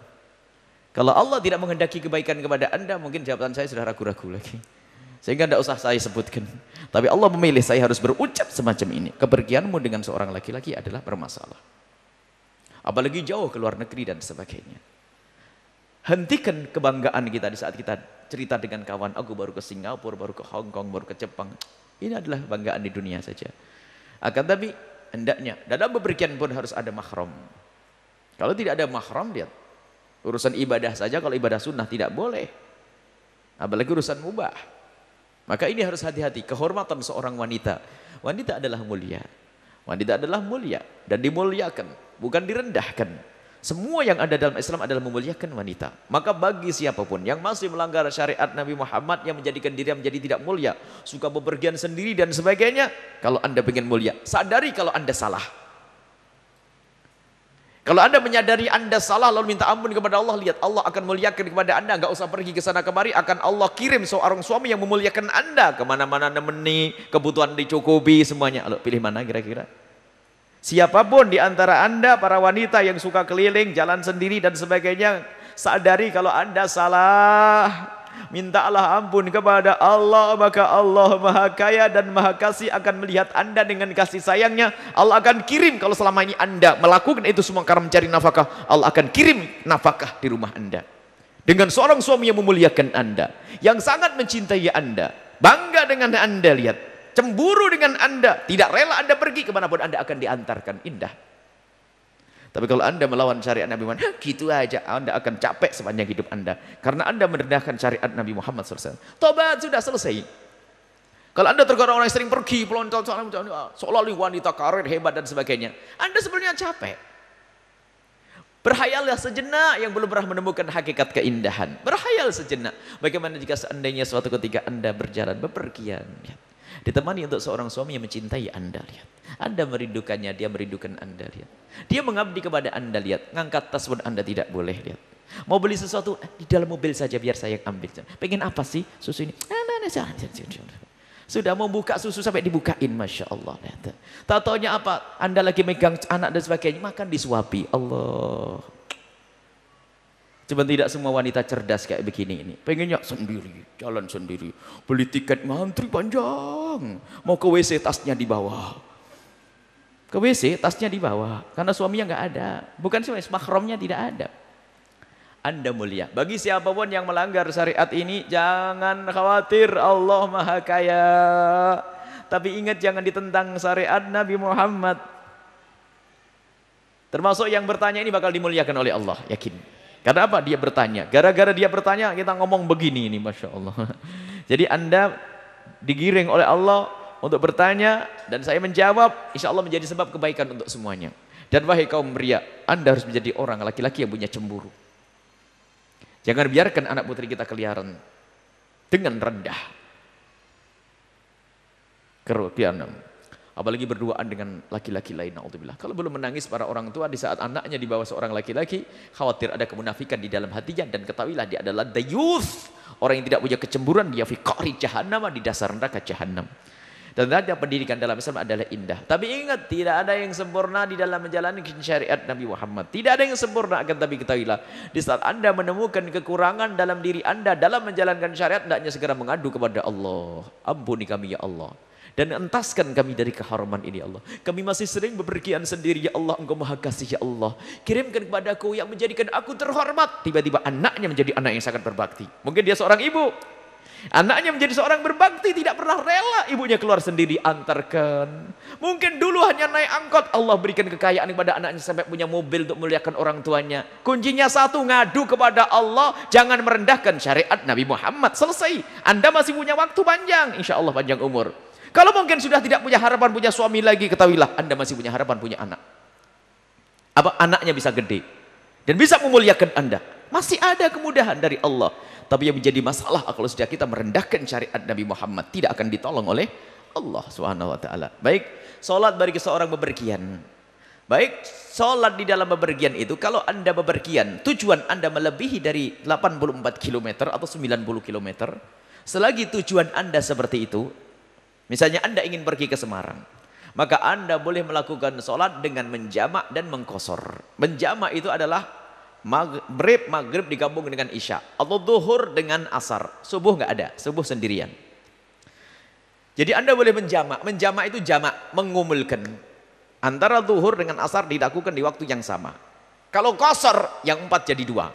Kalau Allah tidak menghendaki kebaikan kepada Anda, mungkin jawaban saya sudah ragu-ragu lagi. Sehingga tidak usah saya sebutkan. Tapi Allah memilih saya harus berucap semacam ini. Kepergianmu dengan seorang laki-laki adalah bermasalah. Apalagi jauh ke luar negeri dan sebagainya. Hentikan kebanggaan kita di saat kita cerita dengan kawan. Aku baru ke Singapura, baru ke Hong Kong, baru ke Jepang. Ini adalah banggaan di dunia saja. Akan tapi hendaknya dalam bepergian pun harus ada mahram. Kalau tidak ada mahram, lihat. Urusan ibadah saja, kalau ibadah sunnah tidak boleh. Apalagi urusan mubah. Maka ini harus hati-hati, kehormatan seorang wanita. Wanita adalah mulia. Wanita adalah mulia dan dimuliakan, bukan direndahkan. Semua yang ada dalam Islam adalah memuliakan wanita. Maka bagi siapapun yang masih melanggar syariat Nabi Muhammad, yang menjadikan diri menjadi tidak mulia, suka bepergian sendiri dan sebagainya, kalau Anda ingin mulia, sadari kalau Anda salah. Kalau Anda menyadari Anda salah lalu minta ampun kepada Allah, lihat Allah akan muliakan kepada Anda. Enggak usah pergi ke sana kemari, akan Allah kirim seorang suami yang memuliakan Anda kemana-mana, nemeni, kebutuhan dicukupi semuanya. Lalu pilih mana kira-kira? Siapapun di antara Anda para wanita yang suka keliling, jalan sendiri dan sebagainya, sadari kalau Anda salah. Mintalah ampun kepada Allah, maka Allah Maha Kaya dan Maha Kasih akan melihat Anda dengan kasih sayangnya. Allah akan kirim, kalau selama ini Anda melakukan itu semua karena mencari nafkah, Allah akan kirim nafkah di rumah Anda dengan seorang suami yang memuliakan Anda, yang sangat mencintai Anda, bangga dengan Anda, lihat, cemburu dengan Anda, tidak rela Anda pergi kemanapun Anda akan diantarkan. Indah. Tapi kalau Anda melawan syariat Nabi Muhammad, gitu aja, Anda akan capek sepanjang hidup Anda. Karena Anda merendahkan syariat Nabi Muhammad SAW. Tobat, sudah selesai. Kalau Anda tergolong orang yang sering pergi, seolah-olah wanita karir, hebat dan sebagainya, Anda sebenarnya capek. Berhayallah sejenak yang belum pernah menemukan hakikat keindahan. Berhayal sejenak. Bagaimana jika seandainya suatu ketika Anda berjalan, bepergian, ditemani untuk seorang suami yang mencintai Anda, lihat. Anda merindukannya, dia merindukan Anda, lihat. Dia mengabdi kepada Anda, lihat. Ngangkat tas pun Anda tidak boleh, lihat. Mau beli sesuatu, di dalam mobil saja biar saya yang ambil. Pengen apa sih susu ini? Sudah mau buka susu sampai dibukain, Masya Allah. Tak taunya apa? Anda lagi megang anak dan sebagainya, makan disuapi. Allah. Cuma tidak semua wanita cerdas kayak begini ini. Pengennya sendiri, jalan sendiri. Beli tiket ngantri panjang. Mau ke WC tasnya di bawah. Ke WC tasnya di bawah. Karena suaminya nggak ada. Bukan suami, mahramnya tidak ada. Anda mulia. Bagi siapapun yang melanggar syariat ini, jangan khawatir, Allah Maha Kaya. Tapi ingat jangan ditentang syariat Nabi Muhammad. Termasuk yang bertanya ini bakal dimuliakan oleh Allah, yakin. Karena apa? Dia bertanya. Gara-gara dia bertanya, kita ngomong begini ini, Masya Allah. Jadi Anda digiring oleh Allah untuk bertanya, dan saya menjawab, insya Allah menjadi sebab kebaikan untuk semuanya. Dan wahai kaum pria, Anda harus menjadi orang laki-laki yang punya cemburu. Jangan biarkan anak putri kita keliaran dengan rendah. Kerugian. Apalagi berduaan dengan laki-laki lain, na'udzubillah. Kalau belum menangis para orang tua di saat anaknya dibawa seorang laki-laki, khawatir ada kemunafikan di dalam hatinya, dan ketahuilah dia adalah dayuth, Orang yang tidak punya kecemburuan dia fi qa'ri jahannam, di dasar neraka jahannam. Dan ada pendidikan dalam Islam adalah indah. Tapi ingat, tidak ada yang sempurna di dalam menjalani syariat Nabi Muhammad. Tidak ada yang sempurna, akan tapi ketahuilah, di saat Anda menemukan kekurangan dalam diri Anda dalam menjalankan syariat, hendaknya segera mengadu kepada Allah. Ampuni kami ya Allah, dan entaskan kami dari keharuman ini ya Allah. Kami masih sering bepergian sendiri ya Allah, Engkau Maha Kasih ya Allah. Kirimkan kepadaku yang menjadikan aku terhormat. Tiba-tiba anaknya menjadi anak yang sangat berbakti. Mungkin dia seorang ibu, anaknya menjadi seorang berbakti, tidak pernah rela ibunya keluar sendiri antarkan. Mungkin dulu hanya naik angkot, Allah berikan kekayaan kepada anaknya sampai punya mobil untuk memuliakan orang tuanya. Kuncinya satu, ngadu kepada Allah, jangan merendahkan syariat Nabi Muhammad. Selesai. Anda masih punya waktu panjang, insya Allah panjang umur. Kalau mungkin sudah tidak punya harapan punya suami lagi, ketahuilah Anda masih punya harapan punya anak. Apa? Anaknya bisa gede dan bisa memuliakan Anda. Masih ada kemudahan dari Allah. Tapi yang menjadi masalah kalau sudah kita merendahkan syariat Nabi Muhammad, tidak akan ditolong oleh Allah Subhanahu wa taala. Baik, salat bagi seorang bepergian. Baik, salat di dalam bepergian itu, kalau Anda bepergian, tujuan Anda melebihi dari 84 km atau 90 km, selagi tujuan Anda seperti itu, misalnya Anda ingin pergi ke Semarang, maka Anda boleh melakukan salat dengan menjamak dan mengqashar. Menjamak itu adalah maghrib digabung dengan isya, atau zuhur dengan asar. Subuh nggak ada, subuh sendirian. Jadi Anda boleh menjamak. Menjamak itu jamak, mengumulkan antara zuhur dengan asar dilakukan di waktu yang sama. Kalau qashar, yang 4 jadi 2.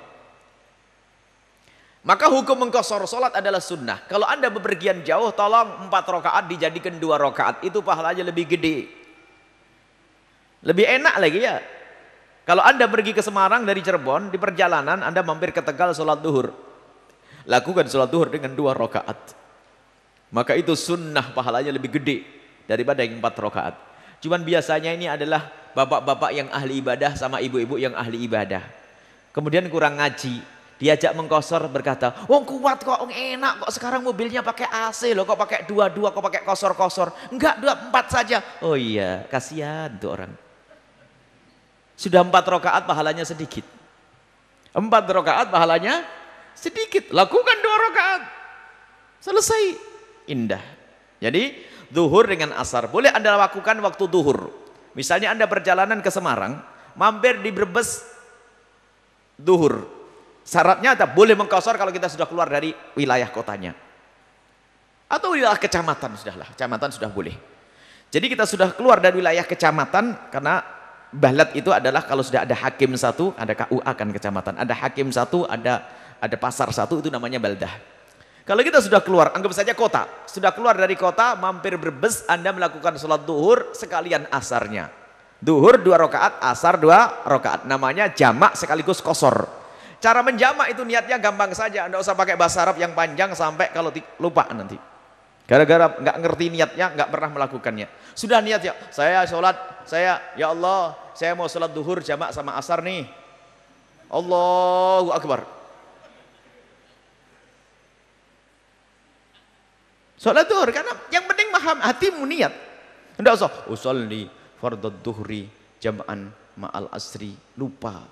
Maka hukum mengqashar salat adalah sunnah. Kalau Anda bepergian jauh, tolong 4 rakaat dijadikan 2 rakaat. Itu pahalanya lebih gede, lebih enak lagi ya. Kalau Anda pergi ke Semarang dari Cirebon, di perjalanan Anda mampir ke Tegal sholat duhur, lakukan sholat duhur dengan 2 rakaat. Maka itu sunnah, pahalanya lebih gede daripada yang 4 rakaat. Cuman biasanya ini adalah bapak-bapak yang ahli ibadah sama ibu-ibu yang ahli ibadah. Kemudian kurang ngaji, diajak mengqashar berkata, "Wong kuat kok, enak kok, sekarang mobilnya pakai AC loh, kok pakai 2-2, kok pakai qashar-qashar." Enggak, 2-4 saja. Oh iya, kasihan tuh orang. Sudah 4 rakaat pahalanya sedikit. 4 rakaat pahalanya sedikit. Lakukan 2 rakaat. Selesai. Indah. Jadi zuhur dengan asar boleh Anda lakukan waktu zuhur. Misalnya Anda perjalanan ke Semarang, mampir di Brebes zuhur. Syaratnya ada boleh mengqashar kalau kita sudah keluar dari wilayah kotanya. Atau wilayah kecamatan sudahlah. Kecamatan sudah boleh. Jadi kita sudah keluar dari wilayah kecamatan, karena balad itu adalah kalau sudah ada hakim satu, ada KUA kan kecamatan, ada hakim satu, ada pasar satu, itu namanya baldah. Kalau kita sudah keluar, anggap saja kota, sudah keluar dari kota, mampir Brebes, Anda melakukan sholat duhur sekalian asarnya. Duhur 2 rakaat, asar 2 rakaat, namanya jamak sekaligus qashar. Cara menjamak itu niatnya gampang saja, Anda usah pakai bahasa Arab yang panjang sampai kalau lupa nanti. Gara-gara nggak ngerti niatnya, nggak pernah melakukannya. Sudah niat ya, saya sholat, ya Allah, saya mau sholat duhur jamak sama asar nih. Allahu Akbar. Sholat duhur, karena yang penting paham hatimu niat. Tidak usah, usolli fardhu duhri jam'an ma'al asri, lupa.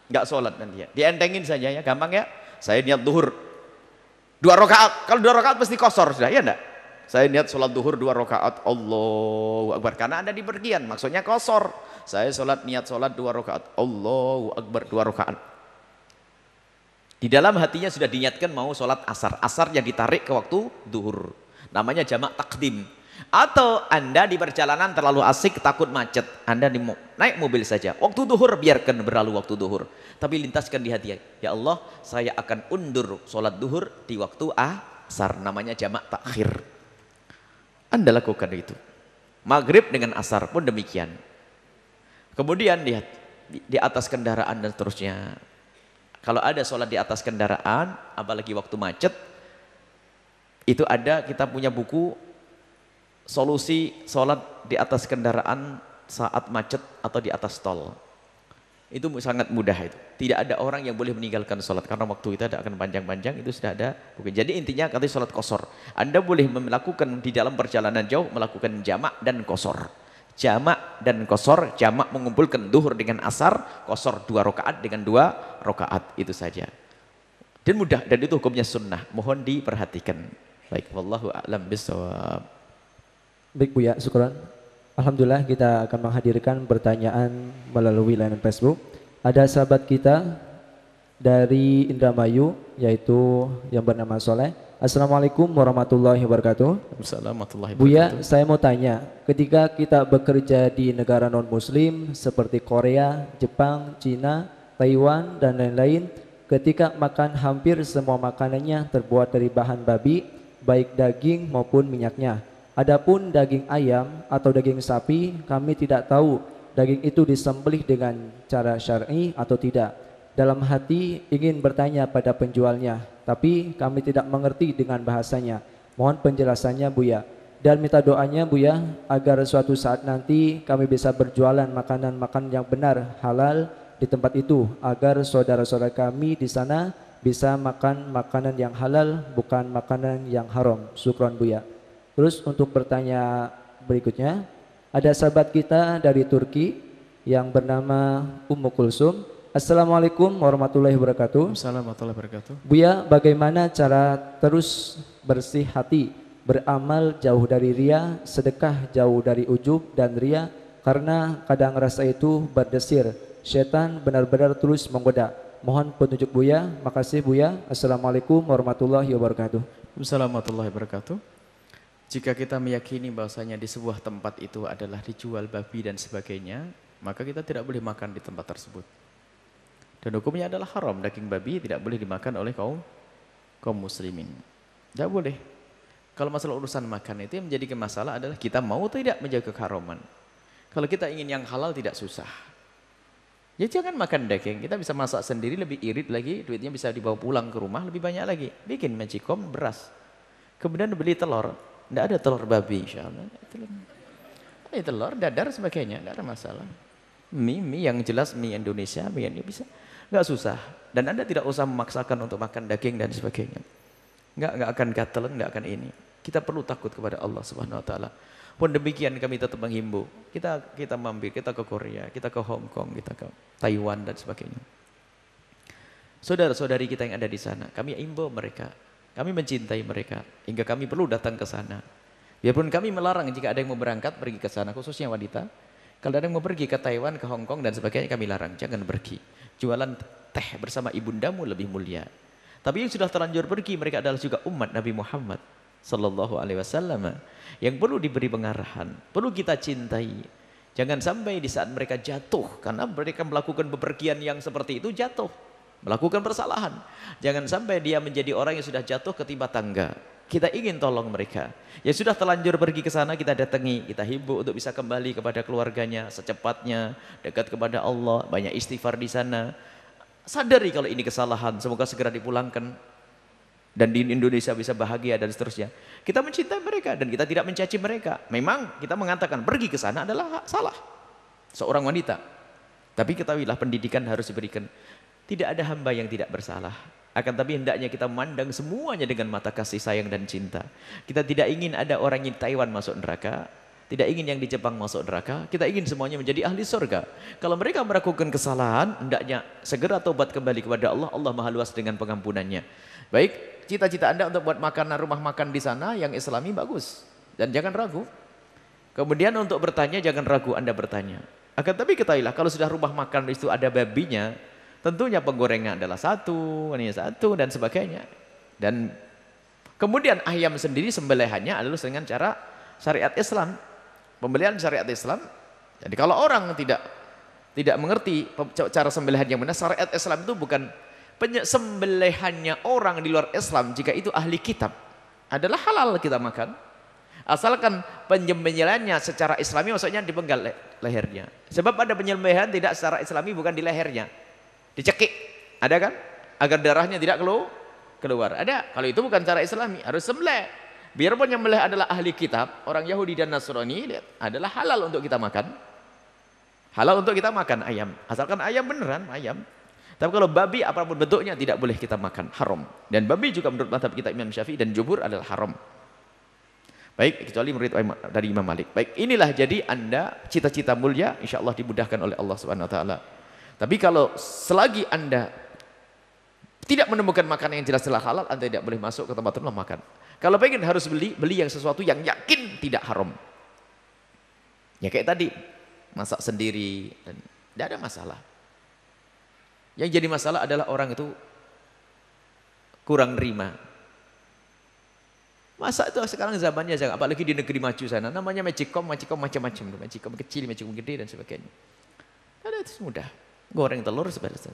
Nggak sholat nanti ya. Dientengin saja ya, gampang ya. Saya niat duhur 2 rakaat, kalau 2 rakaat pasti qashar sudah, ya enggak? Saya niat sholat duhur 2 rakaat, Allahu Akbar, karena Anda di pergian, maksudnya qashar. Saya niat sholat 2 rakaat, Allahu Akbar 2 rakaat. Di dalam hatinya sudah diniatkan mau sholat asar, asarnya ditarik ke waktu duhur, namanya jamak takdim. Atau Anda di perjalanan terlalu asik, takut macet, Anda naik mobil saja, waktu duhur biarkan berlalu waktu duhur, tapi lintaskan di hati, ya Allah, saya akan undur sholat duhur di waktu asar, namanya jamak takhir. Anda lakukan itu. Maghrib dengan asar pun demikian. Kemudian lihat di atas kendaraan dan seterusnya. Kalau ada sholat di atas kendaraan, apalagi waktu macet, itu ada, kita punya buku solusi sholat di atas kendaraan saat macet atau di atas tol. Itu sangat mudah itu. Tidak ada orang yang boleh meninggalkan sholat karena waktu itu tidak akan panjang-panjang, itu sudah ada. Jadi intinya katanya sholat qashar. Anda boleh melakukan di dalam perjalanan jauh, melakukan jamak dan qashar. Jamak dan qashar, jamak mengumpulkan duhur dengan asar, qashar 2 rakaat dengan 2 rakaat, itu saja. Dan mudah, dan itu hukumnya sunnah. Mohon diperhatikan. Baik, wallahu a'lam bishawab. Baik Buya, syukran. Alhamdulillah kita akan menghadirkan pertanyaan melalui layanan Facebook. Ada sahabat kita dari Indramayu, yaitu yang bernama Soleh. Assalamualaikum warahmatullahi wabarakatuh. Assalamualaikum warahmatullahi Buya, wabarakatuh. saya mau tanya, ketika kita bekerja di negara non-muslim seperti Korea, Jepang, Cina, Taiwan, dan lain-lain, ketika makan hampir semua makanannya terbuat dari bahan babi, baik daging maupun minyaknya. Adapun daging ayam atau daging sapi, kami tidak tahu daging itu disembelih dengan cara syar'i atau tidak. Dalam hati ingin bertanya pada penjualnya, tapi kami tidak mengerti dengan bahasanya. Mohon penjelasannya Buya. Dan minta doanya Buya, agar suatu saat nanti kami bisa berjualan makanan-makanan yang benar, halal di tempat itu, agar saudara-saudara kami di sana bisa makan makanan yang halal, bukan makanan yang haram. Syukron Buya. Terus untuk bertanya berikutnya, ada sahabat kita dari Turki yang bernama Ummu Kulsum. Assalamualaikum warahmatullahi wabarakatuh. Assalamualaikum warahmatullahi wabarakatuh. Buya, bagaimana cara terus bersih hati, beramal jauh dari ria, sedekah jauh dari ujub dan ria, karena kadang rasa itu berdesir, setan benar-benar terus menggoda. Mohon petunjuk Buya. Makasih Buya. Assalamualaikum warahmatullahi wabarakatuh. Assalamualaikum warahmatullahi wabarakatuh. Jika kita meyakini bahwasanya di sebuah tempat itu adalah dijual babi dan sebagainya, maka kita tidak boleh makan di tempat tersebut. Dan hukumnya adalah haram, daging babi tidak boleh dimakan oleh kaum muslimin. Tidak boleh. Kalau masalah urusan makan itu yang menjadi masalah adalah kita mau atau tidak menjaga keharaman. Kalau kita ingin yang halal tidak susah. Ya jangan makan daging, kita bisa masak sendiri lebih irit lagi, duitnya bisa dibawa pulang ke rumah lebih banyak lagi. Bikin magicom beras. Kemudian beli telur. Tidak ada telur babi insyaallah. Telur, dadar sebagainya, tidak ada masalah. Mie yang jelas mie Indonesia, mie ini bisa. Enggak susah. Dan Anda tidak usah memaksakan untuk makan daging dan sebagainya. Enggak akan gatel, enggak akan ini. Kita perlu takut kepada Allah Subhanahu wa taala. Pun demikian kami tetap menghimbau. Kita mampir, kita ke Korea, kita ke Hong Kong, kita ke Taiwan dan sebagainya. Saudara-saudari kita yang ada di sana, kami himbau mereka. Kami mencintai mereka hingga kami perlu datang ke sana. Biarpun kami melarang jika ada yang mau berangkat pergi ke sana, khususnya wanita. Kalau ada yang mau pergi ke Taiwan, ke Hong Kong dan sebagainya kami larang, jangan pergi. Jualan teh bersama ibundamu lebih mulia. Tapi yang sudah terlanjur pergi, mereka adalah juga umat Nabi Muhammad sallallahu alaihi wasallam yang perlu diberi pengarahan, perlu kita cintai. Jangan sampai di saat mereka jatuh karena mereka melakukan bepergian yang seperti itu jatuh, melakukan kesalahan. Jangan sampai dia menjadi orang yang sudah jatuh ketimpa tangga. Kita ingin tolong mereka. Ya sudah terlanjur pergi ke sana, kita datangi, kita himbau untuk bisa kembali kepada keluarganya secepatnya, dekat kepada Allah, banyak istighfar di sana. Sadari kalau ini kesalahan, semoga segera dipulangkan dan di Indonesia bisa bahagia dan seterusnya. Kita mencintai mereka dan kita tidak mencaci mereka. Memang kita mengatakan pergi ke sana adalah salah seorang wanita. Tapi ketahuilah pendidikan harus diberikan. Tidak ada hamba yang tidak bersalah. Akan tapi hendaknya kita memandang semuanya dengan mata kasih sayang dan cinta. Kita tidak ingin ada orang yang di Taiwan masuk neraka, tidak ingin yang di Jepang masuk neraka. Kita ingin semuanya menjadi ahli surga. Kalau mereka melakukan kesalahan, hendaknya segera tobat kembali kepada Allah. Allah Maha Luas dengan pengampunannya. Baik, cita-cita Anda untuk buat makanan rumah makan di sana yang Islami bagus dan jangan ragu. Kemudian untuk bertanya jangan ragu Anda bertanya. Akan tapi ketahuilah kalau sudah rumah makan itu ada babinya, tentunya penggorengan adalah satu, ini satu dan sebagainya. Dan kemudian ayam sendiri sembelihannya adalah dengan cara syariat Islam. Pembelian syariat Islam. Jadi kalau orang tidak mengerti cara sembelihan yang benar, syariat Islam itu bukan sembelihannya orang di luar Islam jika itu ahli kitab adalah halal kita makan. Asalkan penyembelihannya secara Islami maksudnya dipenggal lehernya. Sebab ada penyembelihan tidak secara Islami bukan di lehernya. Dicekik, ada kan? Agar darahnya tidak keluar. Ada. Kalau itu bukan cara Islami, harus sembelih. Biarpun yang menyembelih adalah ahli kitab, orang Yahudi dan Nasrani, lihat, adalah halal untuk kita makan. Halal untuk kita makan ayam. Asalkan ayam beneran, ayam. Tapi kalau babi apapun bentuknya tidak boleh kita makan, haram. Dan babi juga menurut mazhab kita Imam Syafi'i dan jumhur adalah haram. Baik, kecuali murid dari Imam Malik. Baik, inilah jadi Anda cita-cita mulia, insya Allah dimudahkan oleh Allah Subhanahu Wa Taala. Tapi kalau selagi Anda Tidak menemukan makanan yang jelas-jelas halal, Anda tidak boleh masuk ke tempat itu makan. Kalau pengen harus beli yang sesuatu yang yakin tidak haram. Ya kayak tadi, masak sendiri, dan tidak ada masalah. Yang jadi masalah adalah orang itu kurang nerima. Masak itu sekarang zamannya, apalagi di negeri maju sana, namanya magicom macam-macam, magicom kecil, magicom gede dan sebagainya. Ada itu mudah, goreng telur sebagainya.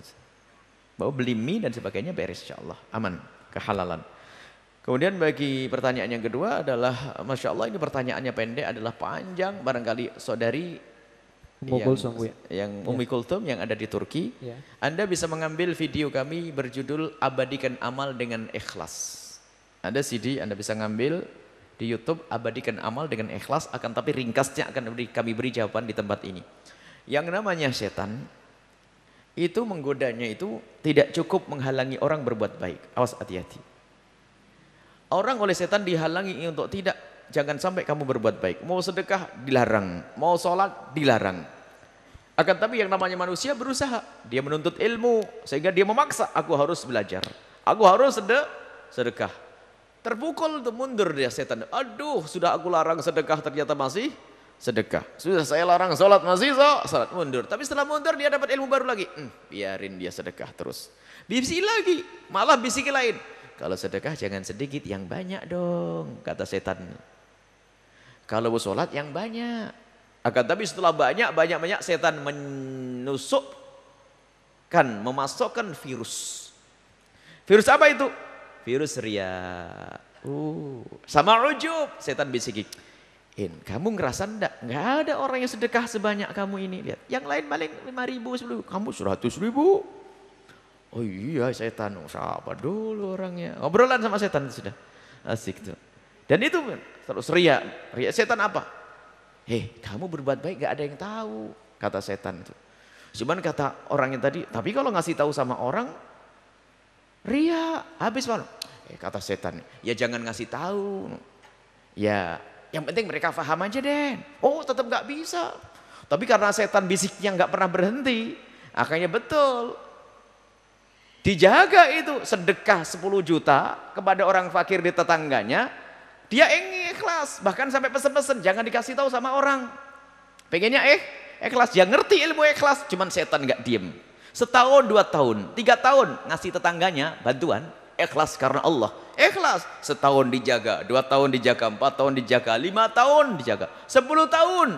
Bawa beli mie dan sebagainya beres insyaallah, aman, kehalalan. Kemudian bagi pertanyaan yang kedua adalah, Masya Allah ini pertanyaannya pendek adalah panjang, barangkali saudari yang Umi Kultum yang ada di Turki, Anda bisa mengambil video kami berjudul Abadikan Amal dengan Ikhlas. Ada CD, Anda bisa ngambil di YouTube, Abadikan Amal dengan Ikhlas, akan tapi ringkasnya akan kami beri jawaban di tempat ini. Yang namanya setan, itu menggodanya itu tidak cukup menghalangi orang berbuat baik. Awas, hati-hati. Orang oleh setan dihalangi untuk jangan sampai kamu berbuat baik. Mau sedekah dilarang, mau sholat dilarang. Akan tapi yang namanya manusia berusaha, dia menuntut ilmu sehingga dia memaksa, aku harus belajar, aku harus sedekah. Terpukul, mundur dia setan. Aduh, sudah aku larang sedekah ternyata masih sedekah. Sudah saya larang sholat masih sholat, mundur. Tapi setelah mundur dia dapat ilmu baru lagi. Biarin dia sedekah terus. Bisik lagi, malah bisik lain. Kalau sedekah jangan sedikit, yang banyak dong, kata setan. Kalau sholat yang banyak. Akan tapi setelah banyak setan menusukkan, memasukkan virus. Virus apa itu? Virus riya. Sama ujub, setan bisiki. Kamu ngerasa enggak ada orang yang sedekah sebanyak kamu ini. Lihat, yang lain paling 5.000, 10.000, kamu 100.000. Oh iya setan, siapa dulu orangnya? Obrolan sama setan itu sudah asik tuh. Dan itu terus riya setan apa? Kamu berbuat baik gak ada yang tahu, kata setan itu. Cuman kata orang yang tadi, tapi kalau ngasih tahu sama orang riya, habis malu. Kata setan, ya jangan ngasih tahu. Ya yang penting mereka paham aja deh. Oh tetap gak bisa. Tapi karena setan bisiknya gak pernah berhenti, akhirnya betul. Dijaga itu, sedekah 10 juta kepada orang fakir di tetangganya, dia ikhlas, bahkan sampai pesen-pesen, jangan dikasih tahu sama orang. Pengennya ikhlas, dia ngerti ilmu ikhlas, cuman setan gak diem. Setahun, 2 tahun, 3 tahun ngasih tetangganya bantuan, ikhlas karena Allah. Ikhlas, setahun dijaga, 2 tahun dijaga, 4 tahun dijaga, 5 tahun dijaga, 10 tahun,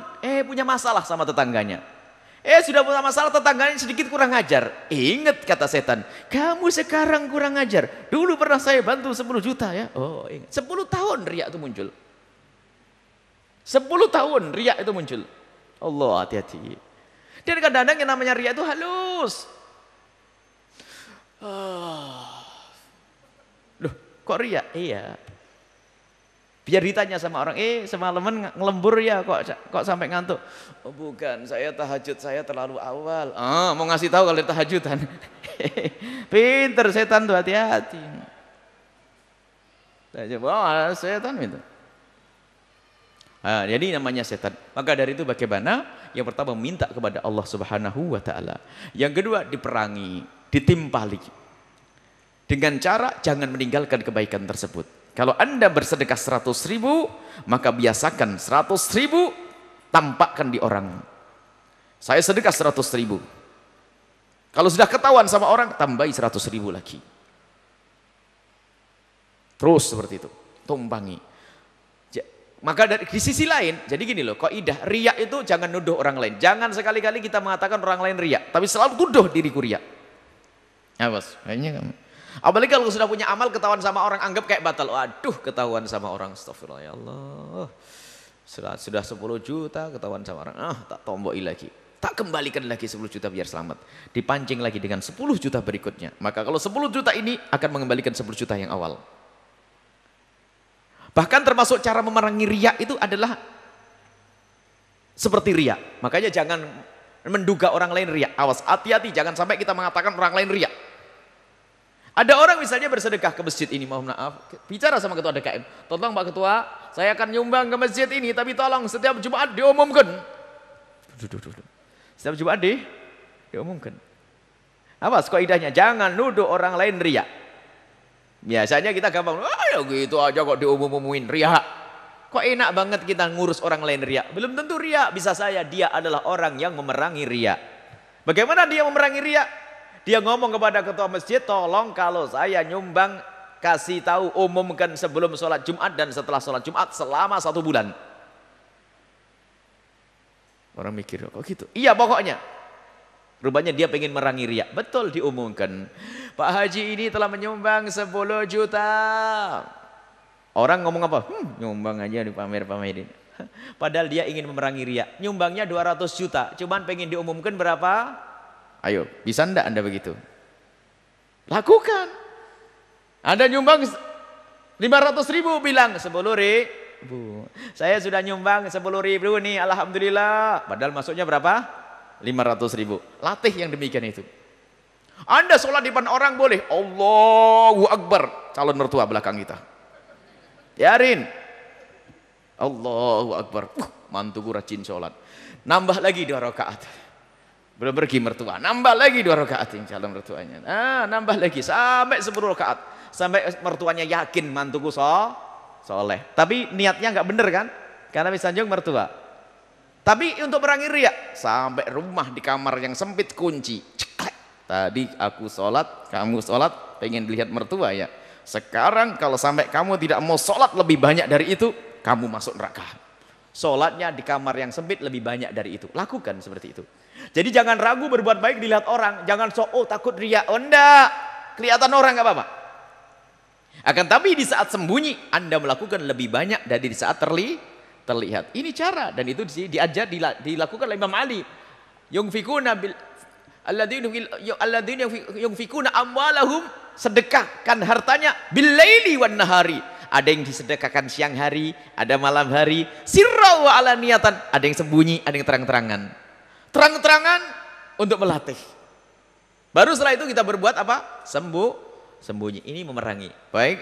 punya masalah sama tetangganya. Sudah punya masalah, tetangganya sedikit kurang ajar. Ingat kata setan, kamu sekarang kurang ajar. Dulu pernah saya bantu 10 juta ya. Oh ingat, 10 tahun riak itu muncul. 10 tahun riak itu muncul. Allah, hati-hati. Dan kadang-kadang yang namanya riak itu halus. Loh, kok riak? Iya. Biar ditanya sama orang, semalaman ngelembur ya, kok sampai ngantuk? Oh bukan, saya tahajud saya terlalu awal. Mau ngasih tahu kalau tahajudan. Pinter setan tuh, hati-hati. Setan itu. Jadi namanya setan. Maka dari itu bagaimana? Yang pertama minta kepada Allah Subhanahu wa taala. Yang kedua diperangi, ditimpali. Dengan cara jangan meninggalkan kebaikan tersebut. Kalau Anda bersedekah 100.000, maka biasakan 100.000 tampakkan di orang. Saya sedekah 100.000. Kalau sudah ketahuan sama orang, tambahi 100.000 lagi. Terus seperti itu, tumpangi. Maka di sisi lain, jadi gini loh, kaidah riya itu jangan nuduh orang lain. Jangan sekali-kali kita mengatakan orang lain riya, tapi selalu tuduh diriku riya. Awas, kayaknya kamu. Apalagi kalau sudah punya amal ketahuan sama orang, anggap kayak batal. Waduh, ketahuan sama orang, astagfirullah ya Allah. Sudah 10 juta ketahuan sama orang, tak tomboi lagi. Tak kembalikan lagi 10 juta biar selamat. Dipancing lagi dengan 10 juta berikutnya. Maka kalau 10 juta ini akan mengembalikan 10 juta yang awal. Bahkan termasuk cara memerangi riya itu adalah seperti riya. Makanya jangan menduga orang lain riya. Awas, hati-hati, jangan sampai kita mengatakan orang lain riya. Ada orang misalnya bersedekah ke masjid ini, mohon maaf, bicara sama ketua DKM, tolong Pak Ketua, saya akan nyumbang ke masjid ini, tapi tolong setiap Jumat diumumkan. Setiap Jumat diumumkan. Awas kaidahnya, jangan nuduh orang lain riya. Biasanya kita gampang, ya gitu aja kok diumum-umumin riya. Kok enak banget kita ngurus orang lain riya? Belum tentu riya, bisa saya dia adalah orang yang memerangi riya. Bagaimana dia memerangi riya? Dia ngomong kepada ketua masjid, tolong kalau saya nyumbang kasih tahu, umumkan sebelum sholat Jumat dan setelah sholat Jumat selama 1 bulan. Orang mikir, kok gitu? Iya pokoknya. Rupanya dia pengen merangi riya. Betul diumumkan. Pak Haji ini telah menyumbang 10 juta. Orang ngomong apa? Nyumbang aja dipamer-pamerin. Padahal dia ingin memerangi riya. Nyumbangnya 200 juta. Cuman pengen diumumkan berapa? Ayo, bisa enggak Anda begitu? Lakukan. Anda nyumbang 500.000, bilang 10.000. Saya sudah nyumbang 10.000 nih, alhamdulillah. Padahal masuknya berapa? 500.000. Latih yang demikian itu. Anda sholat di depan orang boleh. Allahu Akbar. Calon mertua belakang kita. Biarin. Allahu Akbar. Mantuku rajin sholat. Nambah lagi 2 rakaat. Belum pergi mertua. Nambah lagi 2 rakaat yang calon mertuanya. Nambah lagi sampai 10 rakaat. Sampai mertuanya yakin mantuku soleh. Tapi niatnya nggak bener kan? Karena bisa sanjung mertua. Tapi untuk merangi riya, sampai rumah di kamar yang sempit kunci. Ceklek. Tadi aku sholat, kamu sholat, pengen lihat mertua ya. Sekarang kalau sampai kamu tidak mau sholat lebih banyak dari itu, kamu masuk neraka. Sholatnya di kamar yang sempit lebih banyak dari itu. Lakukan seperti itu. Jadi jangan ragu berbuat baik dilihat orang. Jangan takut riya. Oh enggak, kelihatan orang nggak apa-apa. Akan tapi di saat sembunyi, Anda melakukan lebih banyak dari di saat terlihat. Ini cara, dan itu diajar, dilakukan oleh Imam Ali. Yunfikuna bil alladzina yunfikuna amwalahum, sedekahkan hartanya bil laili wan nahari. Ada yang disedekahkan siang hari, ada malam hari, sirra wa alaniyatan, ada yang sembunyi, ada yang terang-terangan. Terang-terangan untuk melatih. Baru setelah itu kita berbuat apa? Sembunyi. Ini memerangi. Baik,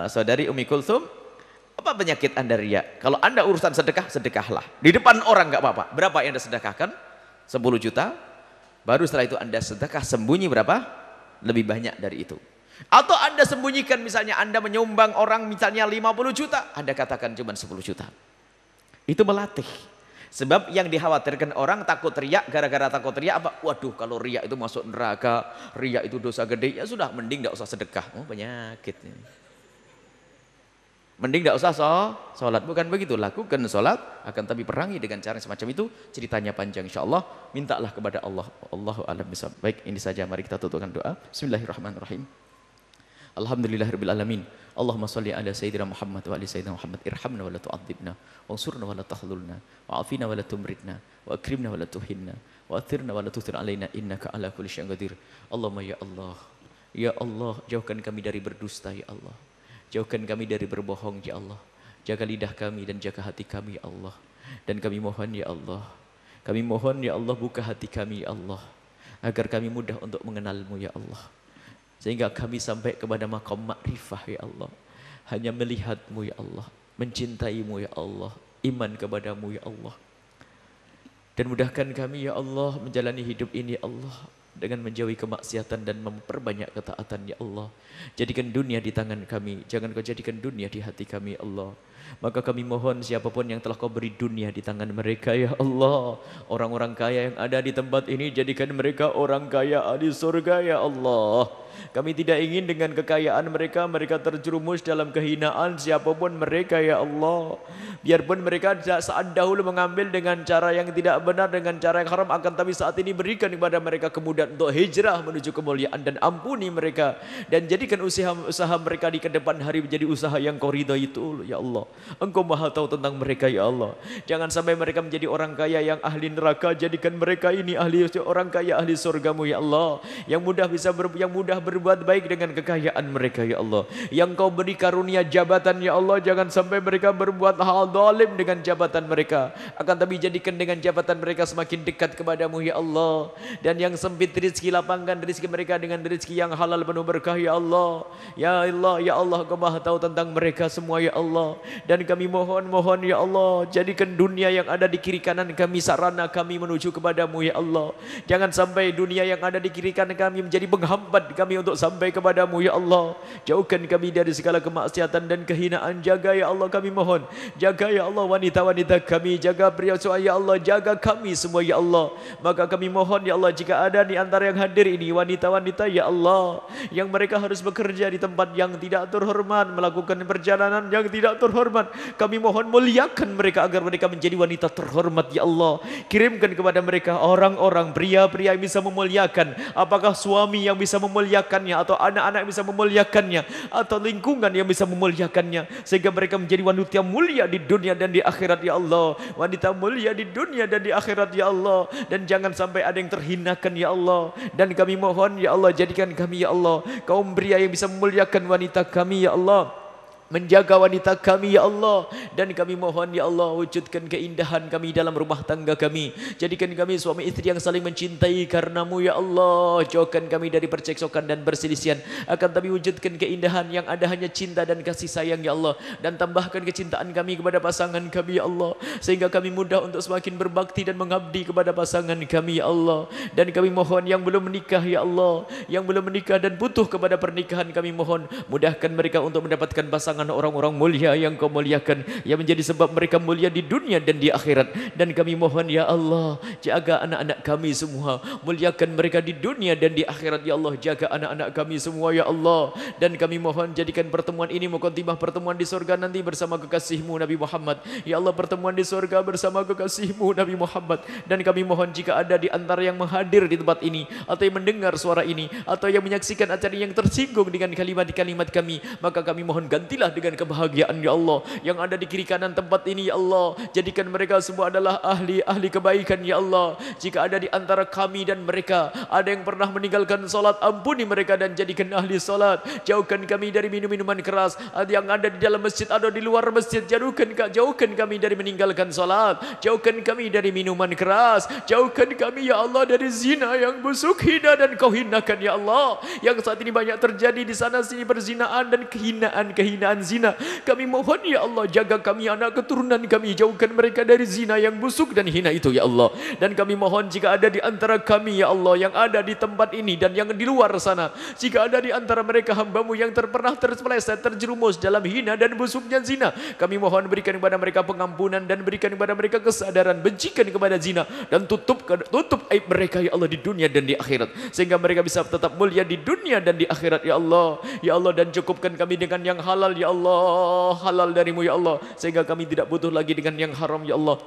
saudari Umi Kulsum, apa penyakit Anda riya? Kalau Anda urusan sedekah, sedekahlah. Di depan orang nggak apa-apa. Berapa yang Anda sedekahkan? 10 juta. Baru setelah itu Anda sedekah sembunyi berapa? Lebih banyak dari itu. Atau Anda sembunyikan, misalnya Anda menyumbang orang misalnya 50 juta. Anda katakan cuma 10 juta. Itu melatih. Sebab yang dikhawatirkan orang takut riya, gara-gara takut riya apa? Waduh, kalau riya itu masuk neraka, riya itu dosa gede. Ya sudah, mending nggak usah sedekah. Oh, penyakitnya. Mending tidak usah sholat. Bukan begitu, lakukan sholat, akan tapi perangi dengan cara semacam itu. Ceritanya panjang, insyaAllah. Mintalah kepada Allah. Allahu a'lam bishawab. Baik, ini saja, mari kita tutupkan doa. Bismillahirrahmanirrahim. Alhamdulillahirrabbilalamin. Allahumma salli ala Sayyidina Muhammad wa ala Sayyidina Muhammad. Irhamna wa la tu'adzibna, wa ansurna wa la tahlulna, wa afina wa la tumridna, wa akrimna wa la tuhinna, wa athirna wa la tuthir alaina, innaka ala kulli syai'in qadir. Allahumma ya Allah, ya Allah, jauhkan kami dari berdusta ya Allah. Jauhkan kami dari berbohong ya Allah. Jaga lidah kami dan jaga hati kami ya Allah. Dan kami mohon ya Allah, kami mohon ya Allah, buka hati kami ya Allah, agar kami mudah untuk mengenalmu ya Allah. Sehingga kami sampai kepada maqam ma'rifah ya Allah. Hanya melihatmu ya Allah, mencintaimu ya Allah, iman kepadamu ya Allah. Dan mudahkan kami ya Allah menjalani hidup ini ya Allah, dengan menjauhi kemaksiatan dan memperbanyak ketaatan ya Allah. Jadikan dunia di tangan kami, jangan kau jadikan dunia di hati kami ya Allah. Maka kami mohon siapapun yang telah kau beri dunia di tangan mereka ya Allah, orang-orang kaya yang ada di tempat ini, jadikan mereka orang kaya di surga ya Allah. Kami tidak ingin dengan kekayaan mereka terjerumus dalam kehinaan siapapun mereka ya Allah. Biarpun mereka saat dahulu mengambil dengan cara yang tidak benar, dengan cara yang haram, akan tapi saat ini berikan kepada mereka kemudahan untuk hijrah menuju kemuliaan, dan ampuni mereka, dan jadikan usaha mereka di kedepan hari menjadi usaha yang kau ridhai itu ya Allah. Engkau maha tahu tentang mereka ya Allah. Jangan sampai mereka menjadi orang kaya yang ahli neraka, jadikan mereka ini orang kaya ahli surgamu ya Allah, yang mudah berbuat baik dengan kekayaan mereka ya Allah. Yang kau beri karunia jabatan ya Allah, jangan sampai mereka berbuat hal zalim dengan jabatan mereka, akan tapi jadikan dengan jabatan mereka semakin dekat kepadamu ya Allah. Dan yang sempit rezeki, lapangkan rezeki mereka dengan rezeki yang halal penuh berkah ya Allah. Ya Allah, ya Allah, kau maha tahu tentang mereka semua ya Allah. Dan kami mohon ya Allah, jadikan dunia yang ada di kiri kanan kami sarana kami menuju kepadamu ya Allah. Jangan sampai dunia yang ada di kiri kanan kami menjadi penghambat kami untuk sampai kepadamu ya Allah. Jauhkan kami dari segala kemaksiatan dan kehinaan. Jaga ya Allah, kami mohon. Jaga ya Allah wanita-wanita kami, jaga pria ya Allah, jaga kami semua ya Allah. Maka kami mohon ya Allah, jika ada di antara yang hadir ini wanita-wanita ya Allah, yang mereka harus bekerja di tempat yang tidak terhormat, melakukan perjalanan yang tidak terhormat, kami mohon muliakan mereka agar mereka menjadi wanita terhormat ya Allah. Kirimkan kepada mereka orang-orang, pria-pria yang bisa memuliakan, apakah suami yang bisa memuliakannya, atau anak-anak yang bisa memuliakannya, atau lingkungan yang bisa memuliakannya, sehingga mereka menjadi wanita yang mulia di dunia dan di akhirat ya Allah. Wanita mulia di dunia dan di akhirat ya Allah. Dan jangan sampai ada yang terhinakan ya Allah. Dan kami mohon ya Allah, jadikan kami ya Allah kaum pria yang bisa memuliakan wanita kami ya Allah, menjaga wanita kami ya Allah. Dan kami mohon ya Allah, wujudkan keindahan kami dalam rumah tangga kami. Jadikan kami suami istri yang saling mencintai karenamu ya Allah. Jauhkan kami dari perceksokan dan perselisihan, akan tapi wujudkan keindahan yang ada hanya cinta dan kasih sayang ya Allah. Dan tambahkan kecintaan kami kepada pasangan kami ya Allah, sehingga kami mudah untuk semakin berbakti dan mengabdi kepada pasangan kami ya Allah. Dan kami mohon yang belum menikah ya Allah, yang belum menikah dan butuh kepada pernikahan, kami mohon mudahkan mereka untuk mendapatkan pasangan orang-orang mulia yang kau muliakan, yang menjadi sebab mereka mulia di dunia dan di akhirat. Dan kami mohon ya Allah, jaga anak-anak kami semua, muliakan mereka di dunia dan di akhirat ya Allah. Jaga anak-anak kami semua ya Allah. Dan kami mohon jadikan pertemuan ini mukaddimah pertemuan di surga nanti bersama kekasihmu Nabi Muhammad ya Allah, pertemuan di surga bersama kekasihmu Nabi Muhammad. Dan kami mohon jika ada di antara yang menghadir di tempat ini, atau yang mendengar suara ini, atau yang menyaksikan acara yang tersinggung dengan kalimat-kalimat kami, maka kami mohon gantilah dengan kebahagiaan ya Allah yang ada di kiri kanan tempat ini ya Allah. Jadikan mereka semua adalah ahli-ahli kebaikan ya Allah. Jika ada di antara kami dan mereka ada yang pernah meninggalkan solat, ampuni mereka dan jadikan ahli solat. Jauhkan kami dari minum-minuman keras, yang ada di dalam masjid atau di luar masjid. Jauhkan kami dari meninggalkan solat, jauhkan kami dari minuman keras, jauhkan kami ya Allah dari zina yang busuk, hina dan kau hinakan ya Allah, yang saat ini banyak terjadi di sana sini, perzinaan dan kehinaan zina. Kami mohon ya Allah, jaga kami, anak keturunan kami, jauhkan mereka dari zina yang busuk dan hina itu ya Allah. Dan kami mohon jika ada di antara kami ya Allah yang ada di tempat ini dan yang di luar sana, jika ada di antara mereka hambamu yang pernah terpeleset, terjerumus dalam hina dan busuknya zina, kami mohon berikan kepada mereka pengampunan dan berikan kepada mereka kesadaran, bencikan kepada zina, dan tutup aib mereka ya Allah di dunia dan di akhirat, sehingga mereka bisa tetap mulia di dunia dan di akhirat ya Allah. Ya Allah, dan cukupkan kami dengan yang halal ya Allah, halal darimu ya Allah, sehingga kami tidak butuh lagi dengan yang haram ya Allah.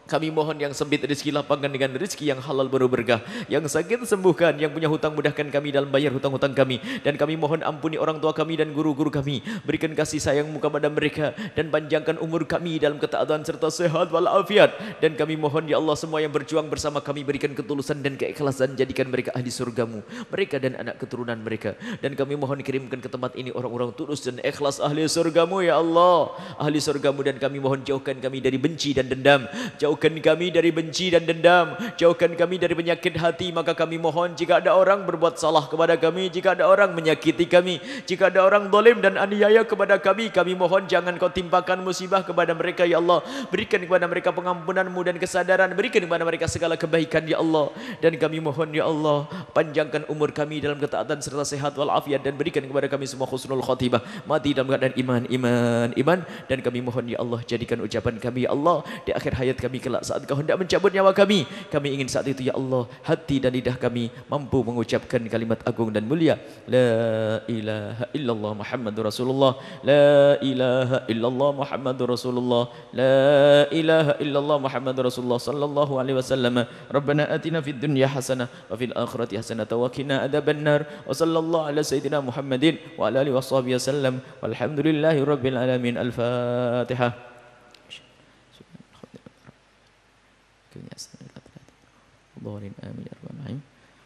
Kami mohon yang sempit rezeki lapangkan dengan rezeki yang halal berberkah, yang sakit sembuhkan, yang punya hutang mudahkan kami dalam bayar hutang-hutang kami. Dan kami mohon ampuni orang tua kami dan guru-guru kami, berikan kasih sayangmu kepada mereka, dan panjangkan umur kami dalam ketaatan serta sehat walafiat. Dan kami mohon ya Allah, semua yang berjuang bersama kami berikan ketulusan dan keikhlasan, jadikan mereka ahli surgamu, mereka dan anak keturunan mereka. Dan kami mohon kirimkan ke tempat ini orang-orang tulus dan ikhlas ahli surgamu ya Allah, ahli surgamu. Dan kami mohon jauhkan kami dari benci dan dendam, jauhkan kami dari benci dan dendam, jauhkan kami dari penyakit hati. Maka kami mohon jika ada orang berbuat salah kepada kami, jika ada orang menyakiti kami, jika ada orang zalim dan aniaya kepada kami mohon jangan kau timpakan musibah kepada mereka ya Allah. Berikan kepada mereka pengampunanmu dan kesadaran, berikan kepada mereka segala kebaikan ya Allah. Dan kami mohon ya Allah, panjangkan umur kami dalam ketaatan serta sehat walafiat, dan berikan kepada kami semua husnul khatimah, mati dalam keadaan iman. Dan kami mohon ya Allah, jadikan ucapan kami ya Allah di akhir hayat kami kelak saat kau hendak mencabut nyawa kami ingin saat itu ya Allah hati dan lidah kami mampu mengucapkan kalimat agung dan mulia, la ilaha illallah Muhammadur Rasulullah, la ilaha illallah Muhammadur Rasulullah, la ilaha illallah Muhammadur Rasulullah sallallahu alaihi wasallam. Rabbana atina fid dunya hasanah wa fil akhirati hasanah wa qina adzabannar, wa sallallahu ala sayyidina Muhammadin wa ala alihi washabihi wasallam, walhamdulillahi rabbil alamin. Al-Fatihah. Amin.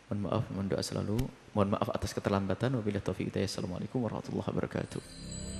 Mohon maaf, mohon doa selalu. Mohon maaf atas keterlambatan. Wabillahi taufiq hidayah. Assalamualaikum warahmatullahi wabarakatuh.